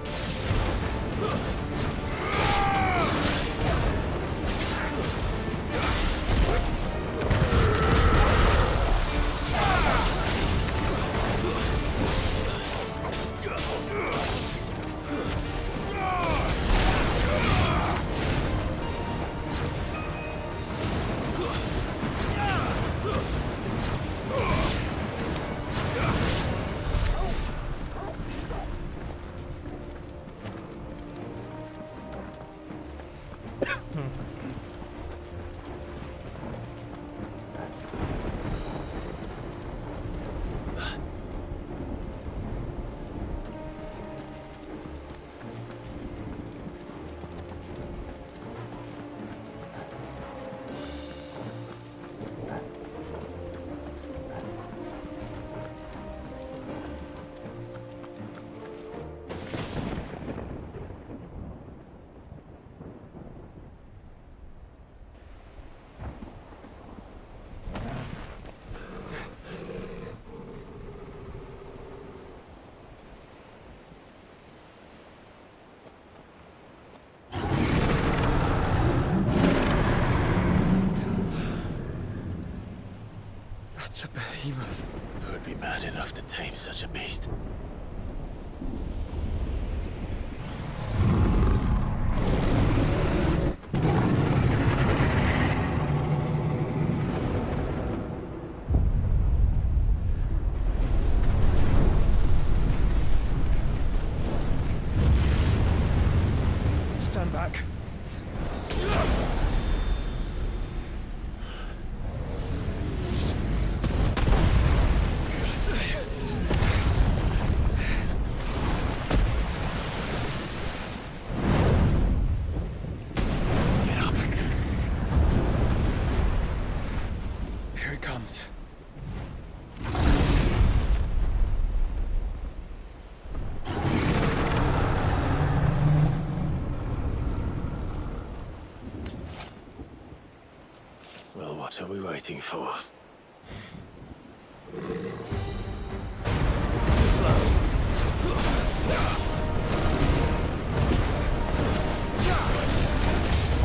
That's a behemoth. Who would be mad enough to tame such a beast? Stand back. Here it comes. Well, what are we waiting for? Too slow.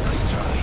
Nice try.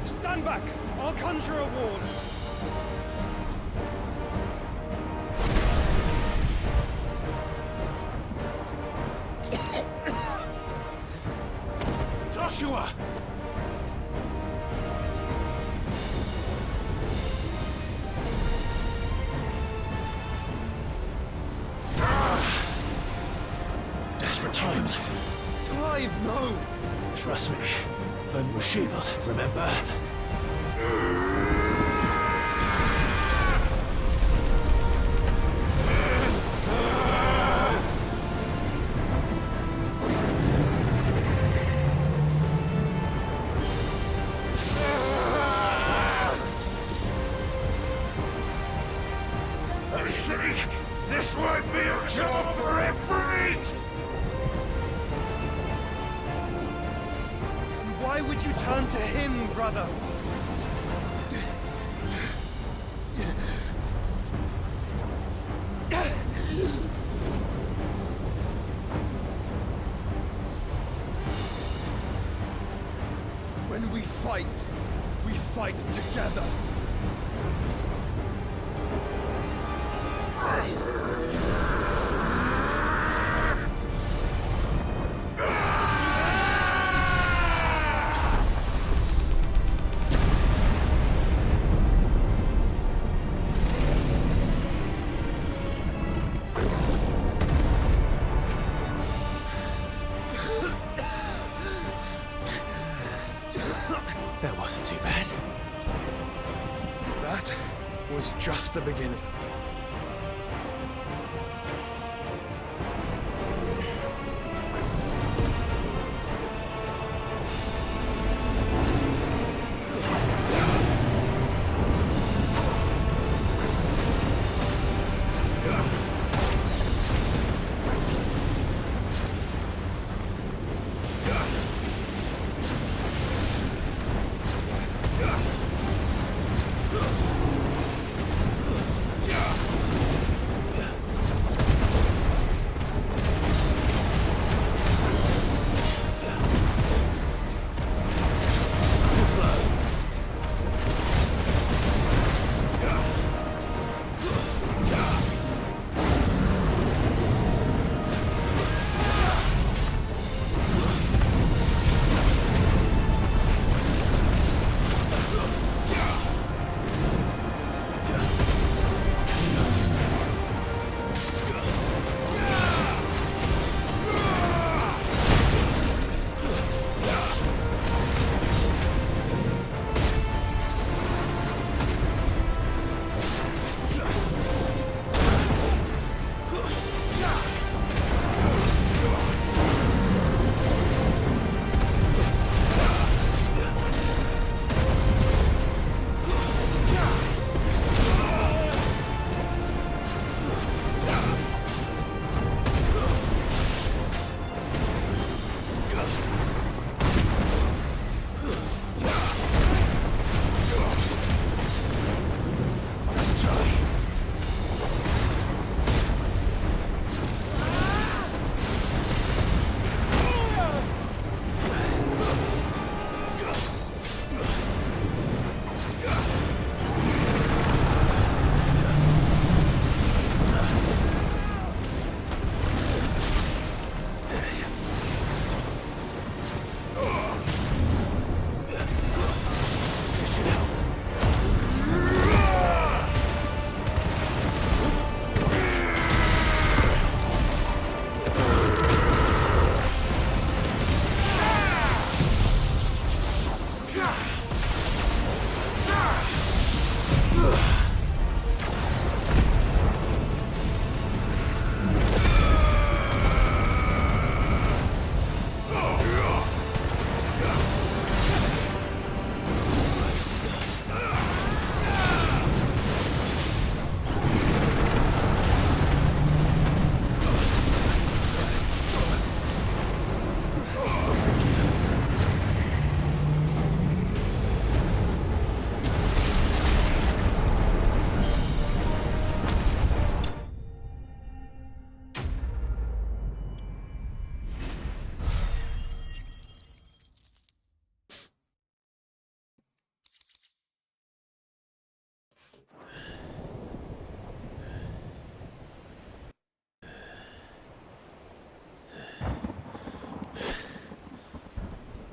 Stand back! I'll conjure a ward! Joshua! Desperate times. Clive, no! Trust me. Burn your shield, remember? I think this might be a job for Ifrit! Why would you turn to him, brother? When we fight together. was just the beginning.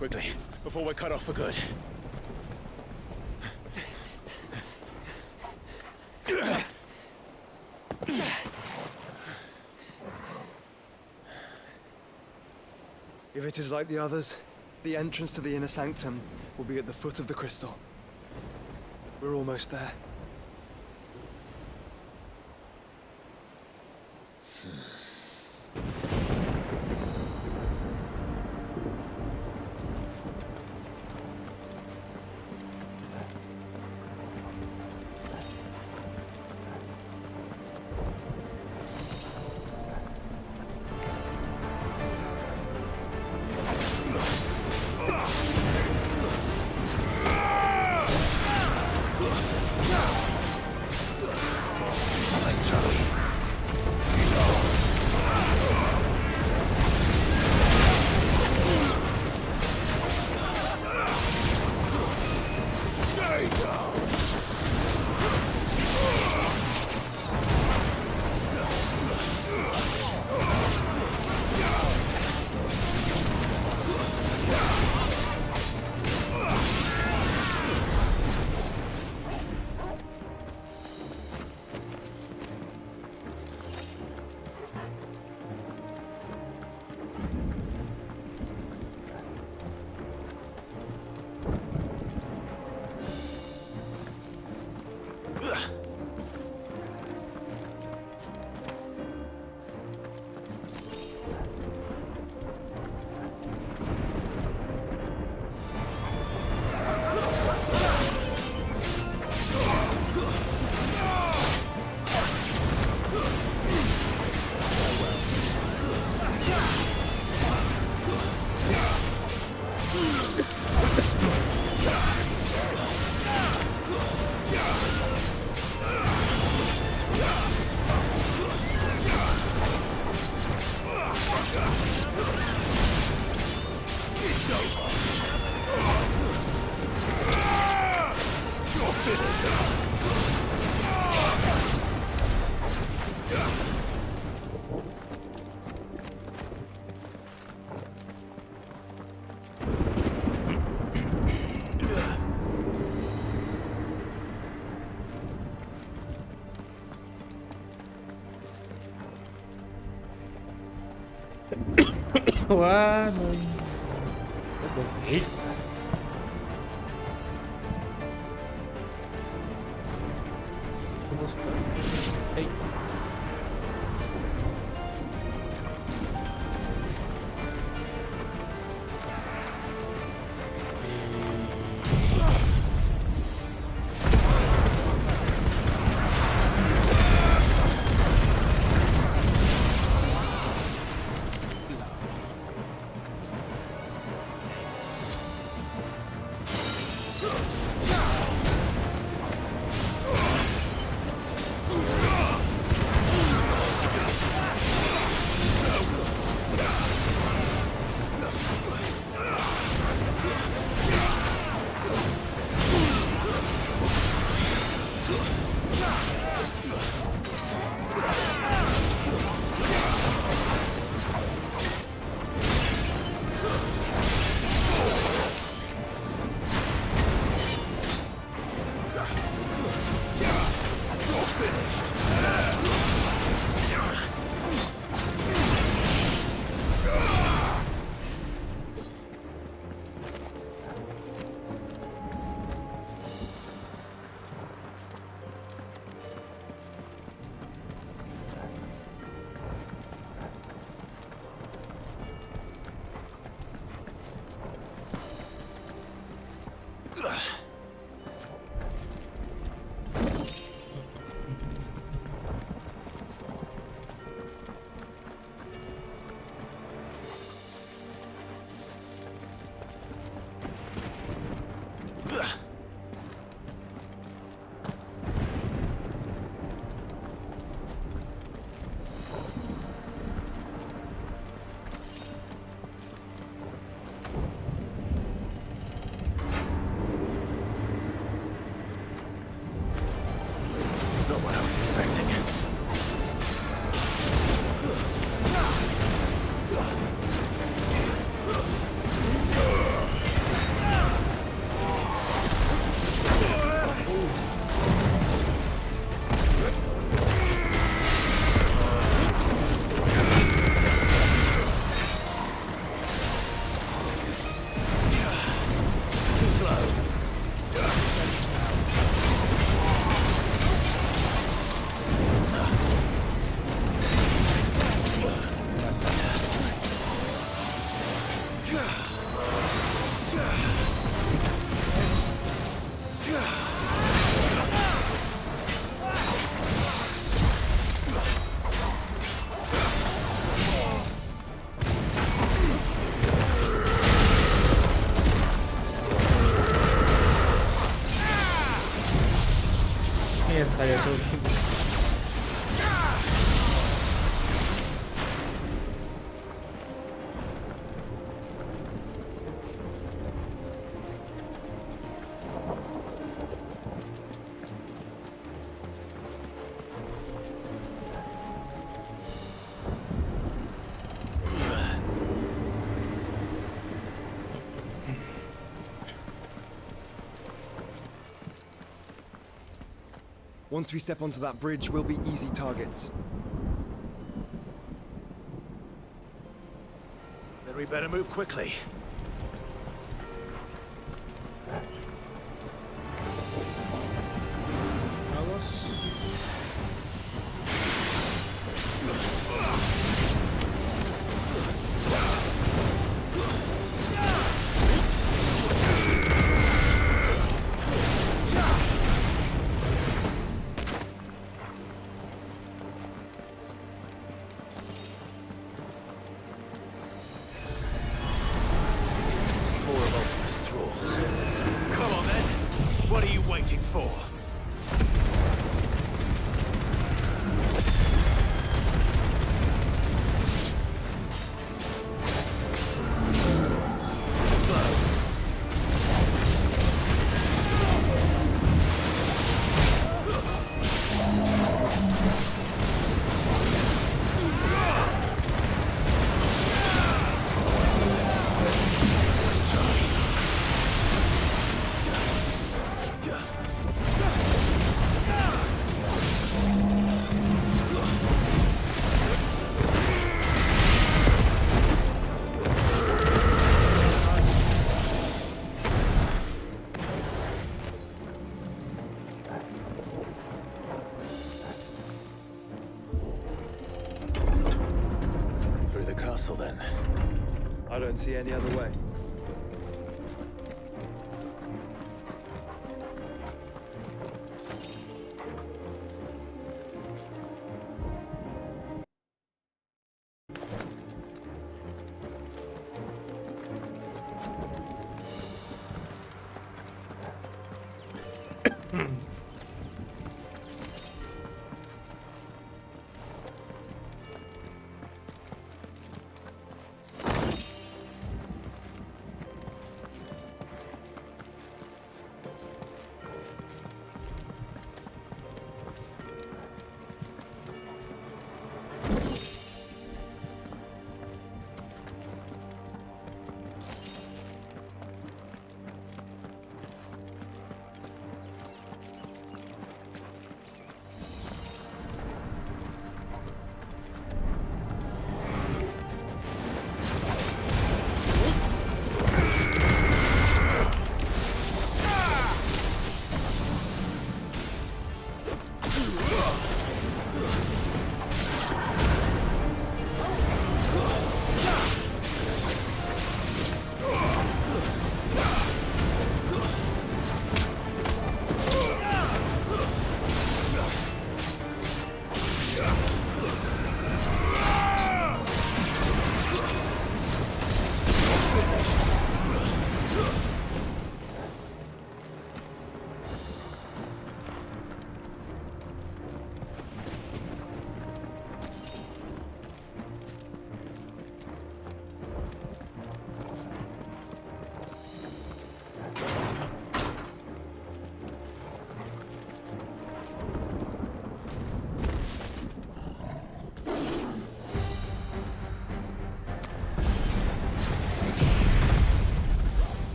Quickly, before we're cut off for good. If it is like the others, the entrance to the inner sanctum will be at the foot of the crystal. We're almost there. Yeah! What? Okay. Hey. Once we step onto that bridge, we'll be easy targets. Then we better move quickly. battle, then. I don't see any other way.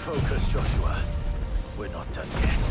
Focus, Joshua. We're not done yet.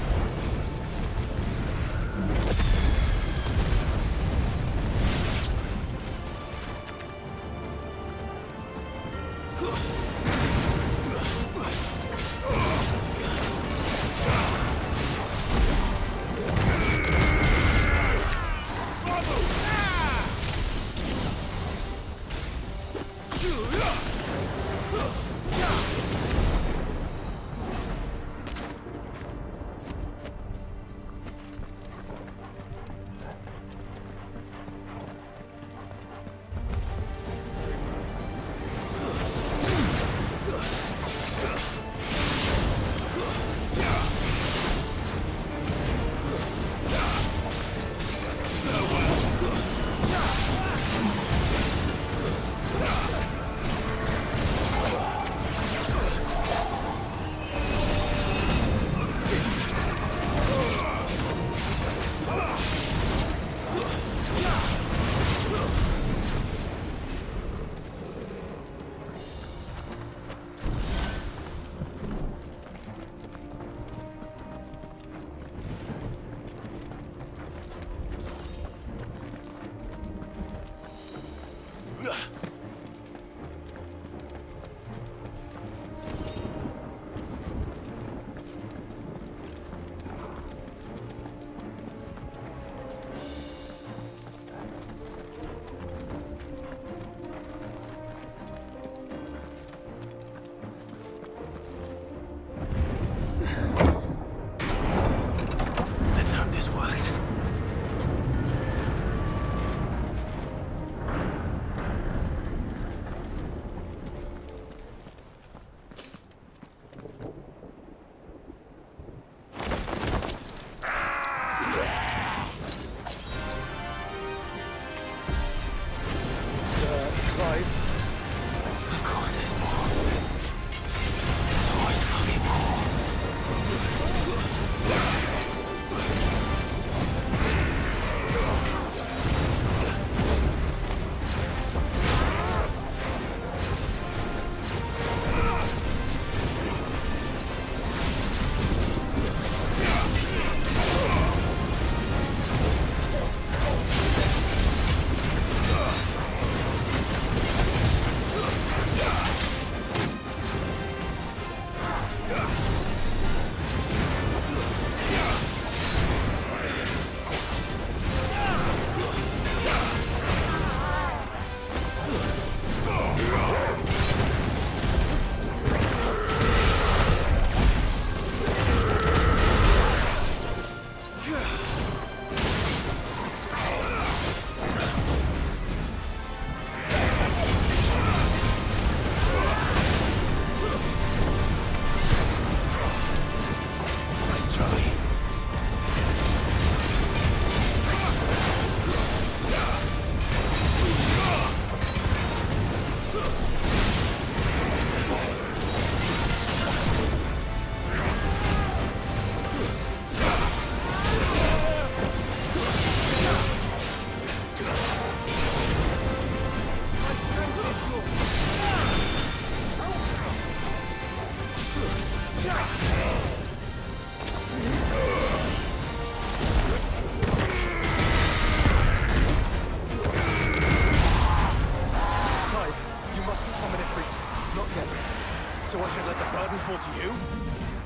useful to you?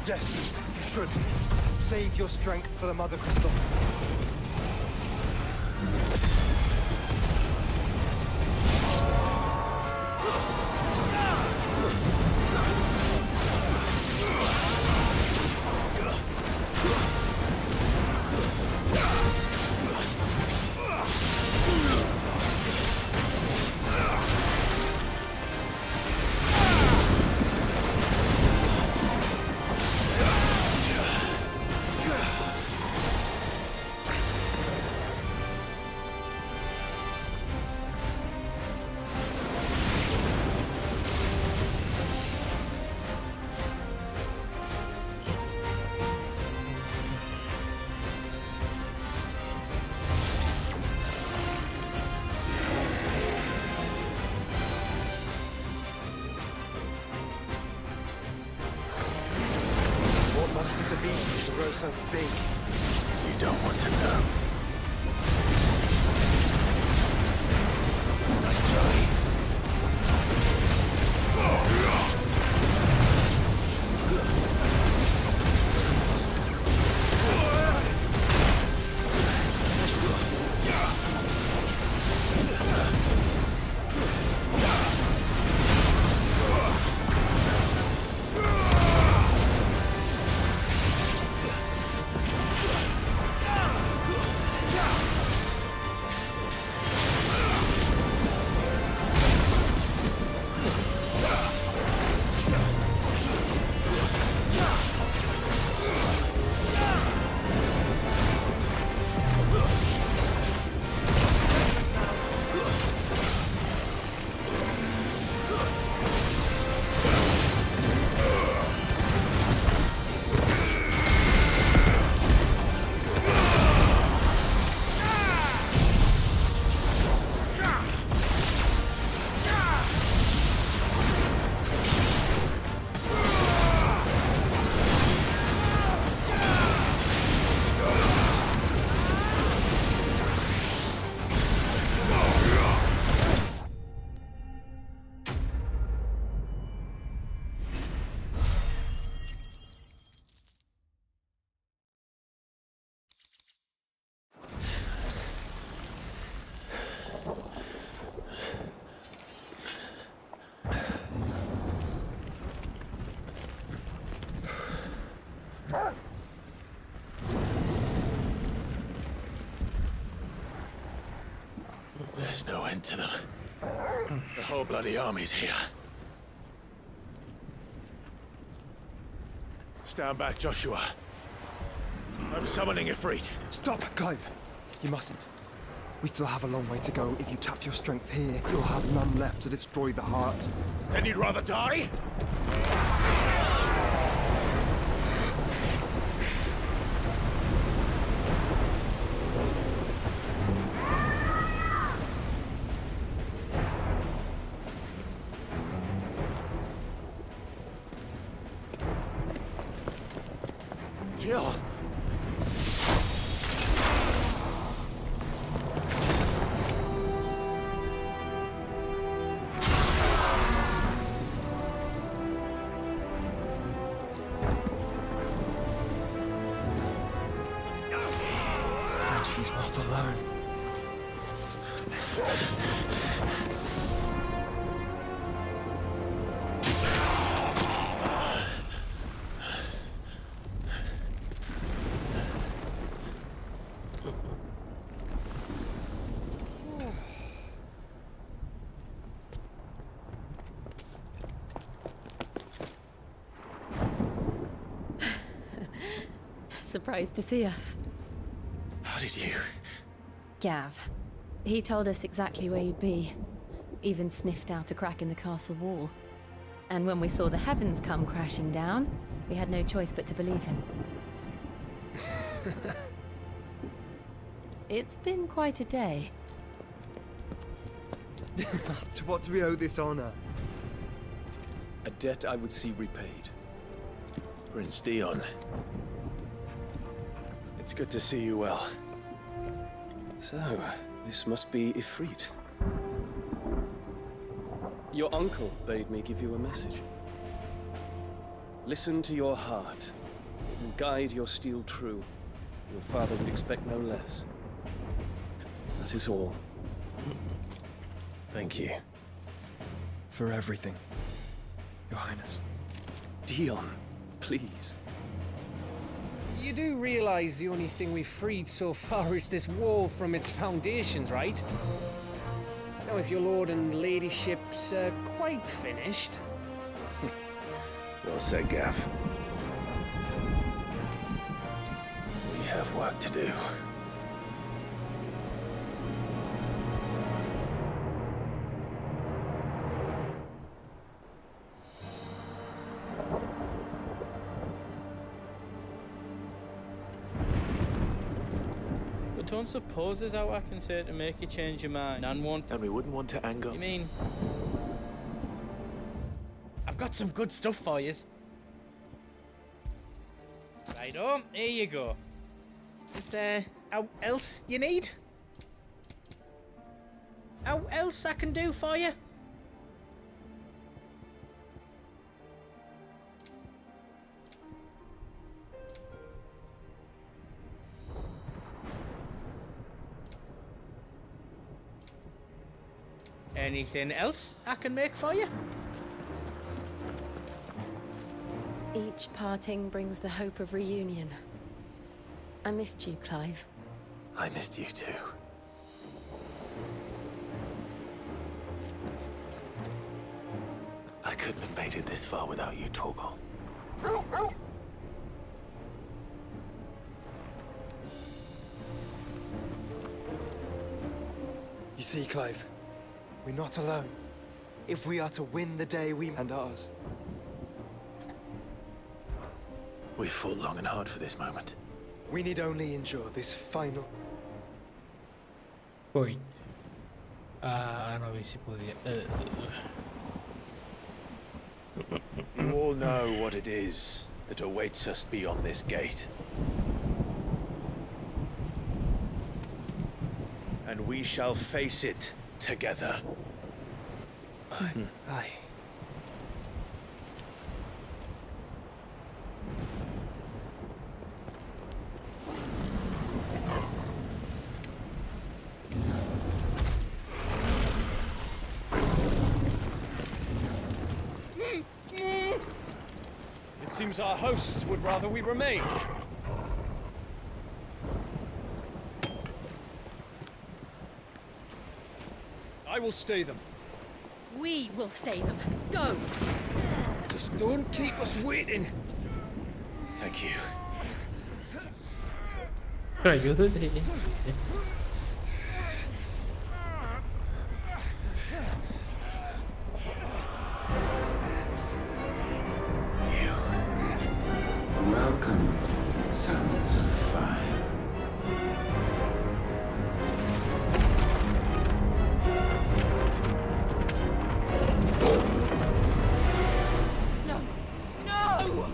Yes, you should. Save your strength for the Mother Crystal. So big. You don't want to know. Nice try. There's no end to them. The whole bloody army's here. Stand back, Joshua. I'm summoning Ifrit. Stop, Clive. You mustn't. We still have a long way to go. If you tap your strength here, you'll have none left to destroy the heart. Then you'd rather die? Jill! She's not alone. Surprised to see us. How did you? Gav. He told us exactly where you'd be. Even sniffed out a crack in the castle wall. And when we saw the heavens come crashing down, we had no choice but to believe him. It's been quite a day. To what do we owe this honor? A debt I would see repaid. Prince Dion. It's good to see you well. So, this must be Ifrit. Your uncle bade me give you a message. Listen to your heart, and guide your steel true. Your father would expect no less. That is all. Thank you. For everything, Your Highness. Dion, please. You do realize the only thing we've freed so far is this wall from its foundations, right? Now, if your lord and ladyship's quite finished... Well said, Gav. We have work to do. But don't suppose there's out I can say to make you change your mind and want... And we wouldn't want to anger... You mean... I've got some good stuff for yous. Righto, here you go. Is there out else you need? Out else I can do for you? Anything else I can make for you? Each parting brings the hope of reunion. I missed you, Clive. I missed you too. I couldn't have made it this far without you, Torgal. You see, Clive, we're not alone. If we are to win the day we and ours. We've fought long and hard for this moment. We need only endure this final... Point. No vi si podía... You all know what it is that awaits us beyond this gate. And we shall face it together. Aye. It seems our hosts would rather we remain. I will stay them. We will stay them. Go! Just don't keep us waiting. Thank you. Ayúdate. Welcome, sons of fire. No! No!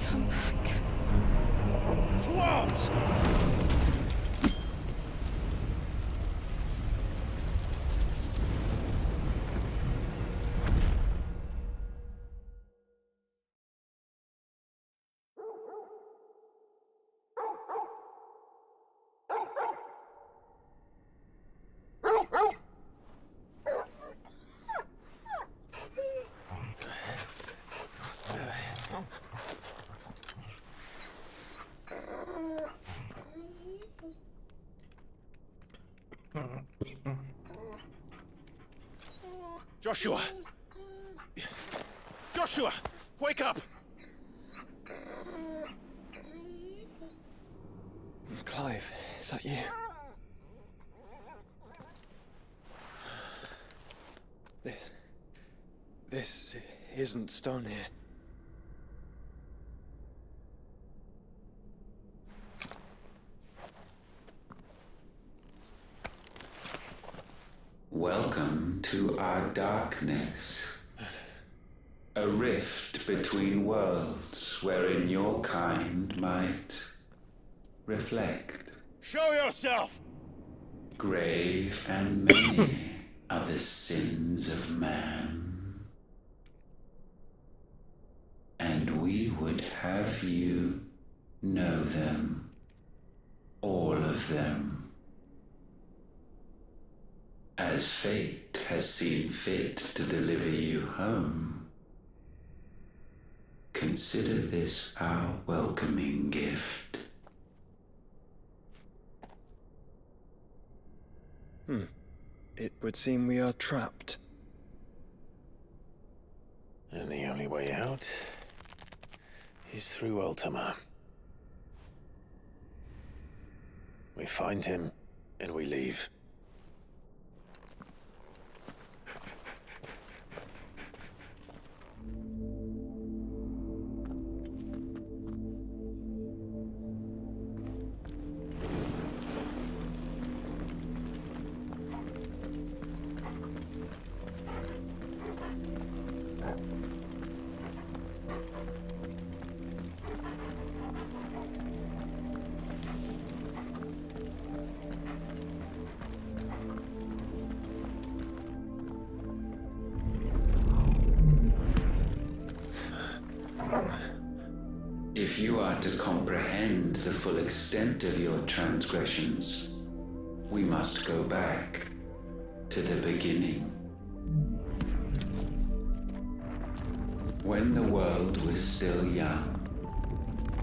Come back. To arms! Joshua! Joshua! Wake up! Clive, is that you? This isn't stone here. Welcome to our darkness. A rift between worlds wherein your kind might reflect. Show yourself! Grave and many are the sins of man. And we would have you know them, all of them, as fate has seen fit to deliver you home. Consider this our welcoming gift. It would seem we are trapped. And the only way out is through Ultima. We find him, and we leave. If you are to comprehend the full extent of your transgressions, we must go back to the beginning. When the world was still young,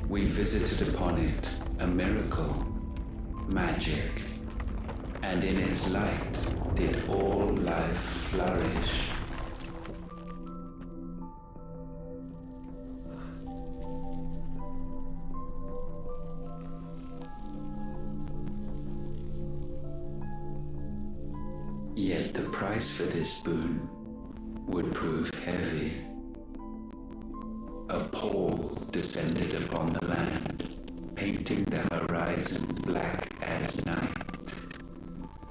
we visited upon it a miracle, magic, and in its light did all life flourish. Yet the price for this boon would prove heavy. A pall descended upon the land, painting the horizon black as night.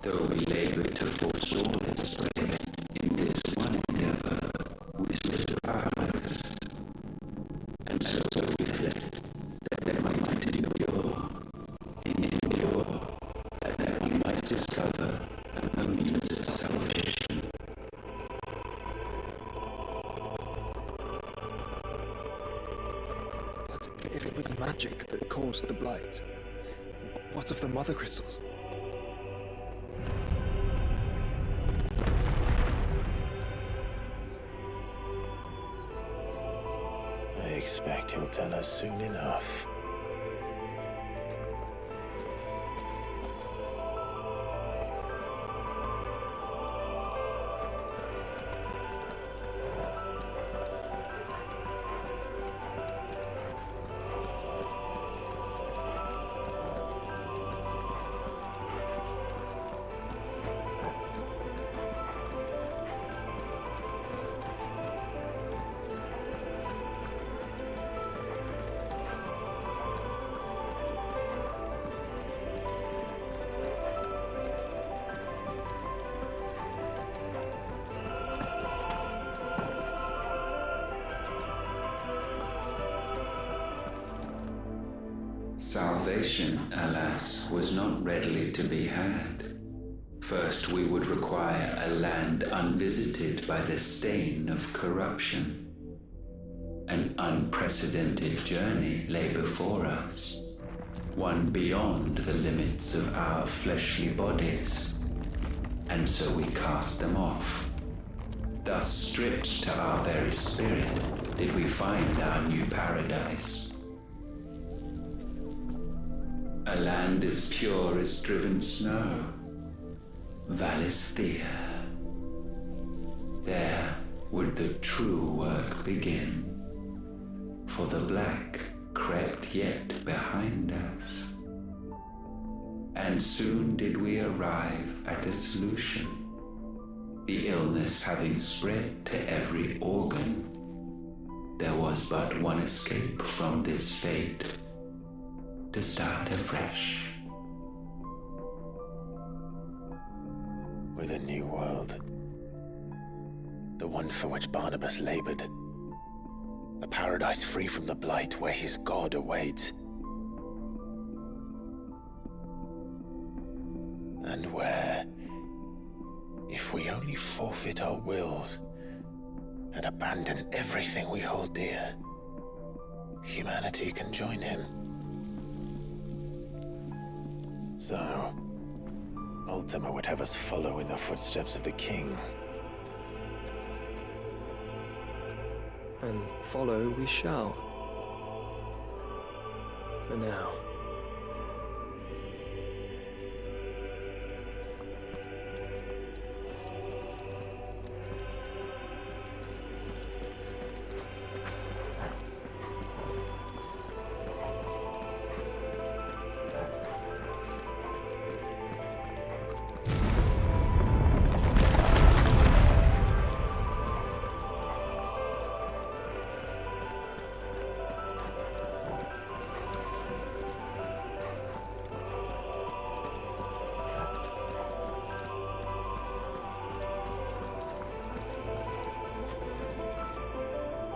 Though we labored to forestall its spread, in this one endeavor we stood powerless. And so we fled, that we might endure, that we might discover a means of salvation. But if it was magic that caused the blight, what of the mother crystals? I expect he'll tell us soon enough. Salvation, alas, was not readily to be had. First, we would require a land unvisited by the stain of corruption. An unprecedented journey lay before us, one beyond the limits of our fleshly bodies. And so we cast them off. Thus, stripped to our very spirit, did we find our new paradise. A land as pure as driven snow, Valisthea. There would the true work begin, for the black crept yet behind us. And soon did we arrive at a solution, the illness having spread to every organ. There was but one escape from this fate, to start afresh. With a new world. The one for which Barnabas labored. A paradise free from the blight where his God awaits. only forfeit our wills and abandon everything we hold dear, humanity can join him. So, Ultima would have us follow in the footsteps of the king. And follow we shall. For now.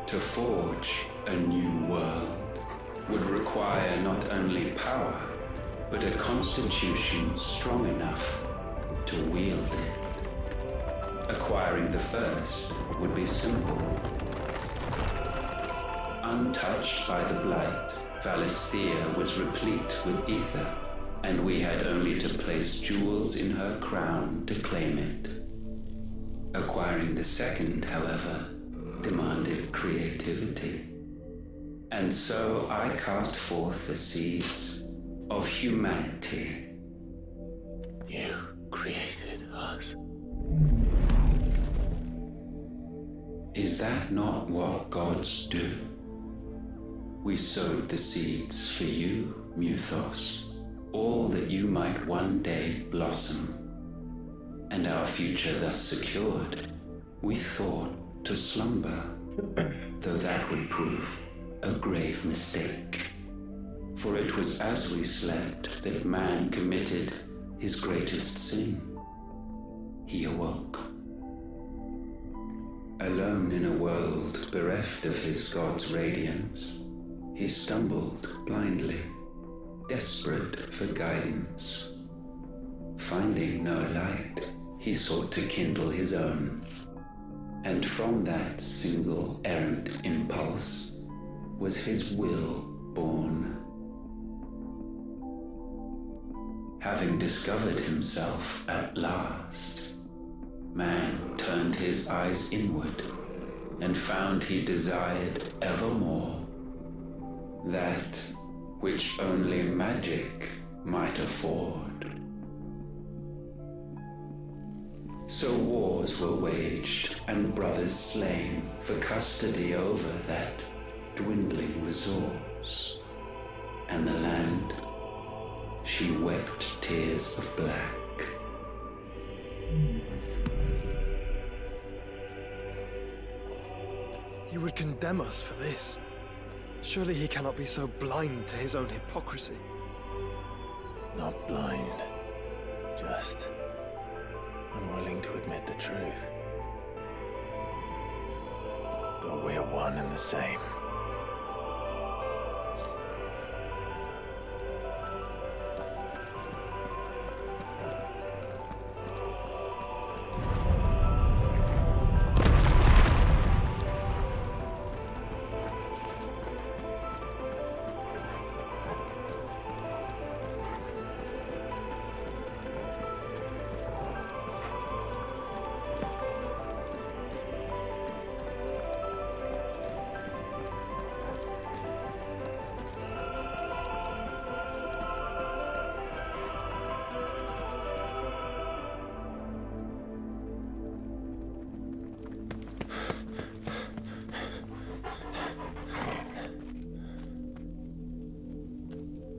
To forge a new world would require not only power, but a constitution strong enough to wield it. Acquiring the first would be simple. Untouched by the blight, Valisthea was replete with ether, and we had only to place jewels in her crown to claim it. Acquiring the second, however, demanded creativity. And so I cast forth the seeds of humanity. You created us. Is that not what gods do? We sowed the seeds for you, Muthos, all that you might one day blossom. And our future thus secured, we thought to slumber, though that would prove a grave mistake. For it was as we slept that man committed his greatest sin. He awoke. Alone in a world bereft of his god's radiance, he stumbled blindly, desperate for guidance. Finding no light, he sought to kindle his own. And from that single errant impulse was his will born. Having discovered himself at last, man turned his eyes inward and found he desired evermore that which only magic might afford. So wars were waged and brothers slain for custody over that dwindling resource. And the land, she wept tears of black. He would condemn us for this. Surely he cannot be so blind to his own hypocrisy. Not blind, just unwilling to admit the truth. Though we're one and the same.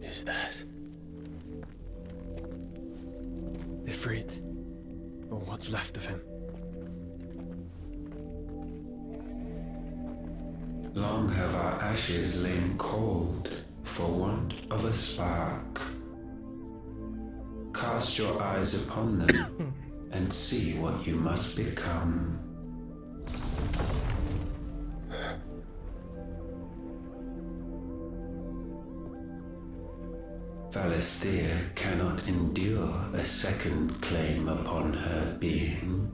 Is that Ifrit, or what's left of him? Long have our ashes lain cold for want of a spark. Cast your eyes upon them and see what you must become. Valisthea cannot endure a second claim upon her being.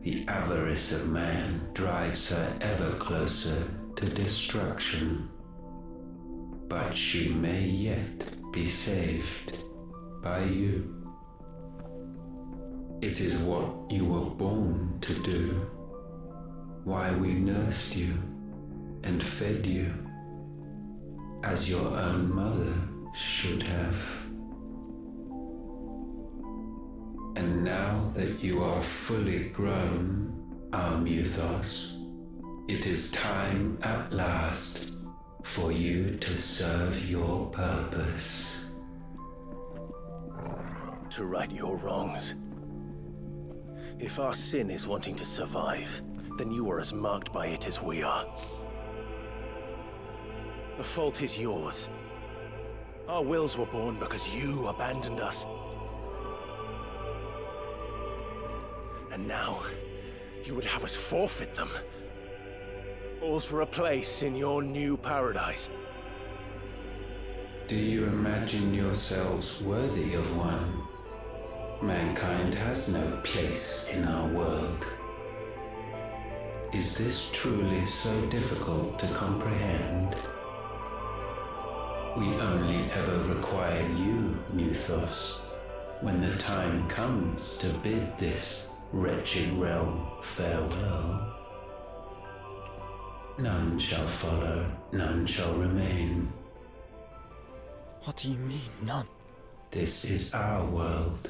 The avarice of man drives her ever closer to destruction. But she may yet be saved by you. It is what you were born to do, why we nursed you and fed you, as your own mother should have. And now that you are fully grown, our Muthos, it is time at last for you to serve your purpose. To right your wrongs. If our sin is wanting to survive, then you are as marked by it as we are. The fault is yours. Our wills were born because you abandoned us. And now, you would have us forfeit them. All for a place in your new paradise. Do you imagine yourselves worthy of one? Mankind has no place in our world. Is this truly so difficult to comprehend? We only ever require you, Muthos, when the time comes to bid this wretched realm farewell. None shall follow, none shall remain. What do you mean, none? This is our world.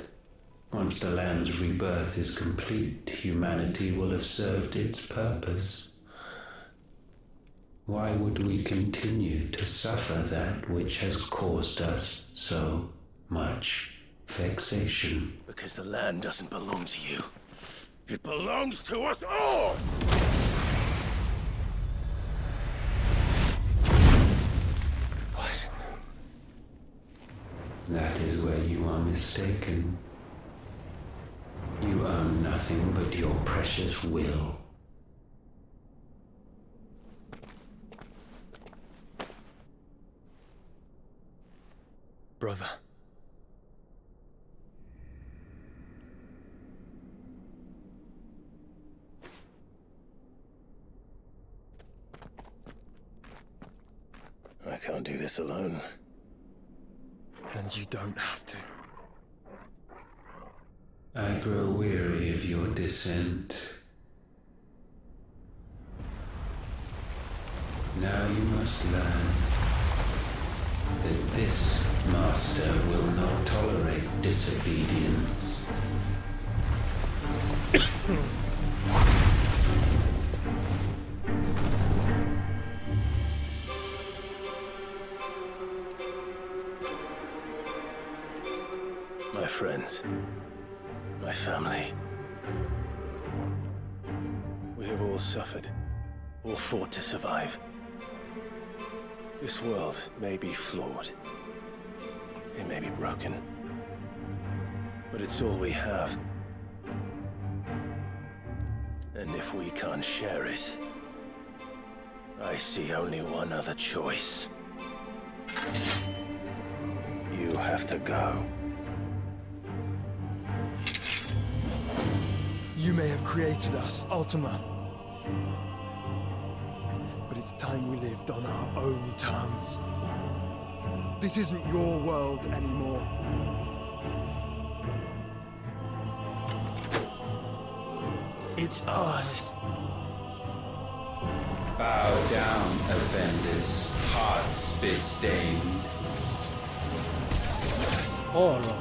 Once the land's rebirth is complete, humanity will have served its purpose. Why would we continue to suffer that which has caused us so much vexation? Because the land doesn't belong to you. It belongs to us all! What? That is where you are mistaken. You own nothing but your precious will. Brother. I can't do this alone. And you don't have to. I grow weary of your dissent. Now you must learn that this master will not tolerate disobedience. My friends, my family. We have all suffered, all fought to survive. This world may be flawed. It may be broken. But it's all we have. And if we can't share it, I see only one other choice. You have to go. You may have created us, Ultima. But it's time we lived on our own terms. This isn't your world anymore. It's ours. Bow down, offenders, hearts disdained. Oh, no.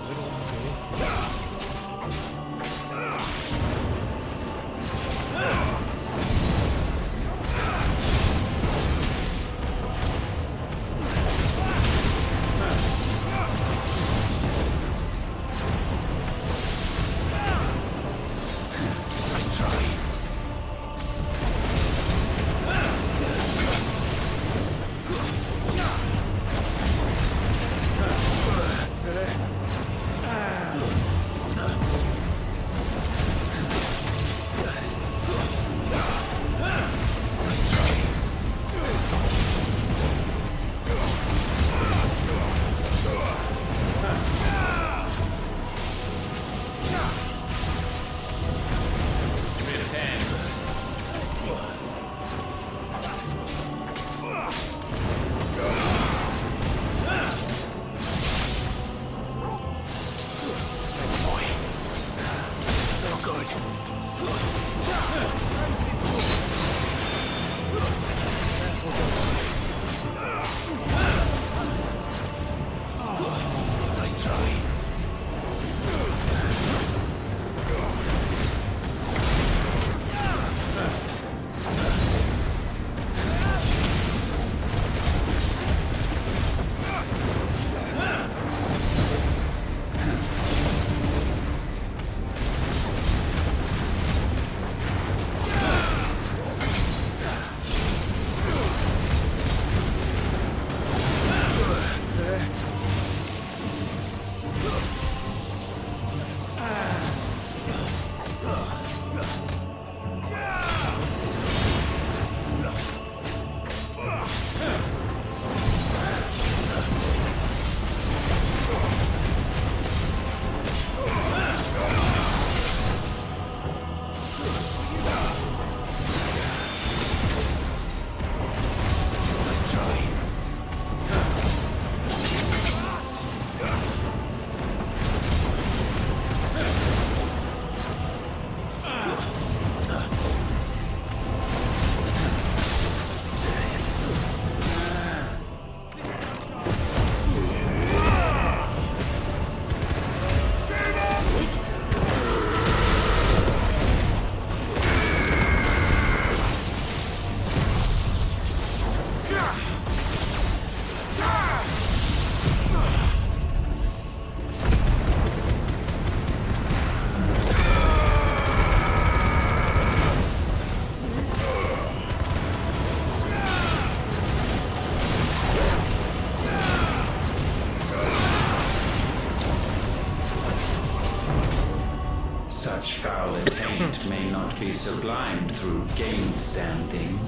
cannot be sublimed through gain-standing.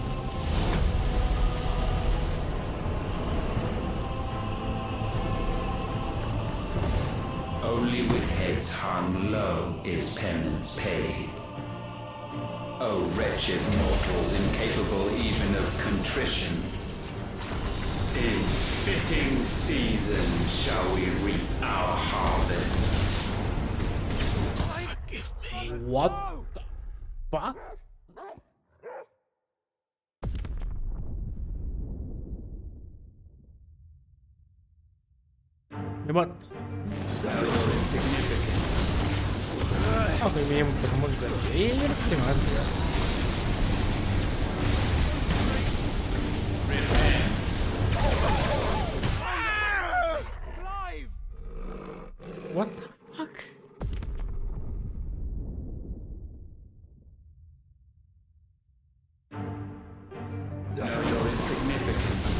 Only with heads hung low is penance paid. O wretched mortals, incapable even of contrition, in fitting season shall we reap our harvest. Forgive me. What the fuck? What? Ok, bien, empezamos desde ahí. Yo no quiero más, ya. What the fuck? Your insignificance.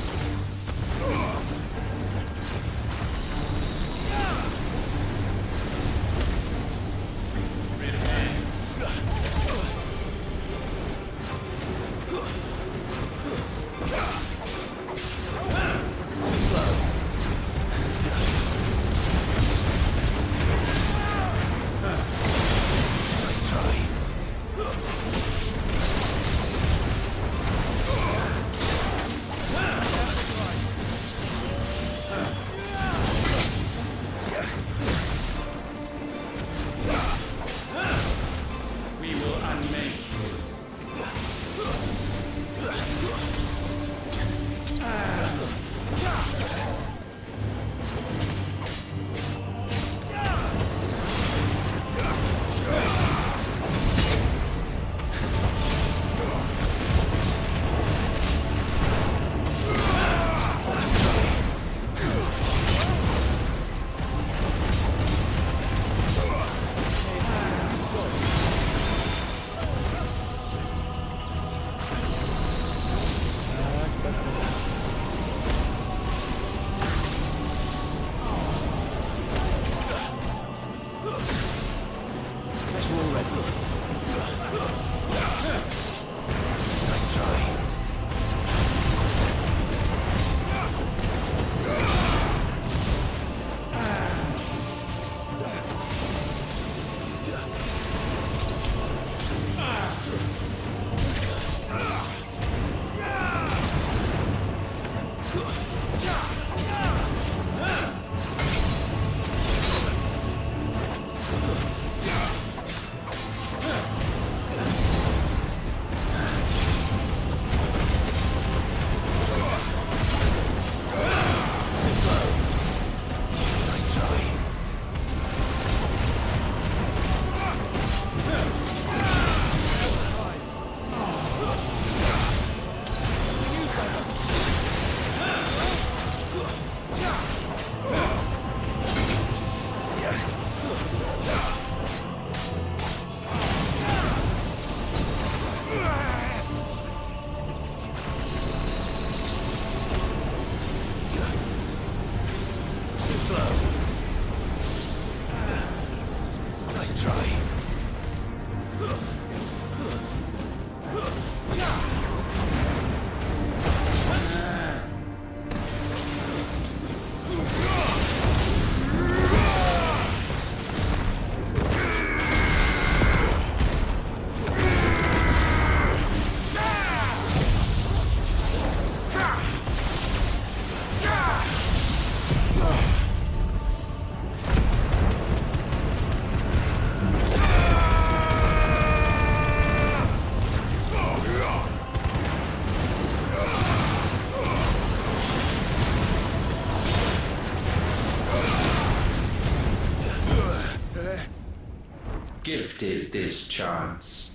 Gifted this chance,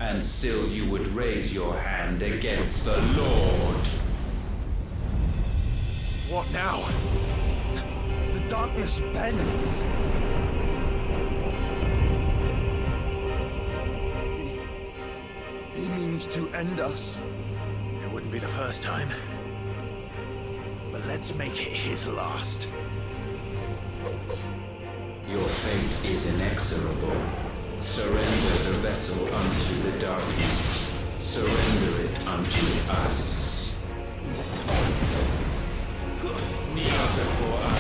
and still you would raise your hand against the Lord. What now? The darkness bends. He means to end us. It wouldn't be the first time. But let's make it his last. Your fate is inexorable. Surrender the vessel unto the darkness. Surrender it unto us. Niata for us.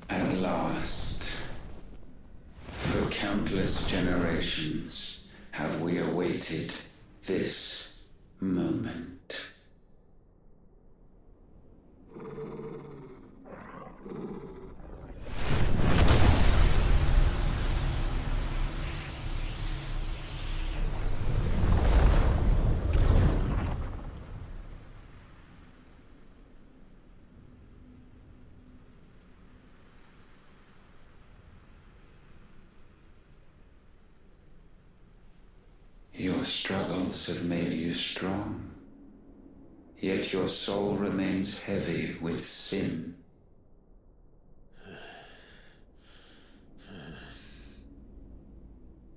At last, for countless generations, have we awaited this moment. Your struggles have made you strong, yet your soul remains heavy with sin.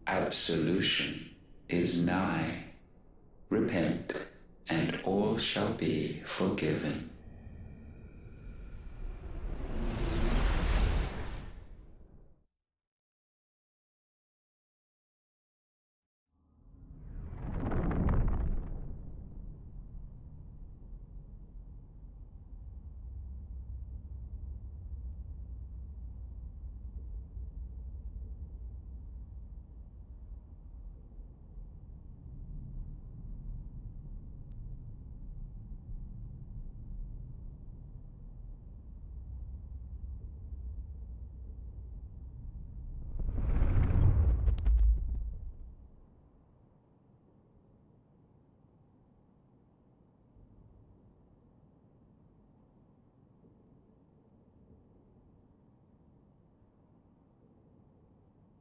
Absolution is nigh. Repent, and all shall be forgiven.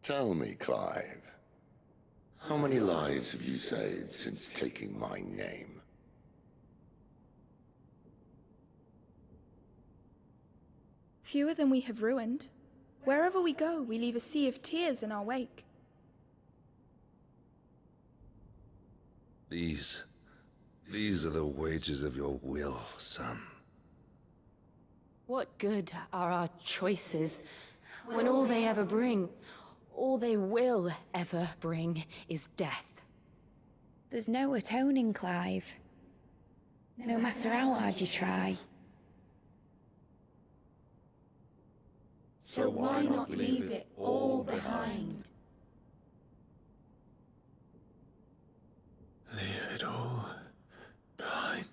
Tell me, Clive, how many lives have you saved since taking my name? Fewer than we have ruined. Wherever we go, we leave a sea of tears in our wake. These are the wages of your will, son. What good are our choices when all they ever bring, all they will ever bring, is death? There's no atoning, Clive. No matter how hard you try. So why not leave it all behind? Leave it all behind.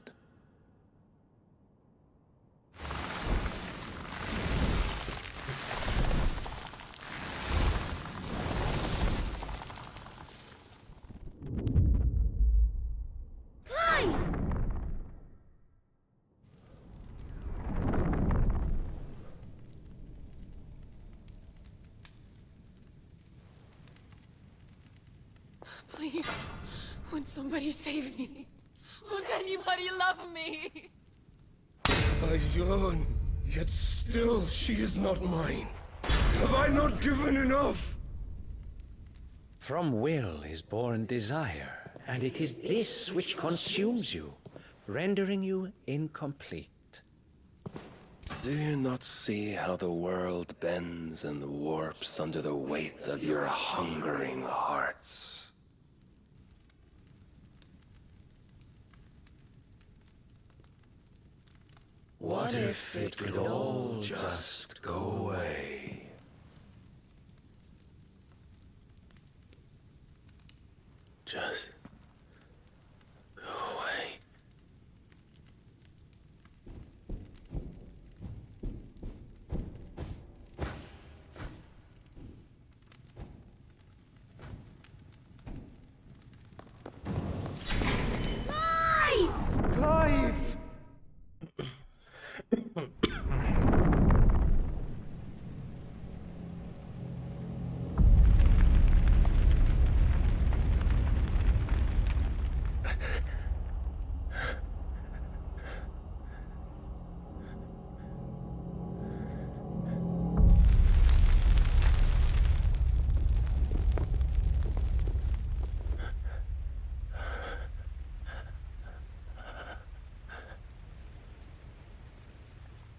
Clive! Please, won't somebody save me? Won't anybody love me? I yearn, yet still she is not mine. Have I not given enough? From will is born desire, and it is this which consumes you, rendering you incomplete. Do you not see how the world bends and warps under the weight of your hungering hearts? What if it could all just go away? Just go away. Clive!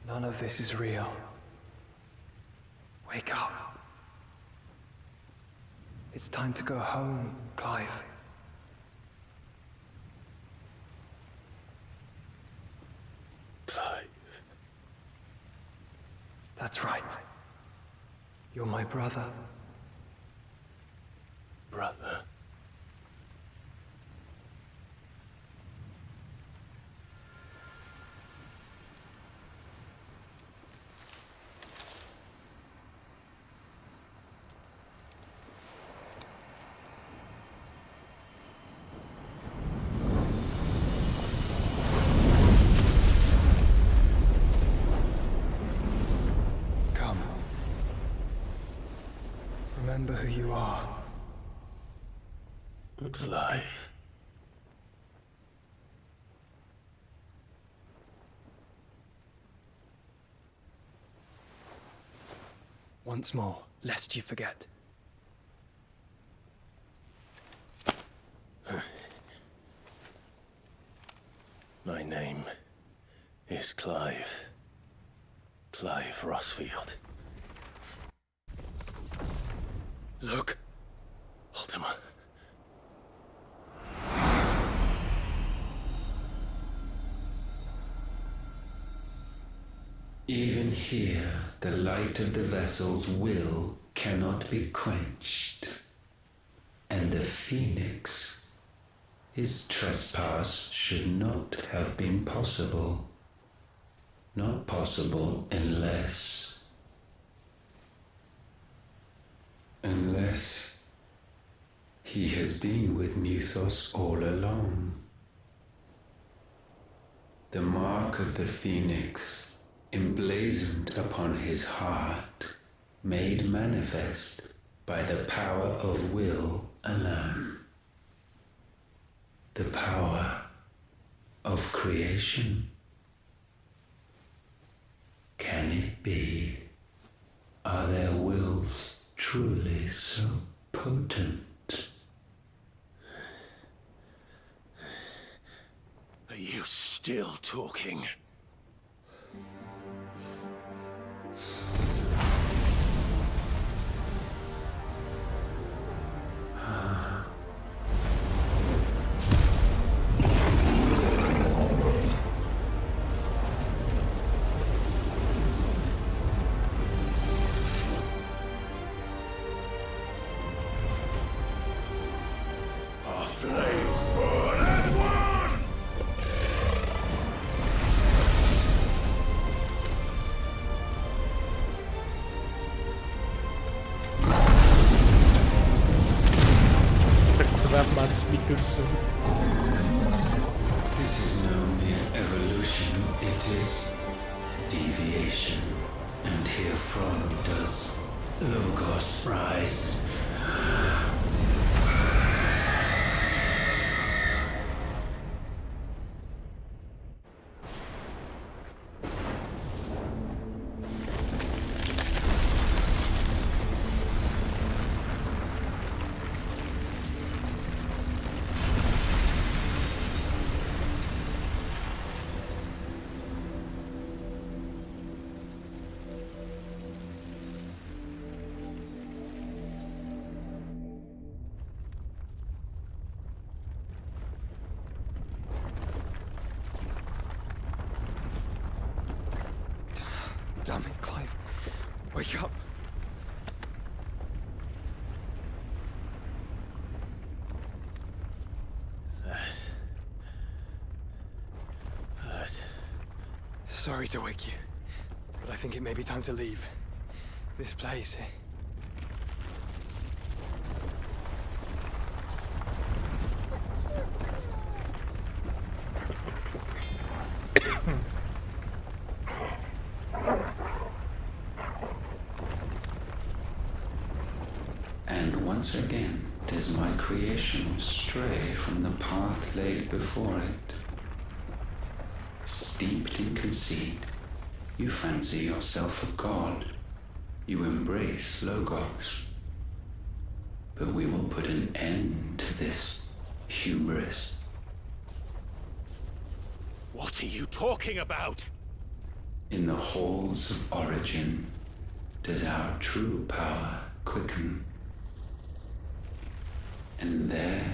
None of this is real. Wake up. It's time to go home, Clive. Clive. That's right. You're my brother. Brother. Come. Remember who you are. Clive. Once more, lest you forget. My name is Clive. Clive Rossfield. Look. Ultima. Even here, the light of the vessel's will cannot be quenched. And the Phoenix, his trespass should not have been possible. Not possible unless he has been with Muthos all along. The mark of the Phoenix, emblazoned upon his heart, made manifest by the power of will alone. The power of creation. Can it be? Are their wills truly so potent? Are you still talking? Our flames burn as one! Mads Mikkelsen. This is no mere evolution, it is deviation. And herefrom does Logos rise. Damn it, Clive. Wake up. That hurt. Sorry to wake you, but I think it may be time to leave. This place. And once again, does my creation stray from the path laid before it? Steeped in conceit, you fancy yourself a god. You embrace Logos. But we will put an end to this hubris. What are you talking about? In the halls of origin, does our true power quicken. And there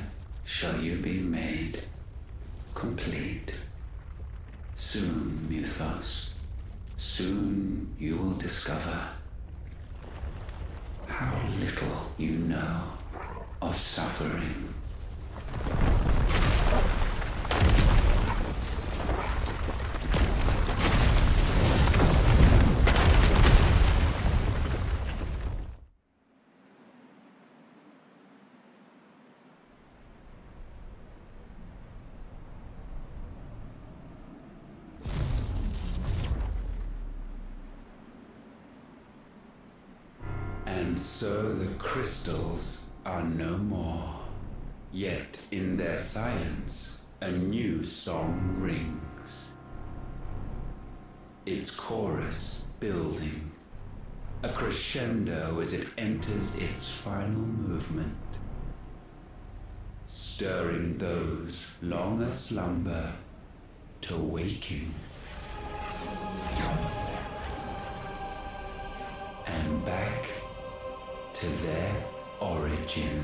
shall you be made complete. Soon, Mythos, soon you will discover how little you know of suffering. And so the crystals are no more. Yet in their silence, a new song rings. Its chorus building, a crescendo as it enters its final movement, stirring those long aslumber to waking. And back to their origin.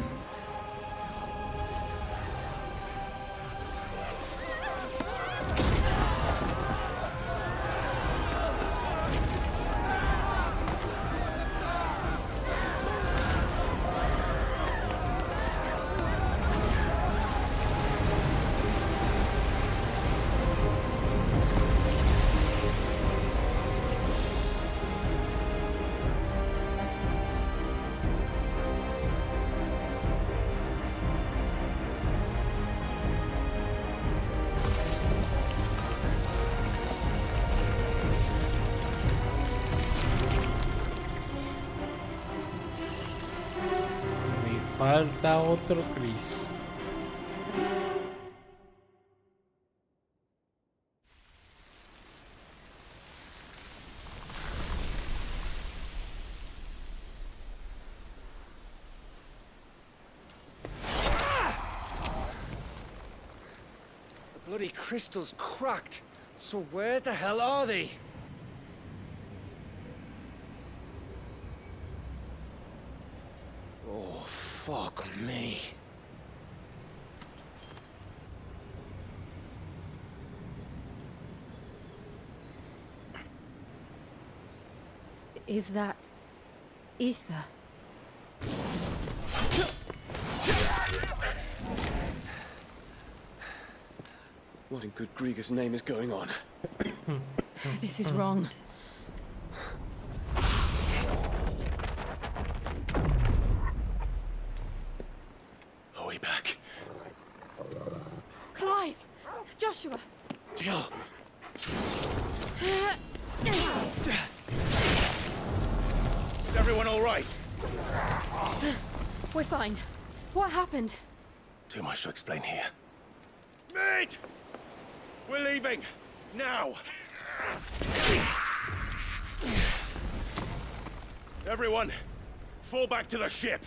Falta otro Chris. The bloody crystal's cracked. So where the hell are they? Oh, fuck me. Is that ether? What in good Grieger's name is going on? This is wrong. Are we back? Clive! Joshua! Jill! Is everyone all right? We're fine. What happened? Too much to explain here. Mate! We're leaving! Now! Everyone, fall back to the ship!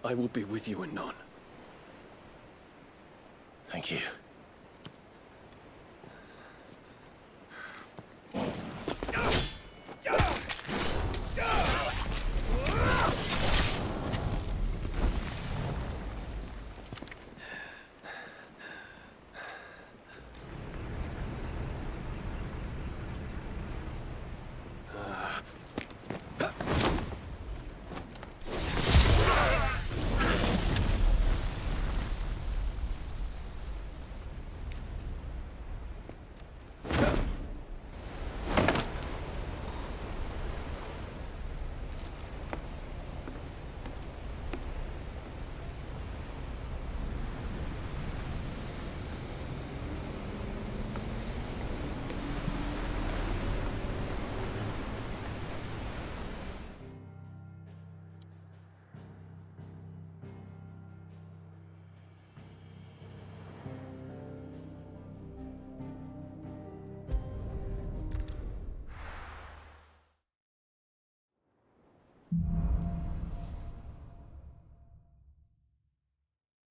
I will be with you anon. Thank you.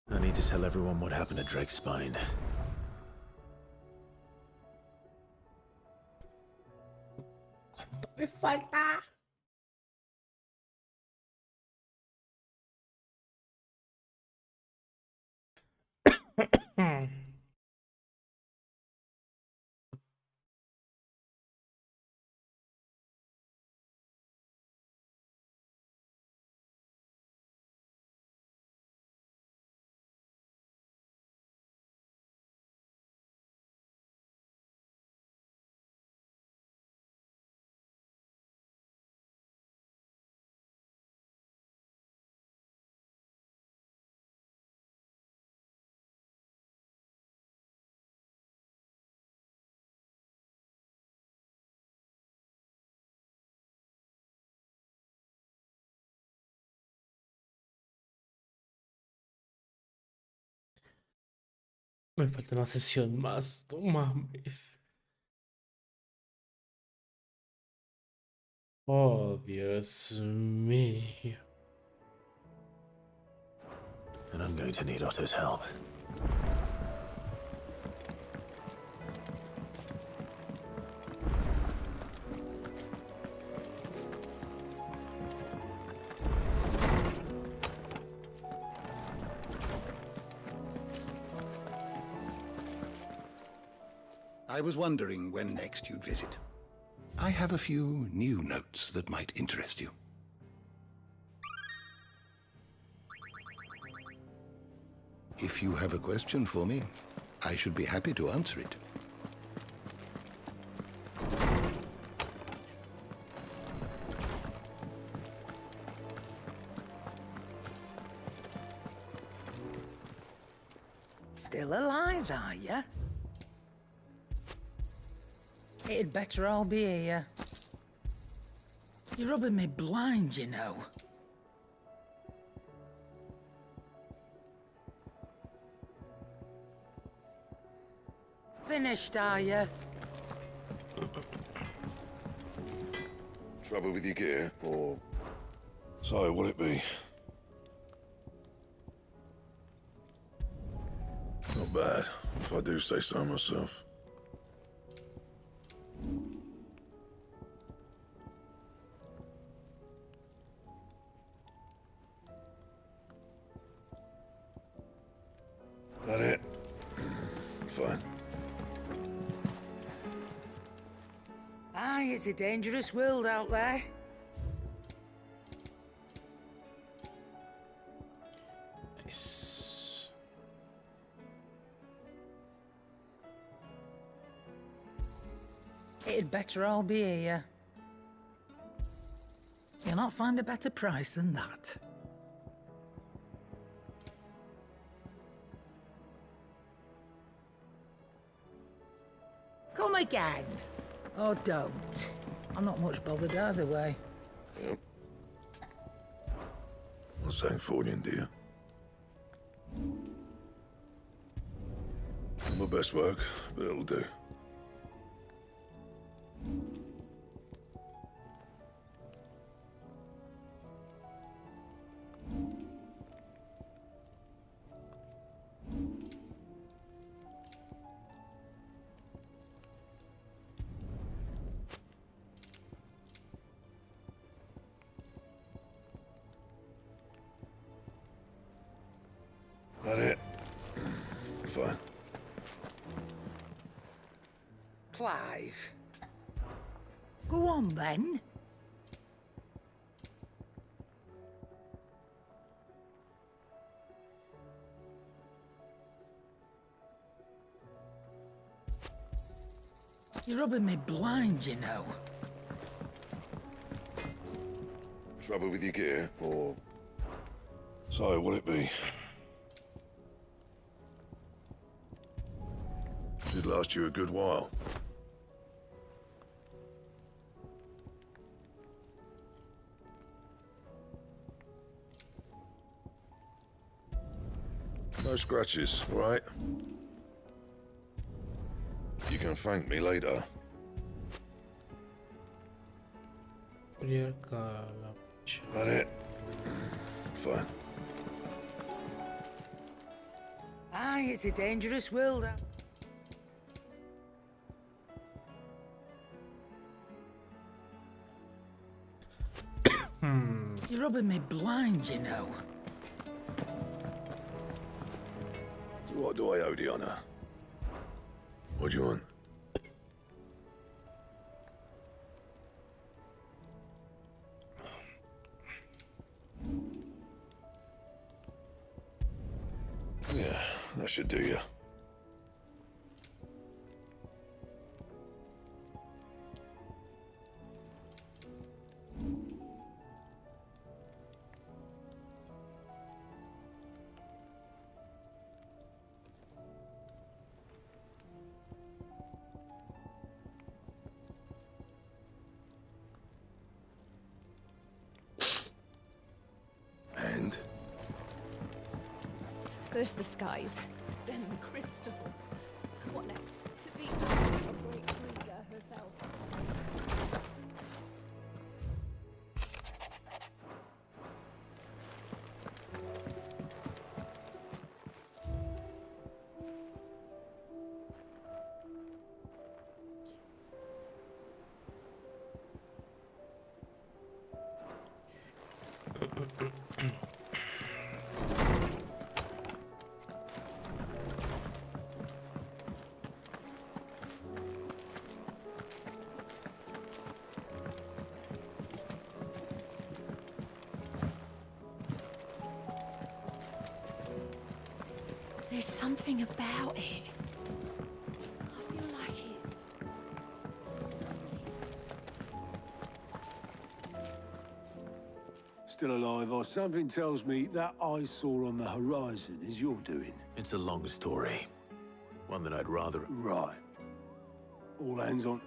I need to tell everyone what happened at Drake's Spine. Me falta. Me falta una sesión más. No mames. Oh, Dios mío. And I'm going to need Otto's help. I was wondering when next you'd visit. I have a few new notes that might interest you. If you have a question for me, I should be happy to answer it. Still alive, are you? It'd better all be here. You're rubbing me blind, you know. Finished, are you? Trouble with your gear, or... So, will it be? Not bad, if I do say so myself. That it? Fine. Aye, it's a dangerous world out there. Nice. It'd better all be here. You'll not find a better price than that. Come again. Oh, don't. I'm not much bothered either way. Yep. Not saying fortune, do you? My best work, but it'll do. That it? Fine. Clive. Go on, then. You're rubbing me blind, you know. Trouble with your gear, or... So, will it be? Should last you a good while. No scratches, right? You can thank me later. That it? Fine. Aye, it's a dangerous world out. You're rubbing me blind, you know. What do I owe the honor? What do you want? Yeah, that should do you. And? First the skies, then the crystal. What next? The great Krieger herself. There's something about it. I feel like it's... Still alive, or something tells me that I saw on the horizon is your doing. It's a long story. One that I'd rather... Right. All hands on...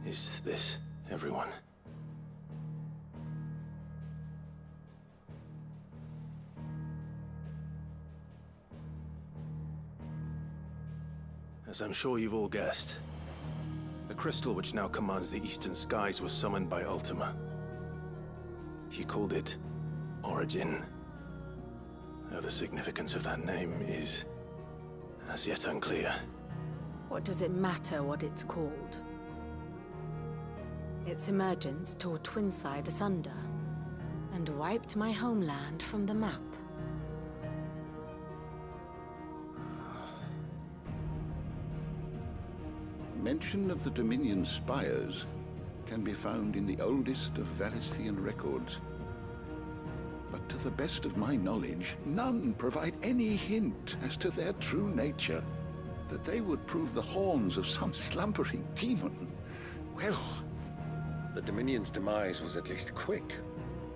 Is this everyone? As I'm sure you've all guessed, the crystal which now commands the eastern skies was summoned by Ultima. He called it Origin. Though the significance of that name is as yet unclear. What does it matter what it's called? Its emergence tore Twinside asunder and wiped my homeland from the map. Mention of the Dominion spires can be found in the oldest of Valisthian records. But to the best of my knowledge, none provide any hint as to their true nature. That they would prove the horns of some slumbering demon. Well, the Dominion's demise was at least quick.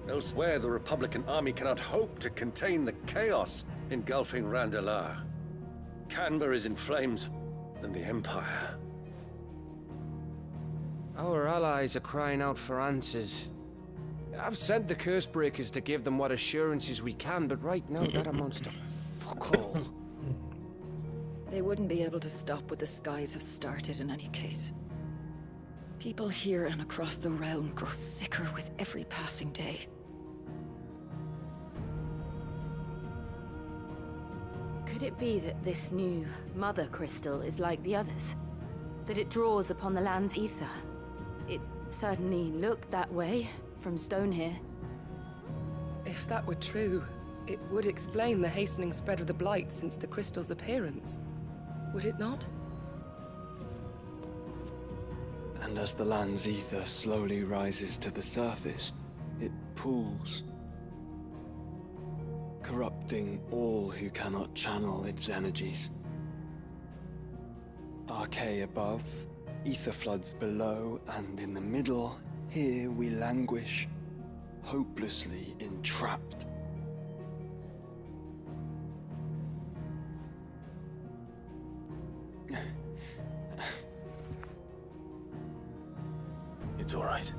Elsewhere, the Republican army cannot hope to contain the chaos engulfing Randalar. Canva is in flames, and the Empire. Our allies are crying out for answers. I've sent the Cursebreakers to give them what assurances we can, but right now that amounts to fuck all. They wouldn't be able to stop what the skies have started in any case. People here and across the realm grow sicker with every passing day. Could it be that this new Mother Crystal is like the others? That it draws upon the land's ether? It certainly looked that way from Stone here. If that were true, it would explain the hastening spread of the Blight since the crystal's appearance. Would it not? And as the land's ether slowly rises to the surface, it pools, corrupting all who cannot channel its energies. Archay above, ether floods below, and in the middle, here we languish, hopelessly entrapped. It's all right.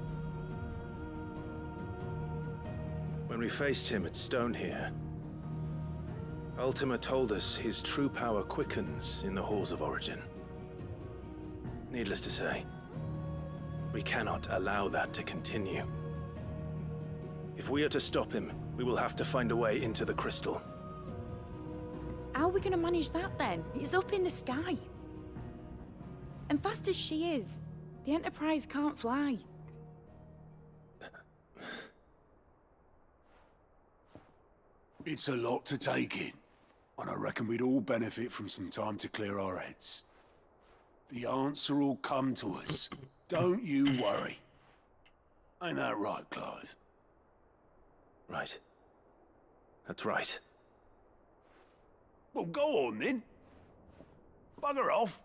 When we faced him at Stone here, Ultima told us his true power quickens in the halls of Origin. Needless to say, we cannot allow that to continue. If we are to stop him, we will have to find a way into the crystal. How are we gonna manage that then? It's up in the sky. And fast as she is, the Enterprise can't fly. It's a lot to take in, and I reckon we'd all benefit from some time to clear our heads. The answer will come to us. Don't you worry. Ain't that right, Clive? Right. That's right. Well, go on then. Bugger off.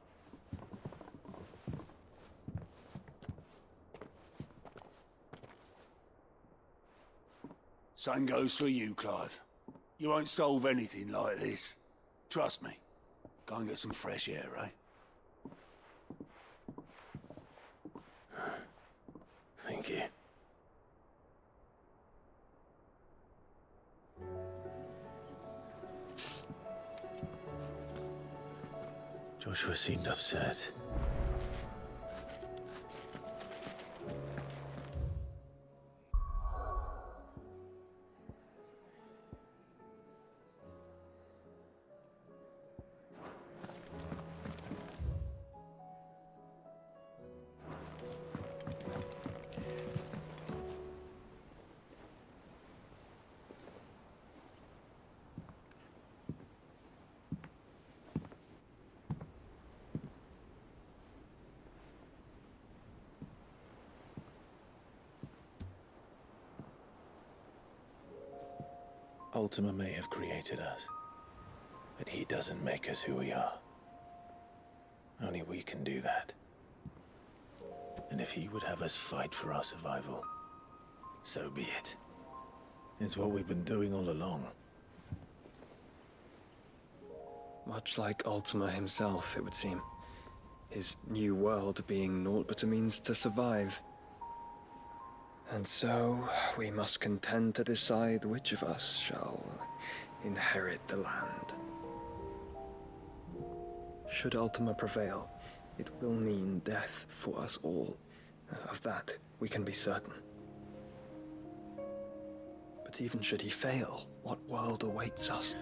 Same goes for you, Clive. You won't solve anything like this. Trust me. Go and get some fresh air, eh? Thank you. Joshua seemed upset. Ultima may have created us, but he doesn't make us who we are. Only we can do that. And if he would have us fight for our survival, so be it. It's what we've been doing all along. Much like Ultima himself, it would seem. His new world being naught but a means to survive. And so, we must contend to decide which of us shall inherit the land. Should Ultima prevail, it will mean death for us all. Of that, we can be certain. But even should he fail, what world awaits us?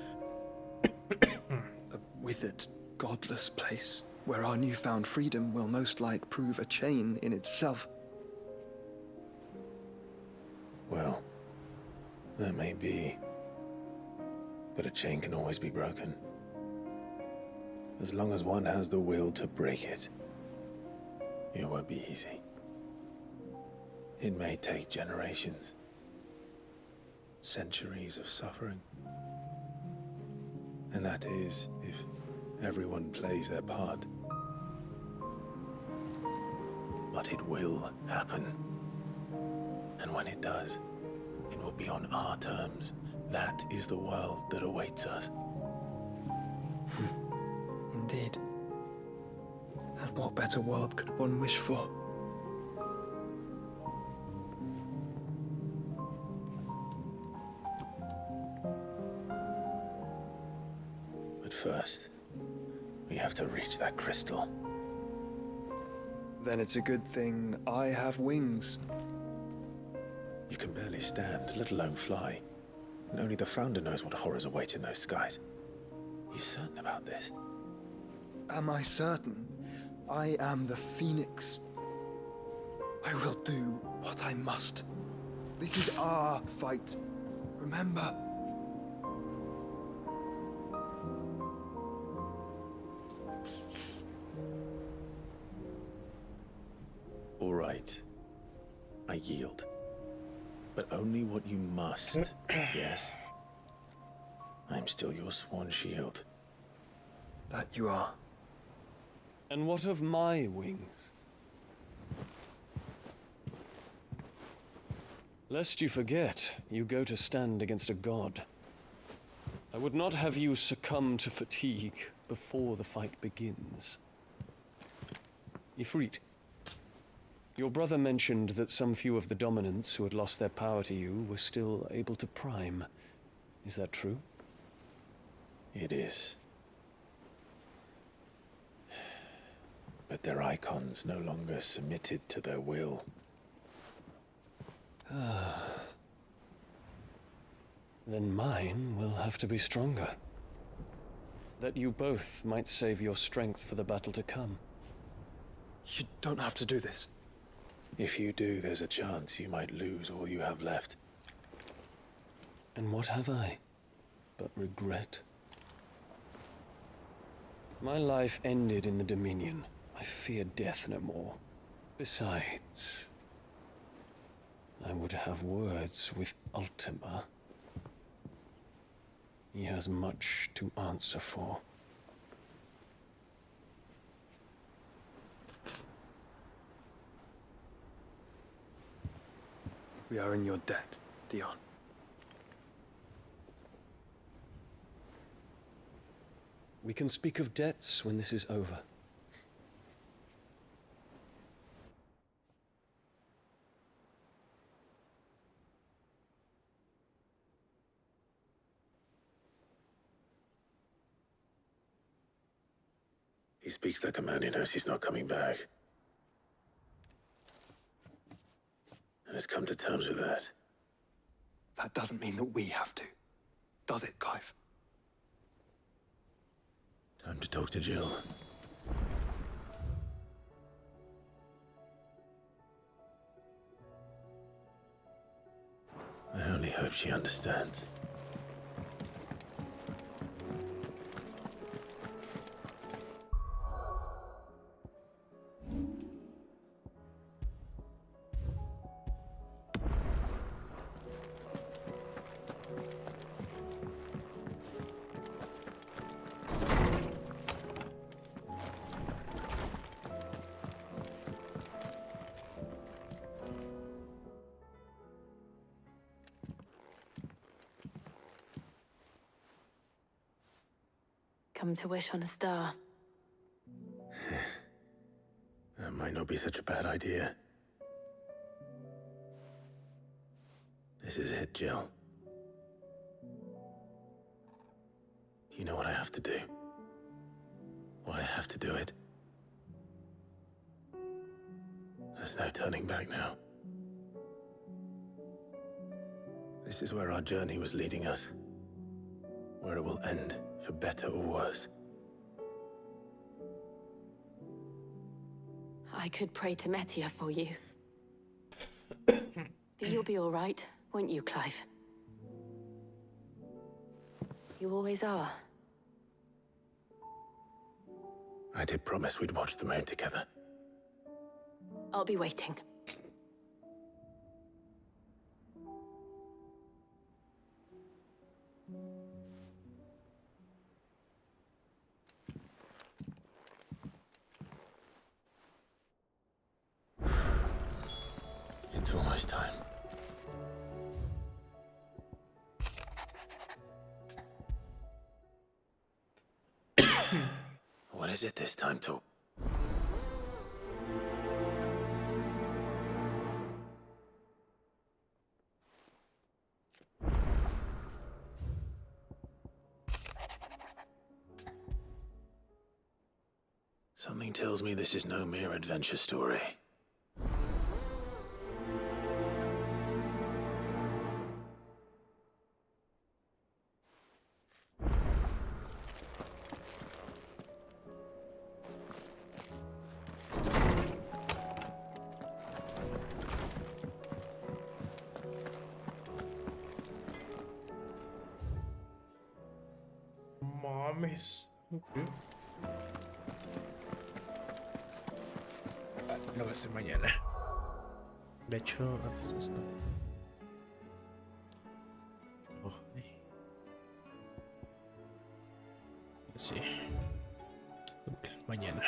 A withered, godless place, where our newfound freedom will most like prove a chain in itself. Well, that may be. But a chain can always be broken. As long as one has the will to break it. It won't be easy. It may take generations. Centuries of suffering. And that is, if everyone plays their part. But it will happen. And when it does, it will be on our terms. That is the world that awaits us. Indeed. And what better world could one wish for? But first, we have to reach that crystal. Then it's a good thing I have wings. You can barely stand, let alone fly. And only the Founder knows what horrors await in those skies. You certain about this? Am I certain? I am the Phoenix. I will do what I must. This is our fight. Remember? All right. I yield. But only what you must, yes? I'm still your sworn shield. That you are. And what of my wings? Lest you forget, you go to stand against a god. I would not have you succumb to fatigue before the fight begins. Ifrit, your brother mentioned that some few of the dominants who had lost their power to you were still able to prime. Is that true? It is. But their icons no longer submitted to their will. Then mine will have to be stronger. That you both might save your strength for the battle to come. You don't have to do this. If you do, there's a chance you might lose all you have left. And what have I but regret? My life ended in the Dominion. I fear death no more. Besides, I would have words with Ultima. He has much to answer for. We are in your debt, Dion. We can speak of debts when this is over. He speaks like a man who knows he's not coming back. And has come to terms with that. That doesn't mean that we have to, does it, Clive? Time to talk to Jill. I only hope she understands. Come to wish on a star. That might not be such a bad idea. This is it, Jill. You know what I have to do. Why I have to do it. There's no turning back now. This is where our journey was leading us. Where it will end, for better or worse. I could pray to Metia for you. But you'll be all right, won't you, Clive? You always are. I did promise we'd watch the moon together. I'll be waiting. It's almost time. What is it this time, Tor? Something tells me this is no mere adventure story. Mames. Okay. Lo voy a hacer mañana. De hecho, antes de esto. Sí. Mañana.